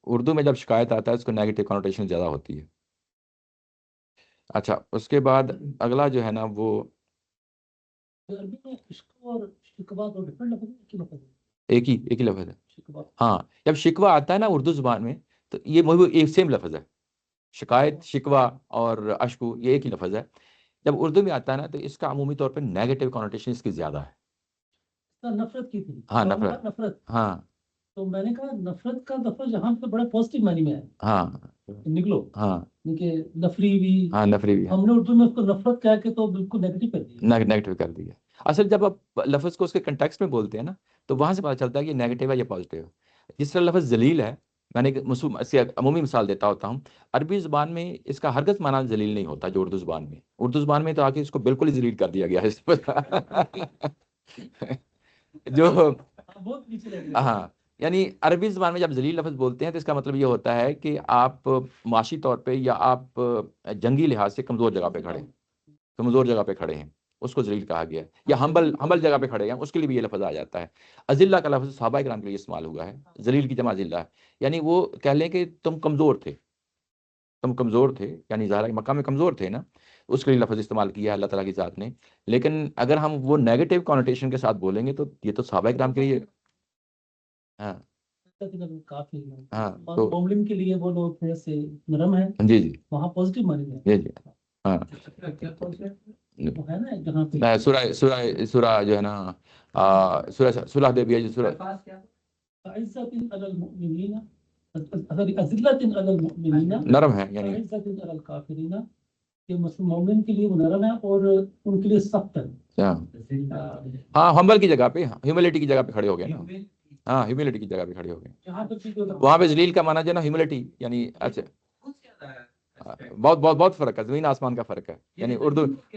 اردو میں جب شکایت آتا ہے اس کو نیگیٹو کنوٹیشن زیادہ ہوتی ہے۔ اچھا اس کے بعد اگلا جو ہے نا وہ ایک ہی لفظ ہے، ہاں جب شکوہ آتا ہے نا اردو زبان میں تو یہ ایک سیم لفظ ہے، شکایت، شکوہ اور اشکو یہ ایک ہی لفظ ہے، جب اردو میں آتا ہے نا تو اس کا عمومی طور پہ نیگیٹو کنوٹیشن اس کی زیادہ ہے،
نفرت کی تھی،
ہاں نفرت، ہاں
تو میں نے کہا نفرت کا لفظ یہاں پہ بڑا پازیٹیو معنی میں ہے،
ہاں
نکلو،
ہاں
کہ نفری بھی،
ہاں نفری بھی،
ہم نے اردو میں اس کو نفرت کہہ کے تو بالکل نیگیٹو کر دیا،
نیگیٹو کر دیا۔ اصل جب آپ لفظ کو اس کے کنٹیکسٹ میں بولتے ہیں نا تو وہاں سے پتہ چلتا ہے کہ نیگیٹو ہے یا پازیٹیو ہے۔ جس طرح لفظ ذلیل ہے، میں نے اس کی عمومی مثال دیتا ہوتا ہوں، عربی زبان میں اس کا ہرگز معنی ذلیل نہیں ہوتا جو اردو زبان میں، اردو زبان میں تو آگے اس کو بالکل ہی ذلیل کر دیا گیا ہے جو ہاں یعنی عربی زبان میں جب ذلیل لفظ بولتے ہیں تو اس کا مطلب یہ ہوتا ہے کہ آپ معاشی طور پہ یا آپ جنگی لحاظ سے کمزور جگہ پہ کھڑے ہیں، کمزور جگہ پہ کھڑے ہیں، اس کو ذلیل کہا گیا ہے، یا ہمبل جگہ پہ کھڑے ہیں، اس کے لیے بھی یہ لفظ آ جاتا ہے۔ اذلہ کا لفظ صحابہ کرام کے لیے استعمال ہوا ہے، ذلیل کی جمع ذلہ ہے، یعنی وہ کہہ لیں کہ تم کمزور تھے، تم کمزور تھے، یعنی ظاہر ہے کہ مکہ میں کمزور تھے نا، اس کے لیے لفظ استعمال کیا ہے اللہ تعالیٰ کی ذات نے۔ لیکن اگر ہم وہ نیگیٹو کانوٹیشن کے ساتھ بولیں گے تو یہ تو صحابہ کرام کے لیے، ہاں
کافی
ہاں
اور
تو
مومن کے لیے وہ لوگ تھوڑے سے نرم ہیں،
جی جی
وہاں پازیٹیو مانی ہے،
جی جی ہاں
کیا
وہ ہے نا جہاں پہ
سورہ جو ہے نا سورہ صلح حدیبیہ جو سورہ
عزت علی المؤمنین، عزلت علی المؤمنین،
نرم ہے، یعنی
عزت علی الکافرین، کہ مومن کے لیے وہ نرم ہے اور ان کے لیے سخت ہے۔
ہاں ہمبل کی جگہ پہ، ہیوملٹی کی جگہ پہ کھڑے ہو گئے نا، ہاں ہیوملٹی کی جگہ پہ کھڑے ہو گئے،
جہاں پر بھی
وہاں پہ ذلیل کا معنی جو ہے نا ہیوملٹی، یعنی اچھا بہت بہت بہت فرق ہے، زمین آسمان کا فرق ہے، یعنی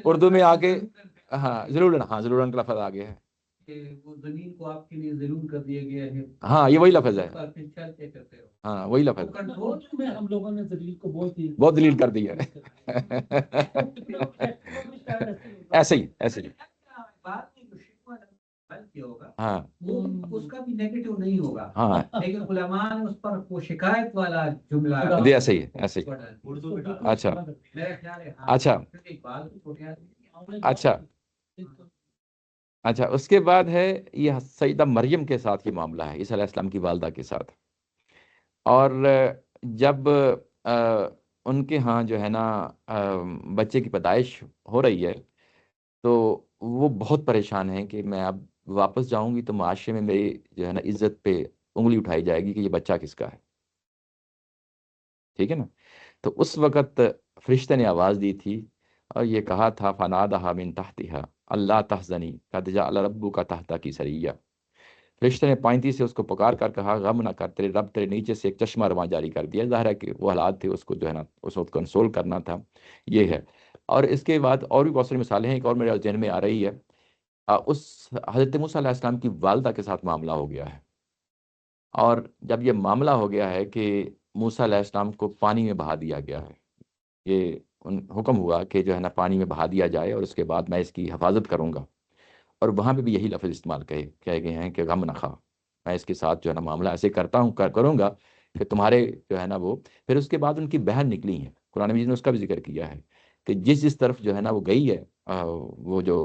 اردو میں آگے ہاں ضرور کا لفظ آ گیا ہے،
کہ وہ زمین کو آپ کے لیے ضرور کر دیا گیا ہے،
ہاں یہ وہی لفظ ہے،
پھر چلتے کرتے ہو
ہاں وہی لفظ ہے،
کنٹرول
میں ہم لوگوں نے ذلیل کو
بہت ذلیل کر دیا ہے، ایسے ہی ایسے ہی
بعد میں جو شکوہ کیا ہوگا
ہاں
وہ اس کا بھی نیگیٹو نہیں ہوگا،
ہاں
لیکن علماء نے اس پر وہ شکایت والا جملہ
جی ایسے ہی ایسے ہی اچھا
میرا خیال ہے ہاں،
اچھا
کیونکہ بعض چھوٹے آدمی
اچھا اچھا اس کے بعد ہے یہ سیدہ مریم کے ساتھ یہ معاملہ ہے، عیسیٰ علیہ السلام کی والدہ کے ساتھ، اور جب ان کے ہاں جو ہے نا بچے کی پیدائش ہو رہی ہے تو وہ بہت پریشان ہیں کہ میں اب واپس جاؤں گی تو معاشرے میں میری جو ہے نا عزت پہ انگلی اٹھائی جائے گی کہ یہ بچہ کس کا ہے، ٹھیک ہے نا۔ تو اس وقت فرشتے نے آواز دی تھی اور یہ کہا تھا فنادھا من تحتہا اللہ تحزنی قد جعل ربک تحتک سریہ، فرشتے نے پائنتی سے اس کو پکار کر کہا غم نہ کر، تیرے رب تیرے نیچے سے ایک چشمہ رواں جاری کر دیا، ظاہر ہے کہ وہ حالات تھے، اس کو جو ہے نا اس وقت کنسول کرنا تھا، یہ ہے۔ اور اس کے بعد اور بھی بہت ساری مثالیں ہیں، ایک اور میرے ذہن میں آ رہی ہے، اس حضرت موسیٰ علیہ السلام کی والدہ کے ساتھ معاملہ ہو گیا ہے، اور جب یہ معاملہ ہو گیا ہے کہ موسیٰ علیہ السلام کو پانی میں بہا دیا گیا ہے، یہ حکم ہوا کہ جو ہے نا پانی میں بہا دیا جائے اور اس کے بعد میں اس کی حفاظت کروں گا، اور وہاں پہ بھی یہی لفظ استعمال کہے گئے ہیں کہ غم نہ خا، میں اس کے ساتھ جو ہے نا معاملہ ایسے کرتا ہوں کروں گا کہ تمہارے جو ہے نا وہ، پھر اس کے بعد ان کی بہن نکلی ہیں، قرآن مجید نے اس کا بھی ذکر کیا ہے کہ جس طرف جو ہے نا وہ گئی ہے، وہ جو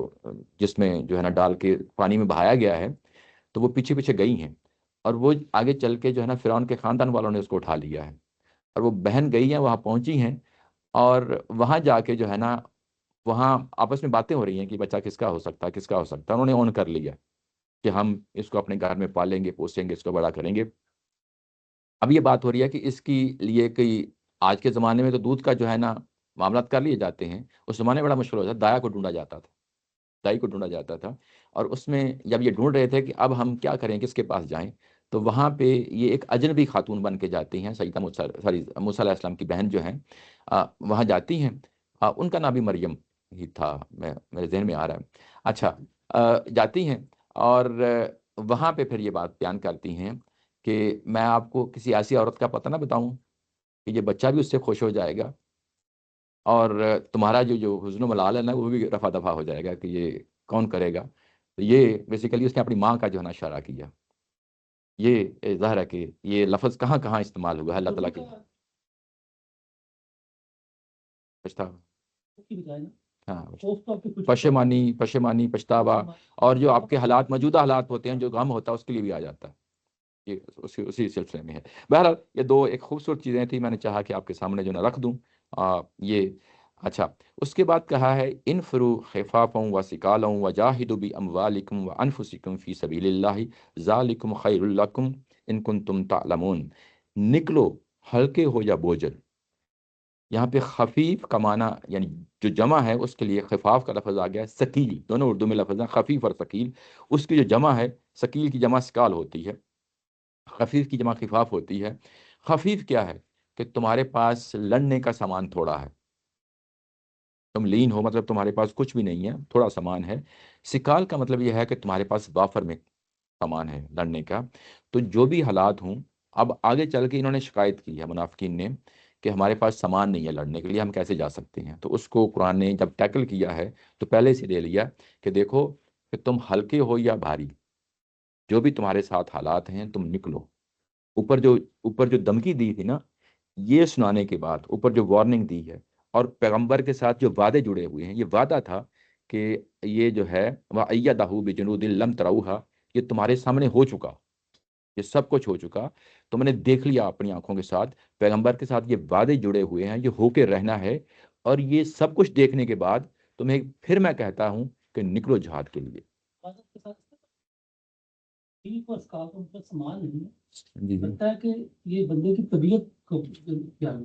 جس میں جو ہے نا ڈال کے پانی میں بہایا گیا ہے تو وہ پیچھے پیچھے گئی ہیں، اور وہ آگے چل کے جو ہے نا فرعون کے خاندان والوں نے اس کو اٹھا لیا ہے، اور وہ بہن گئی ہیں وہاں پہنچی ہیں، اور وہاں جا کے جو ہے نا وہاں آپس میں باتیں ہو رہی ہیں کہ بچہ کس کا ہو سکتا ہے، کس کا ہو سکتا ہے، انہوں نے اون کر لیا کہ ہم اس کو اپنے گھر میں پالیں گے، پوسیں گے، اس کو بڑا کریں گے۔ اب یہ بات ہو رہی ہے کہ اس کی لیے کوئی، آج کے زمانے میں تو دودھ کا جو ہے نا معاملات کر لیے جاتے ہیں، اس زمانے میں بڑا مشکل ہوتا تھا، دایا کو ڈھونڈا جاتا تھا، دائی کو ڈھونڈا جاتا تھا، اور اس میں جب یہ ڈھونڈ رہے تھے کہ اب ہم کیا کریں، کس کے پاس جائیں، تو وہاں پہ یہ ایک اجنبی خاتون بن کے جاتی ہیں، سیدہ موسیٰ علیہ السلام کی بہن جو ہیں وہاں جاتی ہیں، ان کا نام بھی مریم ہی تھا، میرے ذہن میں آ رہا ہے، اچھا جاتی ہیں، اور وہاں پہ پھر یہ بات بیان کرتی ہیں کہ میں آپ کو کسی ایسی عورت کا پتہ نہ بتاؤں کہ یہ بچہ بھی اس سے خوش ہو جائے گا، اور تمہارا جو حزن و ملال ہے نا وہ بھی رفع دفع ہو جائے گا کہ یہ کون کرے گا۔ تو یہ بیسیکلی اس نے اپنی ماں کا جو ہے نا اشارہ کیا، یہ ظاہر ہے کہ یہ لفظ کہاں کہاں استعمال ہوا ہے اللہ تعالیٰ کی ہاں پشیمانی پچھتاوا، اور جو آپ کے حالات موجودہ حالات ہوتے ہیں، جو غم ہوتا ہے اس کے لیے بھی آ جاتا ہے، یہ اسی سلسلے میں ہے۔ بہرحال یہ دو ایک خوبصورت چیزیں تھیں، میں نے چاہا کہ آپ کے سامنے جو نہ رکھ دوں یہ اچھا۔ اس کے بعد کہا ہے انفروا خفافا وثقالا وجاہدوا باموالکم وانفسکم فی سبیل اللہ ذالکم خیر لکم ان کنتم تعلمون، نکلو ہلکے ہو یا بوجھل، یہاں پہ خفیف کا معنی یعنی جو جمع ہے اس کے لیے خفاف کا لفظ آ گیا ہے، ثقیل، دونوں اردو میں لفظ ہیں خفیف اور ثقیل، اس کی جو جمع ہے ثقیل کی جمع ثقال ہوتی ہے، خفیف کی جمع خفاف ہوتی ہے۔ خفیف کیا ہے کہ تمہارے پاس لڑنے کا سامان تھوڑا ہے، تم لین ہو مطلب تمہارے پاس کچھ بھی نہیں ہے، تھوڑا سامان ہے۔ ثقال کا مطلب یہ ہے کہ تمہارے پاس وافر میں سامان ہے لڑنے کا. تو جو بھی حالات ہوں، اب آگے چل کے انہوں نے شکایت کی ہے منافقین نے کہ ہمارے پاس سامان نہیں ہے لڑنے کے لیے، ہم کیسے جا سکتے ہیں. تو اس کو قرآن نے جب ٹیکل کیا ہے تو پہلے سے لے لیا کہ دیکھو کہ تم ہلکے ہو یا بھاری، جو بھی تمہارے ساتھ حالات ہیں تم نکلو. اوپر جو دھمکی دی تھی نا، یہ سنانے کے بعد اوپر جو وارننگ دی ہے اور پیغمبر کے ساتھ جو وعدے جڑے ہوئے ہیں، یہ وعدہ تھا کہ یہ جو ہے وَأَيَّدَهُ بِجُنُودٍ لَمْ تَرَوْهَا، یہ تمہارے سامنے ہو چکا، یہ سب کچھ ہو چکا، تم نے دیکھ لیا اپنی آنکھوں کے ساتھ. پیغمبر کے ساتھ یہ وعدے جڑے ہوئے ہیں، یہ ہو کے رہنا ہے. اور یہ سب کچھ دیکھنے کے بعد تمہیں پھر میں کہتا ہوں کہ نکلو جہاد کے لیے.
حفاظت کے ساتھ ٹھیک اور اسکارف ان کا سامان نہیں ہے.
جی جی
لگتا ہے کہ یہ بندے کی طبیعت کو کیا ہے.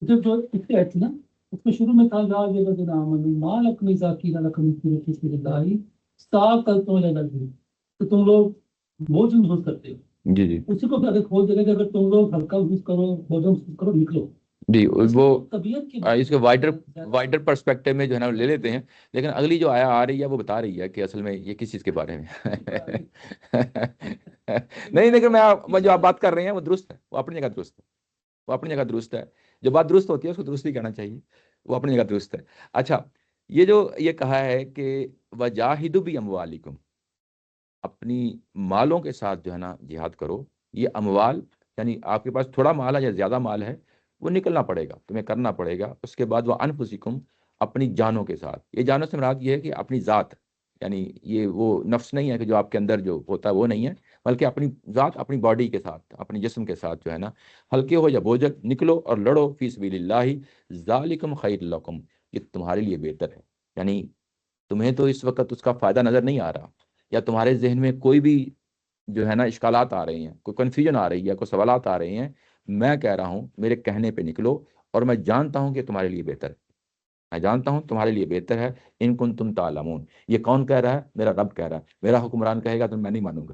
جو اس کے ایت نا، اس میں شروع میں تھا لا الذین آمنوا ما لکم اذا قیل لکم انفروا فی سبیل اللہ ثاقلتم الی الارض، تو تم لوگ بوجھ محسوس کرتے ہو.
جی جی
اسی کو اگر کھول دے گا کہ اگر تم لوگ ہلکا محسوس کرو، بوجھ محسوس کرو، نکلو.
جی. وہ
طبیعت کی
اس کے وائڈر پرسپیکٹو میں جو ہے نا لے لیتے ہیں. لیکن اگلی جو آیا آ رہی ہے وہ بتا رہی ہے کہ اصل میں یہ کس چیز کے بارے میں نہیں، لیکن میں جو آپ بات کر رہے ہیں وہ درست ہے، وہ اپنی جگہ درست ہے، وہ اپنی جگہ درست ہے. جو بات درست ہوتی ہے اس کو درست ہی کہنا چاہیے، وہ اپنی جگہ درست ہے. اچھا، یہ کہا ہے کہ وجاہدوا باموالکم، اپنی مالوں کے ساتھ جو ہے نا جہاد کرو. یہ اموال یعنی آپ کے پاس تھوڑا مال ہے یا زیادہ مال ہے، وہ نکلنا پڑے گا، تمہیں کرنا پڑے گا. اس کے بعد وہ انفسکم، اپنی جانوں کے ساتھ. یہ جانوں سے مراد یہ ہے کہ اپنی ذات، یعنی یہ وہ نفس نہیں ہے کہ جو آپ کے اندر جو ہوتا ہے وہ نہیں ہے، بلکہ اپنی ذات، اپنی باڈی کے ساتھ، اپنی جسم کے ساتھ جو ہے نا ہلکے ہو یا بوجھل نکلو اور لڑو فی سبیل اللہ ذالکم خیر لکم، یہ تمہارے لیے بہتر ہے. یعنی تمہیں تو اس وقت اس کا فائدہ نظر نہیں آ رہا، یا تمہارے ذہن میں کوئی بھی جو ہے نا اشکالات آ رہے ہیں، کوئی کنفیوژن آ رہی ہے، کوئی سوالات آ رہے ہیں، میں کہہ رہا ہوں میرے کہنے پہ نکلو. اور میں جانتا ہوں کہ تمہارے لیے بہتر ہے، میں جانتا ہوں تمہارے لیے بہتر ہے. ان کنتم تعلمون، یہ کون کہہ رہا ہے؟ میرا رب کہہ رہا ہے. میرا حکمران کہے گا تو میں نہیں مانوں گا.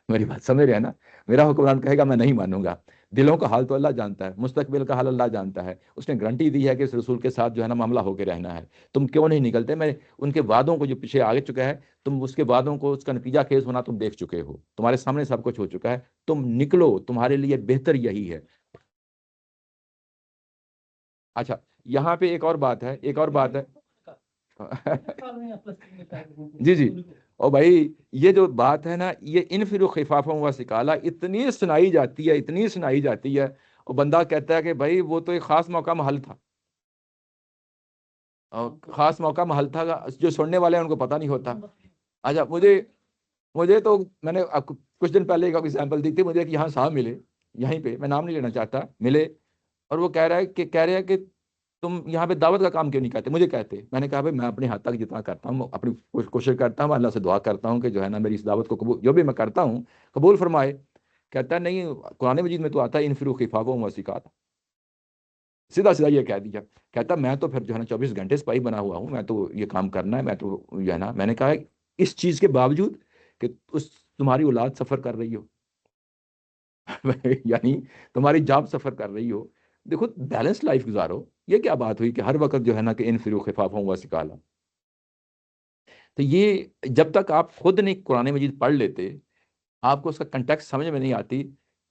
میری بات سمجھ رہے ہیں نا؟ میرا حکمران کہے گا میں نہیں مانوں گا. دلوں کا حال تو اللہ جانتا ہے، مستقبل کا حال اللہ جانتا ہے. اس نے گارنٹی دی ہے کہ اس رسول کے ساتھ جو ہے نا معاملہ ہو کے رہنا ہے. تم کیوں نہیں نکلتے؟ میں ان کے وعدوں کو جو پیچھے آگے چکا ہے، تم اس کے وعدوں کو، اس کا نتیجہ خیز ہونا تم دیکھ چکے ہو، تمہارے سامنے سب کچھ ہو چکا ہے. تم نکلو، تمہارے لیے بہتر یہی ہے. اچھا، یہاں پہ ایک اور بات ہے. جی جی. اور بھائی یہ جو بات ہے نا، یہ انفروا خفافا وثقالا اتنی سنائی جاتی ہے اور بندہ کہتا ہے کہ بھائی وہ تو ایک خاص موقع محل تھا، جو سننے والے ہیں ان کو پتہ نہیں ہوتا. اچھا، مجھے تو میں نے کچھ دن پہلے ایک ایگزامپل دی تھی. مجھے ایک یہاں صاحب ملے، یہیں پہ، میں نام نہیں لینا چاہتا، ملے، اور وہ کہہ رہے ہیں کہ تم یہاں پہ دعوت کا کام کیوں نہیں کرتے؟ مجھے کہتے. میں نے کہا بھائی میں اپنے حد تک جتنا کرتا ہوں، اپنی کوشش کرتا ہوں، اللہ سے دعا کرتا ہوں کہ جو ہے نا میری اس دعوت کو قبول، جو بھی میں کرتا ہوں قبول فرمائے. کہتا ہے نہیں، قرآن مجید میں تو آتا ہے انفروا خفافا وثقالا. سیدھا یہ کہہ دیا. کہتا میں تو پھر جو ہے نا 24 گھنٹے سپاہی بنا ہوا ہوں، میں تو یہ کام کرنا ہے، میں تو جو ہے نا. میں نے کہا اس چیز کے باوجود کہ تمہاری اولاد سفر کر رہی ہو یعنی تمہاری جاب سفر کر رہی ہو، دیکھو بیلنس لائف گزارو. یہ کیا بات ہوئی کہ ہر وقت جو ہے نا کہ انفروا خفافا وثقالا. تو یہ جب تک آپ خود نہیں قرآن مجید پڑھ لیتے، آپ کو اس کا کنٹیکسٹ سمجھ میں نہیں آتی.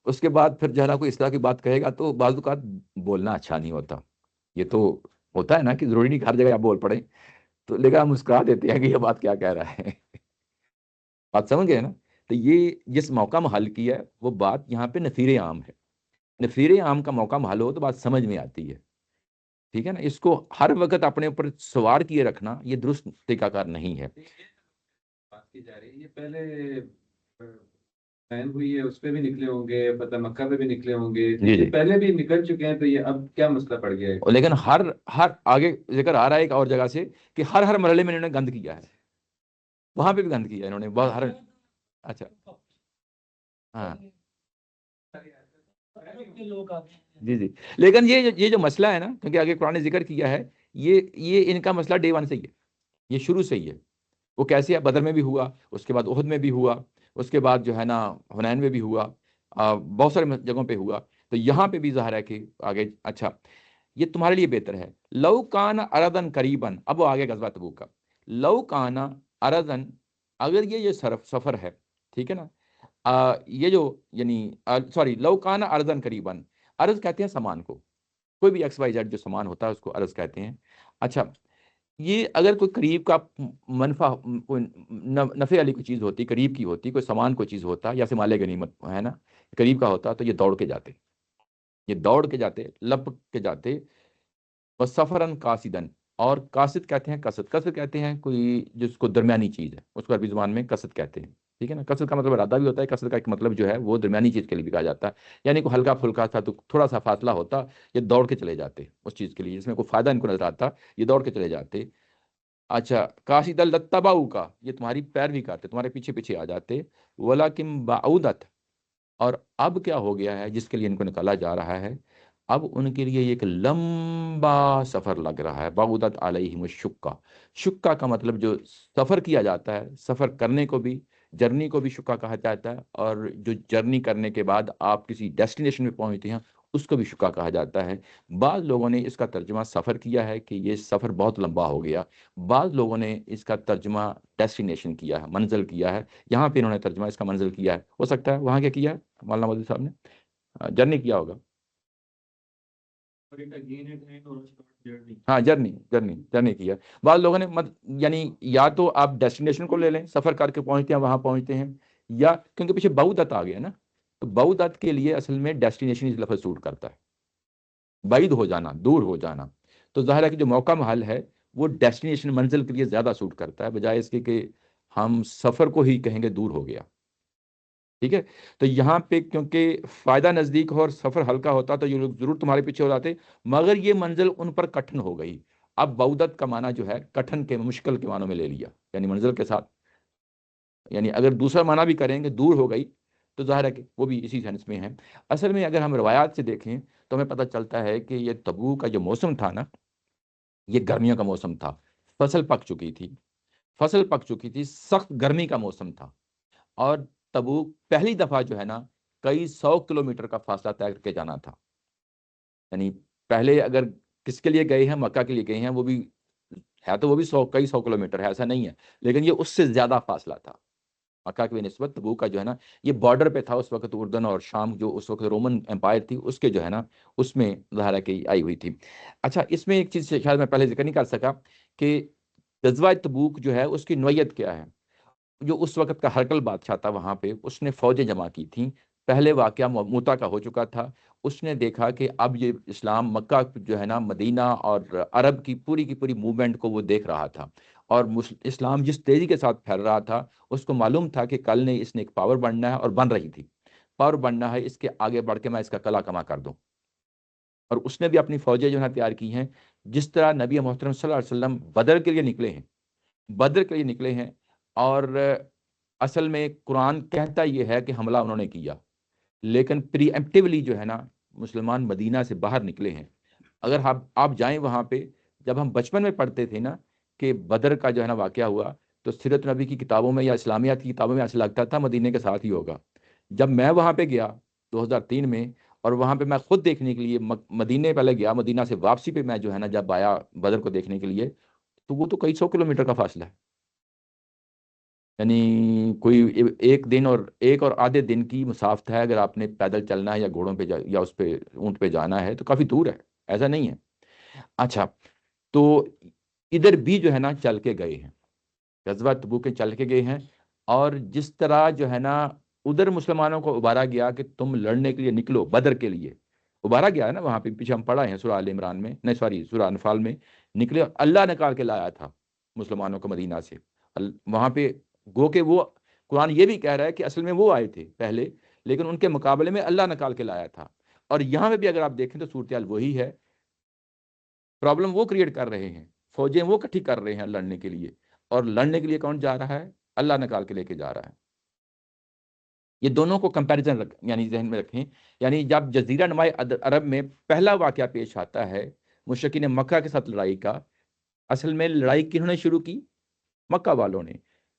اس کے بعد پھر جو ہے نا کوئی اس طرح کی بات کہے گا تو بعض اوقات بولنا اچھا نہیں ہوتا. یہ تو ہوتا ہے نا کہ ضروری نہیں کہ ہر جگہ آپ بول پڑیں. تو لیکن آپ مسکرا دیتے ہیں کہ یہ بات کیا کہہ رہا ہے. بات سمجھ گئے نا؟ تو یہ جس موقع محل کی ہے وہ بات یہاں پہ نفیر عام ہے. نفیر عام کا موقع محل ہو تو بات سمجھ میں آتی ہے. ٹھیک ہے نا؟ اس کو ہر وقت اپنے اوپر سوار کیے رکھنا یہ درست طریقہ کار نہیں ہے.
بات کی جا رہی ہے، یہ پہلے بین ہوئی ہے، اس پہ بھی نکلے ہوں گے، فتح مکہ پہ بھی نکلے ہوں گے،
جی
پہلے بھی نکل چکے ہیں، تو یہ اب کیا مسئلہ پڑ گیا ہے؟
لیکن ہر آگے ذکر آ رہا ہے ایک اور جگہ سے کہ ہر مرحلے میں انہوں نے گند کیا ہے. وہاں پہ بھی گند کیا ہے انہوں نے بہت اچھا ہاں جی. لیکن یہ جو مسئلہ ہے نا، کیونکہ آگے قرآن نے ذکر کیا ہے، یہ ان کا مسئلہ ڈے ون سے ہی ہے، یہ شروع سے ہی ہے. وہ کیسے ہے؟ بدر میں بھی ہوا، اس کے بعد احد میں بھی ہوا، اس کے بعد جو ہے نا حنین میں بھی ہوا، بہت سارے جگہوں پہ ہوا. تو یہاں پہ بھی ظاہر ہے کہ آگے. اچھا، یہ تمہارے لیے بہتر ہے. لو کان ارضن قریباً، اب وہ آگے غزوہ تبوک کا. لو کان ارضن اگر یہ سفر ہے، ٹھیک ہے نا، یہ جو یعنی سوری لو کان ارضن قریباً، ارض کہتے ہیں سامان کو، کوئی بھی ایکس وائی زیڈ جو سامان ہوتا ہے اس کو ارض کہتے ہیں. اچھا، یہ اگر کوئی قریب کا منفع، کوئی نفع والی کوئی چیز ہوتی، قریب کی ہوتی، کوئی سامان کوئی چیز ہوتا، یا مال غنیمت ہے نا، قریب کا ہوتا، تو یہ دوڑ کے جاتے، یہ دوڑ کے جاتے، لپک کے جاتے. بس سفرن قاصدن، اور قاصد کہتے ہیں قصد، قصد کہتے ہیں کوئی جس کو درمیانی چیز ہے، اس کو عربی زبان میں قصد کہتے ہیں. ٹھیک ہے نا، قصد کا مطلب ارادہ بھی ہوتا ہے، قصد کا ایک مطلب جو ہے وہ درمیانی چیز کے لیے بھی کہا جاتا ہے. یعنی کوئی ہلکا پھلکا تھا تو تھوڑا سا فاصلہ ہوتا، یہ دوڑ کے چلے جاتے اس چیز کے لیے جس میں کوئی فائدہ ان کو نظر آتا، یہ دوڑ کے چلے جاتے. اچھا، قاصد التباؤ کا، یہ تمہاری پیروی کرتے، تمہارے پیچھے پیچھے آ جاتے. ولاکن بعودت، اور اب کیا ہو گیا ہے جس کے لیے ان کو نکالا جا رہا ہے، اب ان کے لیے ایک لمبا سفر لگ رہا ہے. بعودت علیہم الشقہ، شقہ کا مطلب جو سفر کیا جاتا ہے، سفر کرنے کو بھی، جرنی کو بھی شقہ کہا جاتا ہے، اور جو جرنی کرنے کے بعد آپ کسی ڈیسٹینیشن میں پہنچتے ہیں اس کو بھی شقہ کہا جاتا ہے. بعض لوگوں نے اس کا ترجمہ سفر کیا ہے کہ یہ سفر بہت لمبا ہو گیا، بعض لوگوں نے اس کا ترجمہ ڈیسٹینیشن کیا ہے، منزل کیا ہے. یہاں پہ انہوں نے ترجمہ اس کا منزل کیا ہے، ہو سکتا ہے وہاں کیا کیا ہے مولانا مودودی صاحب نے، جرنی کیا ہوگا. ہاں، جرنی کی ہے. بعض لوگوں نے یعنی یا تو آپ ڈیسٹینیشن کو لے لیں، سفر کر کے پہنچتے ہیں، وہاں پہنچتے ہیں، یا کیونکہ پیچھے بعودت آ گیا نا، تو بعودت کے لیے اصل میں ڈیسٹینیشن اس لفظ سوٹ کرتا ہے، بعید ہو جانا، دور ہو جانا. تو ظاہر ہے کہ جو موقع محل ہے وہ ڈیسٹینیشن منزل کے لیے زیادہ سوٹ کرتا ہے، بجائے اس کے کہ ہم سفر کو ہی کہیں گے دور ہو گیا. ٹھیک ہے، تو یہاں پہ کیونکہ فائدہ نزدیک ہو اور سفر ہلکا ہوتا تو یہ لوگ ضرور تمہارے پیچھے ہو جاتے، مگر یہ منزل ان پر کٹھن ہو گئی. اب بعودت کا معنی جو ہے کٹھن کے، مشکل کے معنوں میں لے لیا، یعنی منزل کے ساتھ، یعنی اگر دوسرا معنی بھی کریں گے دور ہو گئی تو ظاہر ہے کہ وہ بھی اسی سینس میں ہے. اصل میں اگر ہم روایات سے دیکھیں تو ہمیں پتہ چلتا ہے کہ یہ تبوک کا جو موسم تھا نا، یہ گرمیوں کا موسم تھا، فصل پک چکی تھی، سخت گرمی کا موسم تھا. اور تبوک پہلی دفعہ جو ہے نا کئی 100 کلومیٹر کا فاصلہ طے کر کے جانا تھا. یعنی پہلے اگر کس کے لیے گئے ہیں، مکہ کے لیے گئے ہیں، وہ بھی ہے تو وہ بھی کئی 100 کلومیٹر ہے، ایسا نہیں ہے، لیکن یہ اس سے زیادہ فاصلہ تھا مکہ کی نسبت. تبوک کا جو ہے نا یہ بارڈر پہ تھا اس وقت، اردن اور شام جو اس وقت رومن امپائر تھی اس کے جو ہے نا اس میں ظاہر کی آئی ہوئی تھی. اچھا، اس میں ایک چیز شاید میں پہلے ذکر نہیں کر سکا کہ غزوہ تبوک جو ہے اس کی نوعیت کیا ہے. جو اس وقت کا ہرکل بادشاہ تھا وہاں پہ، اس نے فوجیں جمع کی تھیں. پہلے واقعہ موتا کا ہو چکا تھا، اس نے دیکھا کہ اب یہ اسلام مکہ جو ہے نا، مدینہ اور عرب کی پوری موومنٹ کو وہ دیکھ رہا تھا، اور اسلام جس تیزی کے ساتھ پھیل رہا تھا اس کو معلوم تھا کہ کل نے اس نے ایک پاور بننا ہے، اور بن رہی تھی پاور بننا ہے، اس کے آگے بڑھ کے میں اس کا کلا کما کر دوں. اور اس نے بھی اپنی فوجیں جو ہے تیار کی ہیں، جس طرح نبی محترم صلی اللہ علیہ وسلم بدر کے لیے نکلے ہیں، بدر کے لیے نکلے ہیں. اور اصل میں قرآن کہتا یہ ہے کہ حملہ انہوں نے کیا، لیکن پری ایمپٹیولی جو ہے نا مسلمان مدینہ سے باہر نکلے ہیں. اگر آپ جائیں وہاں پہ، جب ہم بچپن میں پڑھتے تھے نا کہ بدر کا جو ہے نا واقعہ ہوا، تو سیرت نبی کی کتابوں میں یا اسلامیات کی کتابوں میں ایسا لگتا تھا مدینہ کے ساتھ ہی ہوگا. جب میں وہاں پہ گیا 2003 میں، اور وہاں پہ میں خود دیکھنے کے لیے مدینہ پہلے گیا، مدینہ سے واپسی پہ میں جو ہے نا جب آیا بدر کو دیکھنے کے لیے، تو وہ تو کئی 100 کلومیٹر کا فاصلہ ہے. یعنی کوئی ایک دن اور ایک اور آدھے دن کی مسافت ہے، اگر آپ نے پیدل چلنا ہے یا گھوڑوں پہ یا اس پہ اونٹ پہ جانا ہے تو کافی دور ہے، ایسا نہیں ہے. اچھا، تو ادھر بھی جو ہے نا چل کے گئے ہیں، غزوہ تبوک کے چل کے گئے ہیں. اور جس طرح جو ہے نا ادھر مسلمانوں کو ابھارا گیا کہ تم لڑنے کے لیے نکلو، بدر کے لیے ابھارا گیا ہے نا، وہاں پہ پیچھے ہم پڑھا ہے سورہ آل عمران میں، نہیں سوری سورہ انفال میں، نکلے، اللہ نکال کے لایا تھا مسلمانوں کو مدینہ سے. وہاں پہ گو کہ وہ قرآن یہ بھی کہہ رہا ہے کہ اصل میں وہ آئے تھے پہلے، لیکن ان کے مقابلے میں اللہ نکال کے لایا تھا. اور یہاں پہ بھی اگر آپ دیکھیں تو صورتحال وہی ہے، پرابلم وہ کریٹ کر رہے ہیں، فوجیں وہ اکٹھی کر رہے ہیں لڑنے کے لیے، اور لڑنے کے لیے کون جا رہا ہے؟ اللہ نکال کے لے کے جا رہا ہے. یہ دونوں کو کمپیریزن یعنی ذہن میں رکھیں. یعنی جب جزیرہ نما عرب میں پہلا واقعہ پیش آتا ہے مشرکین مکہ کے ساتھ لڑائی کا، اصل میں لڑائی کنہوں نے شروع کی؟ مکہ والوں نے.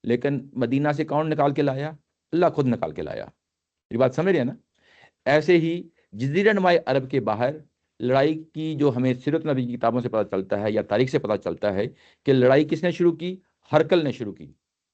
لیکن مدینہ سے کون نکال کے لایا؟ اللہ خود نکال کے لایا. یہ بات سمجھ رہے ہیں نا؟ ایسے ہی جزیرہ نما عرب کے باہر لڑائی کی جو ہمیں سیرت نبی کی کتابوں سے پتہ چلتا ہے یا تاریخ سے پتہ چلتا ہے کہ لڑائی کس نے شروع کی؟ ہرکل نے شروع کی.